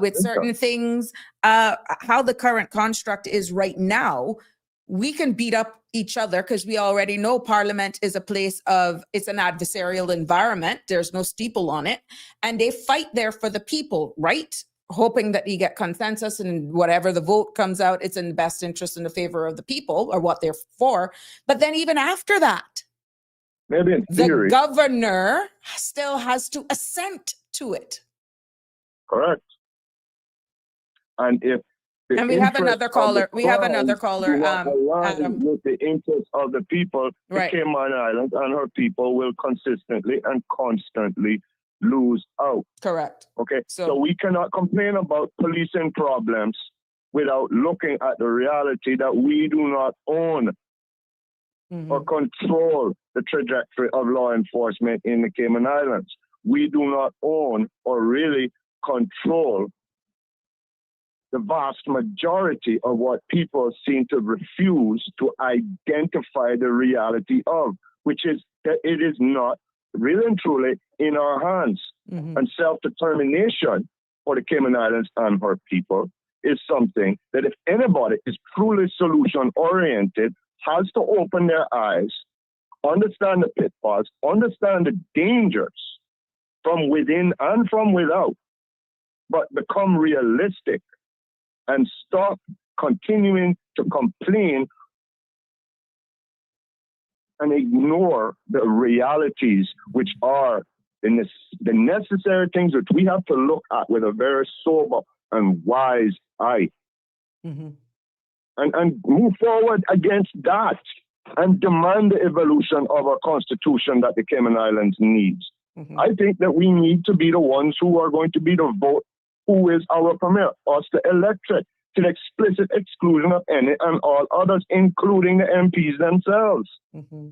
with certain things? How the current construct is right now, we can beat up each other because we already know Parliament is a place of, it's an adversarial environment. There's no steeple on it. And they fight there for the people, right? Hoping that you get consensus and whatever the vote comes out, it's in the best interest in the favor of the people or what they're for. But then even after that,
maybe in theory,
the governor still has to assent to it.
Correct. And if
And we have another caller. We have another caller.
Adam. With the interests of the people,
Right.
the Cayman Islands and her people will consistently and constantly lose out.
Correct.
Okay.
So-
So we cannot complain about policing problems without looking at the reality that we do not own or control the trajectory of law enforcement in the Cayman Islands. We do not own or really control the vast majority of what people seem to refuse to identify the reality of, which is that it is not really and truly in our hands. And self-determination for the Cayman Islands and her people is something that if anybody is truly solution-oriented, has to open their eyes, understand the pitfalls, understand the dangers from within and from without, but become realistic and stop continuing to complain and ignore the realities, which are the necessary things that we have to look at with a very sober and wise eye.
Mm-hmm.
And move forward against that and demand the evolution of a constitution that the Cayman Islands needs.
Mm-hmm.
I think that we need to be the ones who are going to be the vote, who is our premier, us the electorate, to the explicit exclusion of any and all others, including the MPs themselves.
Mm-hmm.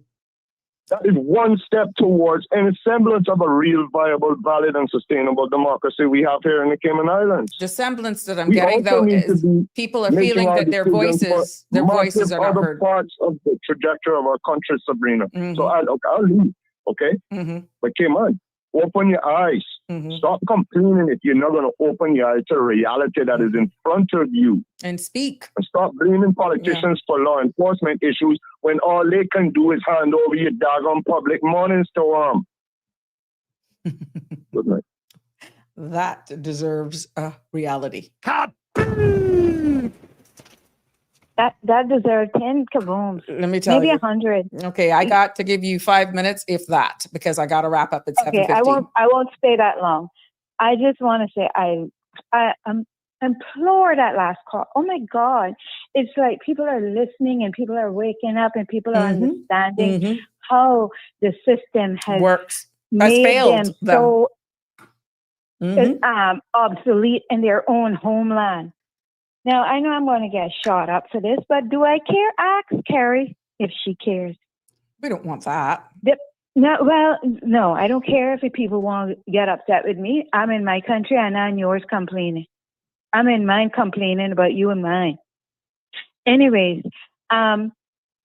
That is one step towards any semblance of a real, viable, valid, and sustainable democracy we have here in the Cayman Islands.
The semblance that I'm
We
getting,
also
though,
need to
is
be
people are
making
feeling
our
that their
decisions for
voices are not
other
heard.
parts of the trajectory of our country, Sabrina.
Mm-hmm.
So I'll leave, okay?
Mm-hmm.
But Cayman, open your eyes.
Mm-hmm.
Stop complaining if you're not going to open your eyes to the reality that is in front of you.
And speak.
And stop blaming politicians for law enforcement issues when all they can do is hand over your daggone public monies to them. Good night.
That deserves a reality.
That deserves 10 kabooms.
Let me tell
Maybe
you.
100.
Okay, I got to give you 5 minutes, if that, because I got to wrap up at 7:15.
Okay, I won't stay that long. I just want to say I implore that last call. Oh my God. It's like people are listening and people are waking up and people are understanding how the system has
works.
Made
failed
them so obsolete in their own homeland. Now, I know I'm going to get shot up for this, but do I care? Ask Carrie if she cares.
We don't want that.
No, I don't care if people want to get upset with me. I'm in my country and I'm yours complaining. I'm in mine complaining about you and mine. Anyways, the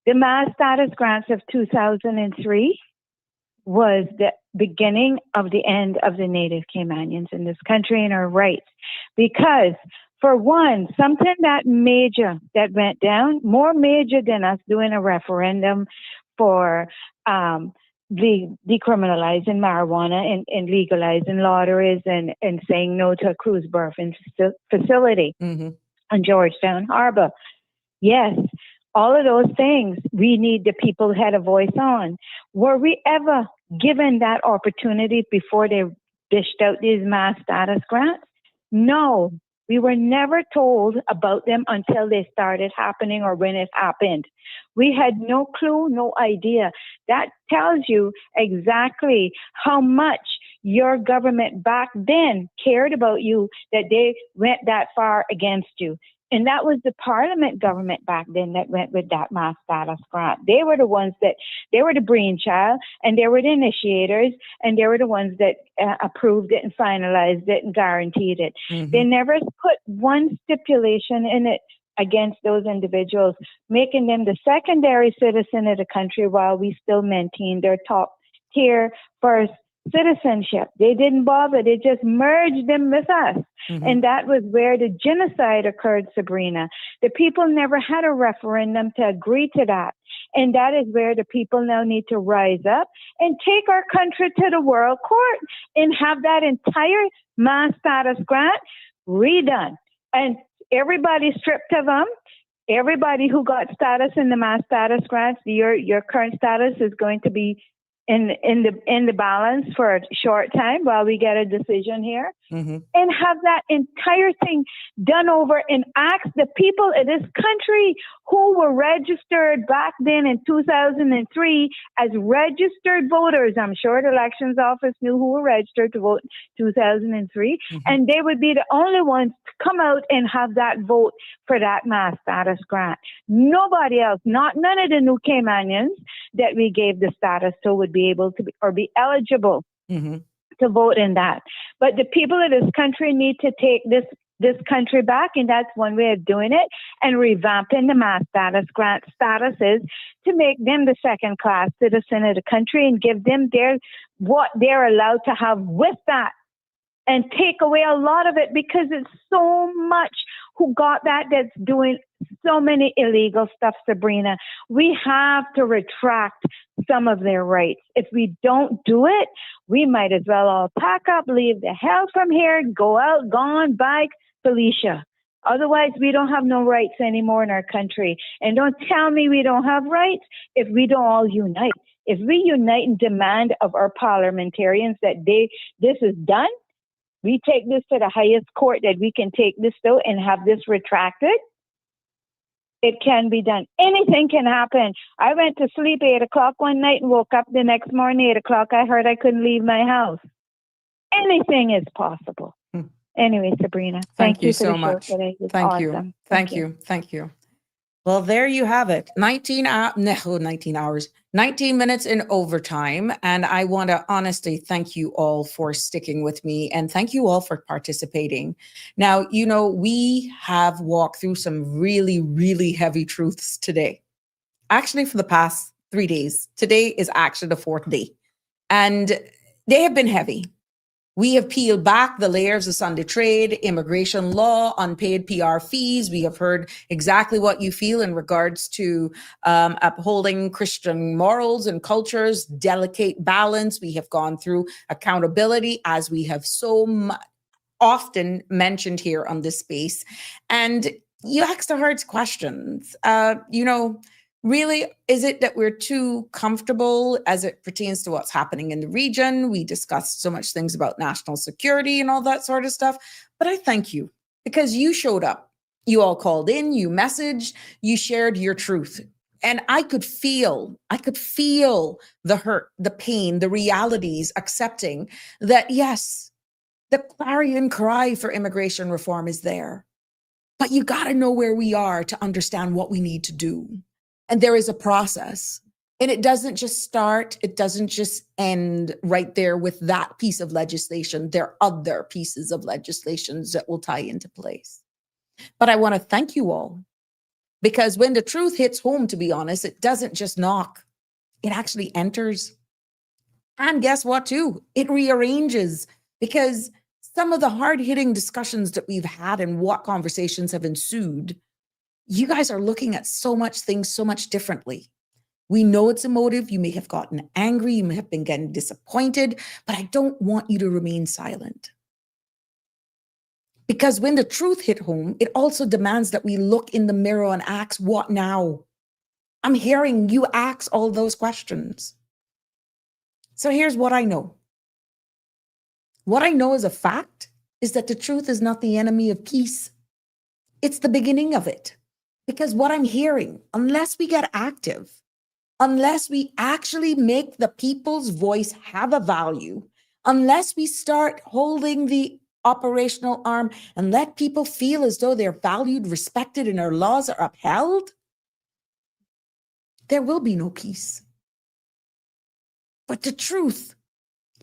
mass status grants of 2003 was the beginning of the end of the Native Caymanians in this country and our rights. Because, for one, something that major that went down, more major than us doing a referendum for decriminalizing marijuana and legalizing lotteries and saying no to a cruise birthing facility on Georgetown Harbor. Yes, all of those things we need the people who had a voice on. Were we ever given that opportunity before they dished out these mass status grants? No, we were never told about them until they started happening or when it happened. We had no clue, no idea. That tells you exactly how much your government back then cared about you, that they went that far against you. And that was the Parliament government back then that went with that mass status grant. They were the ones they were the brainchild, and they were the initiators, and they were the ones that approved it and finalized it and guaranteed it. They never put one stipulation in it against those individuals, making them the secondary citizen of the country while we still maintain their top tier first citizenship. They didn't bother. They just merged them with us. And that was where the genocide occurred, Sabrina. The people never had a referendum to agree to that. And that is where the people now need to rise up and take our country to the World Court and have that entire mass status grant redone. And everybody stripped of them. Everybody who got status in the mass status grants, your current status is going to be in the balance for a short time while we get a decision here, and have that entire thing done over and ask the people of this country who were registered back then in 2003 as registered voters. I'm sure the elections office knew who were registered to vote in 2003, and they would be the only ones to come out and have that vote for that mass status grant. Nobody else, none of the new Caymanians that we gave the status to would be able to be eligible to vote in that. But the people of this country need to take this country back, and that's one way of doing it, and revamping the mass status grant statuses to make them the second class citizen of the country and give them what they're allowed to have with that, and take away a lot of it, because it's so much who got that's doing so many illegal stuff, Sabrina. We have to retract some of their rights. If we don't do it, we might as well all pack up, leave the hell from here, go out, gone, bike, Felicia. Otherwise, we don't have no rights anymore in our country. And don't tell me we don't have rights if we don't all unite. If we unite and demand of our parliamentarians that this is done, we take this to the highest court, that we can take this though and have this retracted, it can be done. Anything can happen. I went to sleep 8 o'clock one night and woke up the next morning 8 o'clock. I heard I couldn't leave my house. Anything is possible. Anyway, Sabrina, thank you
so
for the
much.
show today. It's
Thank
awesome.
you. Thank you. Thank you. Well, there you have it. 19 hours, 19 minutes in overtime. And I want to honestly thank you all for sticking with me, and thank you all for participating. Now, you know, we have walked through some really, really heavy truths today. Actually, for the past 3 days. Today is actually the 4th day. And they have been heavy. We have peeled back the layers of Sunday trade, immigration law, unpaid PR fees. We have heard exactly what you feel in regards to upholding Christian morals and cultures, delicate balance. We have gone through accountability, as we have so often mentioned here on this space. And you asked the hard questions. Really, is it that we're too comfortable as it pertains to what's happening in the region? We discussed so much things about national security and all that sort of stuff. But I thank you, because you showed up. You all called in, you messaged, you shared your truth. And I could feel the hurt, the pain, the realities, accepting that, yes, the clarion cry for immigration reform is there. But you got to know where we are to understand what we need to do. And there is a process, and it doesn't just start, it doesn't just end right there with that piece of legislation. There are other pieces of legislations that will tie into place. But I want to thank you all, because when the truth hits home, to be honest, it doesn't just knock, it actually enters. And guess what, too? It rearranges, because some of the hard-hitting discussions that we've had and what conversations have ensued, you guys are looking at so much things so much differently. We know it's emotive. You may have gotten angry. You may have been getting disappointed, but I don't want you to remain silent. Because when the truth hit home, it also demands that we look in the mirror and ask, what now? I'm hearing you ask all those questions. So here's what I know. What I know as a fact is that the truth is not the enemy of peace. It's the beginning of it. Because what I'm hearing, unless we get active, unless we actually make the people's voice have a value, unless we start holding the operational arm and let people feel as though they're valued, respected, and our laws are upheld, there will be no peace. But the truth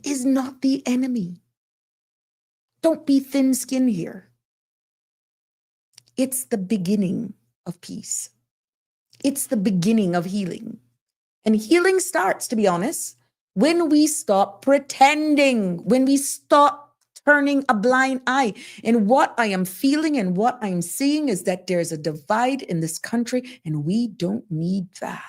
is not the enemy. Don't be thin-skinned here. It's the beginning of peace. It's the beginning of healing. And healing starts, to be honest, when we stop pretending, when we stop turning a blind eye. And what I am feeling and what I'm seeing is that there's a divide in this country, and we don't need that.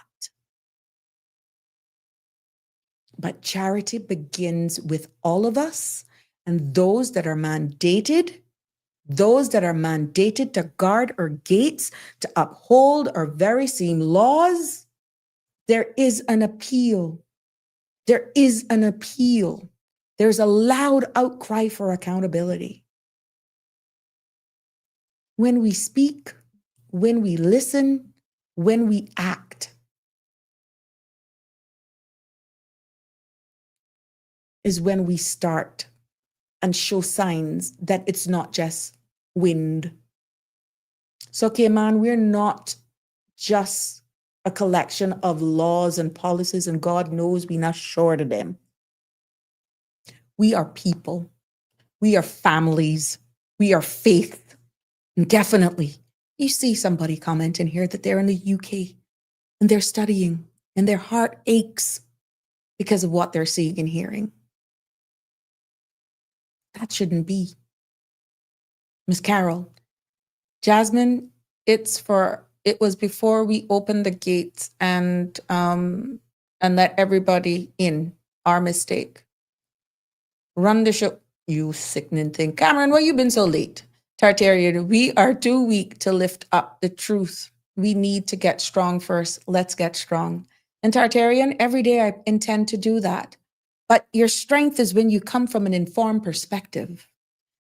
But charity begins with all of us, and those that are mandated to guard our gates, to uphold our very same laws. There is an appeal. There is an appeal. There's a loud outcry for accountability. When we speak, when we listen, when we act, is when we start and show signs that it's not just wind. So, Cayman, we're not just a collection of laws and policies, and God knows we're not short of them. We are people. We are families. We are faith. And definitely, you see somebody comment in here that they're in the UK and they're studying and their heart aches because of what they're seeing and hearing. That shouldn't be. Miss Carol, Jasmine, it was before we opened the gates and let everybody in. Our mistake. Run the show. You sickening thing. Cameron, why you been so late? Tartarian, we are too weak to lift up the truth. We need to get strong first. Let's get strong. And Tartarian, every day I intend to do that. But your strength is when you come from an informed perspective.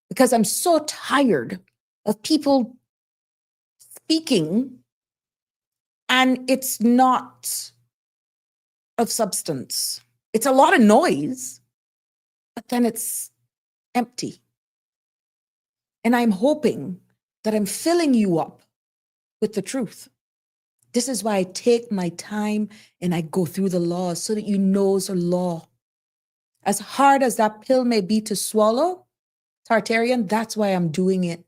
Because I'm so tired of people speaking and it's not of substance. It's a lot of noise, but then it's empty. And I'm hoping that I'm filling you up with the truth. This is why I take my time and I go through the laws so that you know it's a law. As hard as that pill may be to swallow, Tartarian, that's why I'm doing it.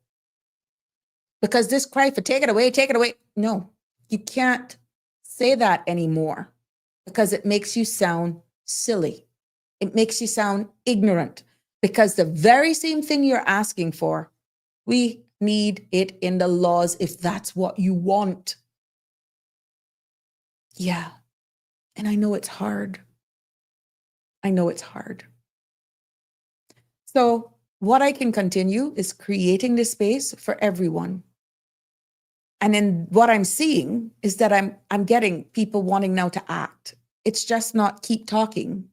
Because this cry for take it away, no, you can't say that anymore because it makes you sound silly. It makes you sound ignorant because the very same thing you're asking for, we need it in the laws if that's what you want. Yeah. And I know it's hard. I know it's hard. So what I can continue is creating this space for everyone. And then what I'm seeing is that I'm getting people wanting now to act. It's just not keep talking.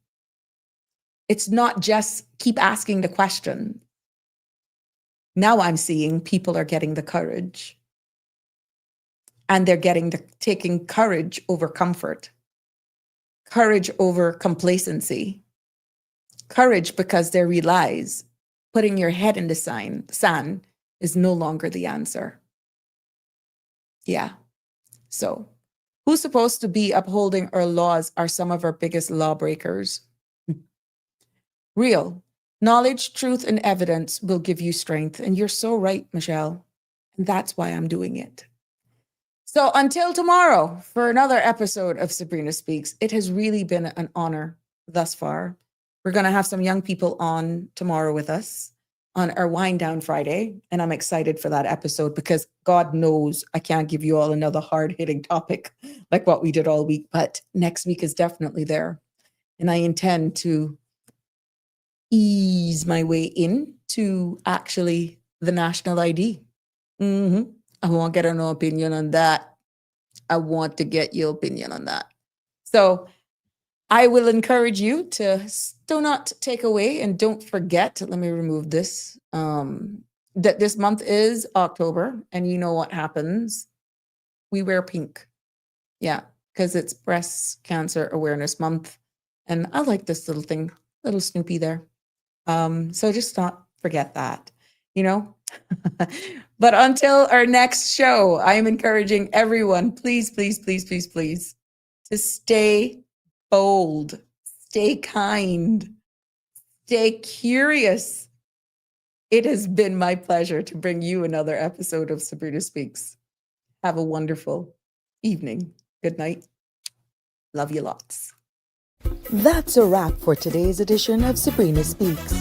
It's not just keep asking the question. Now I'm seeing people are getting the courage. And they're taking courage over comfort. Courage over complacency. Courage because they realize putting your head in the sand is no longer the answer. Yeah. So who's supposed to be upholding our laws are some of our biggest lawbreakers. Real knowledge, truth, and evidence will give you strength. And you're so right, Michelle. And that's why I'm doing it. So until tomorrow for another episode of Sabrina Speaks, it has really been an honor thus far. We're going to have some young people on tomorrow with us on our Wind Down Friday. And I'm excited for that episode because God knows I can't give you all another hard-hitting topic like what we did all week. But next week is definitely there. And I intend to ease my way into actually the national ID. I want to get an opinion on that. I want to get your opinion on that. So I will encourage you to do not take away and don't forget, let me remove this, that this month is October and you know what happens. We wear pink. Yeah, because it's Breast Cancer Awareness Month. And I like this little thing, little Snoopy there. So just not forget that, you know. But until our next show, I am encouraging everyone, please, please, please, please, please, to stay bold, stay kind, stay curious. It has been my pleasure to bring you another episode of Sabrina Speaks. Have a wonderful evening. Good night. Love you lots.
That's a wrap for today's edition of Sabrina Speaks.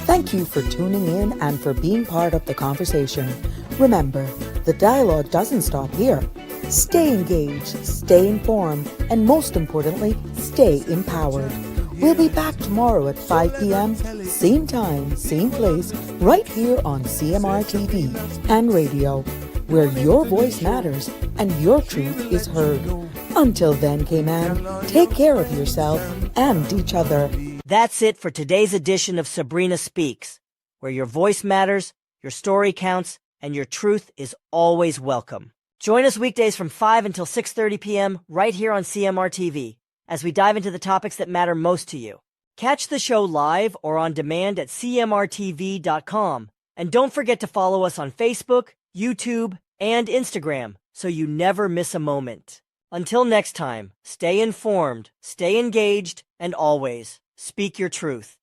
Thank you for tuning in and for being part of the conversation. Remember, the dialogue doesn't stop here. Stay engaged, stay informed, and most importantly, stay empowered. We'll be back tomorrow at 5 p.m., same time, same place, right here on CMR TV and radio, where your voice matters and your truth is heard. Until then, K-Man, take care of yourself and each other.
That's it for today's edition of Sabrina Speaks, where your voice matters, your story counts, and your truth is always welcome. Join us weekdays from 5 until 6:30 p.m. right here on CMR TV as we dive into the topics that matter most to you. Catch the show live or on demand at cmrtv.com. And don't forget to follow us on Facebook, YouTube, and Instagram so you never miss a moment. Until next time, stay informed, stay engaged, and always speak your truth.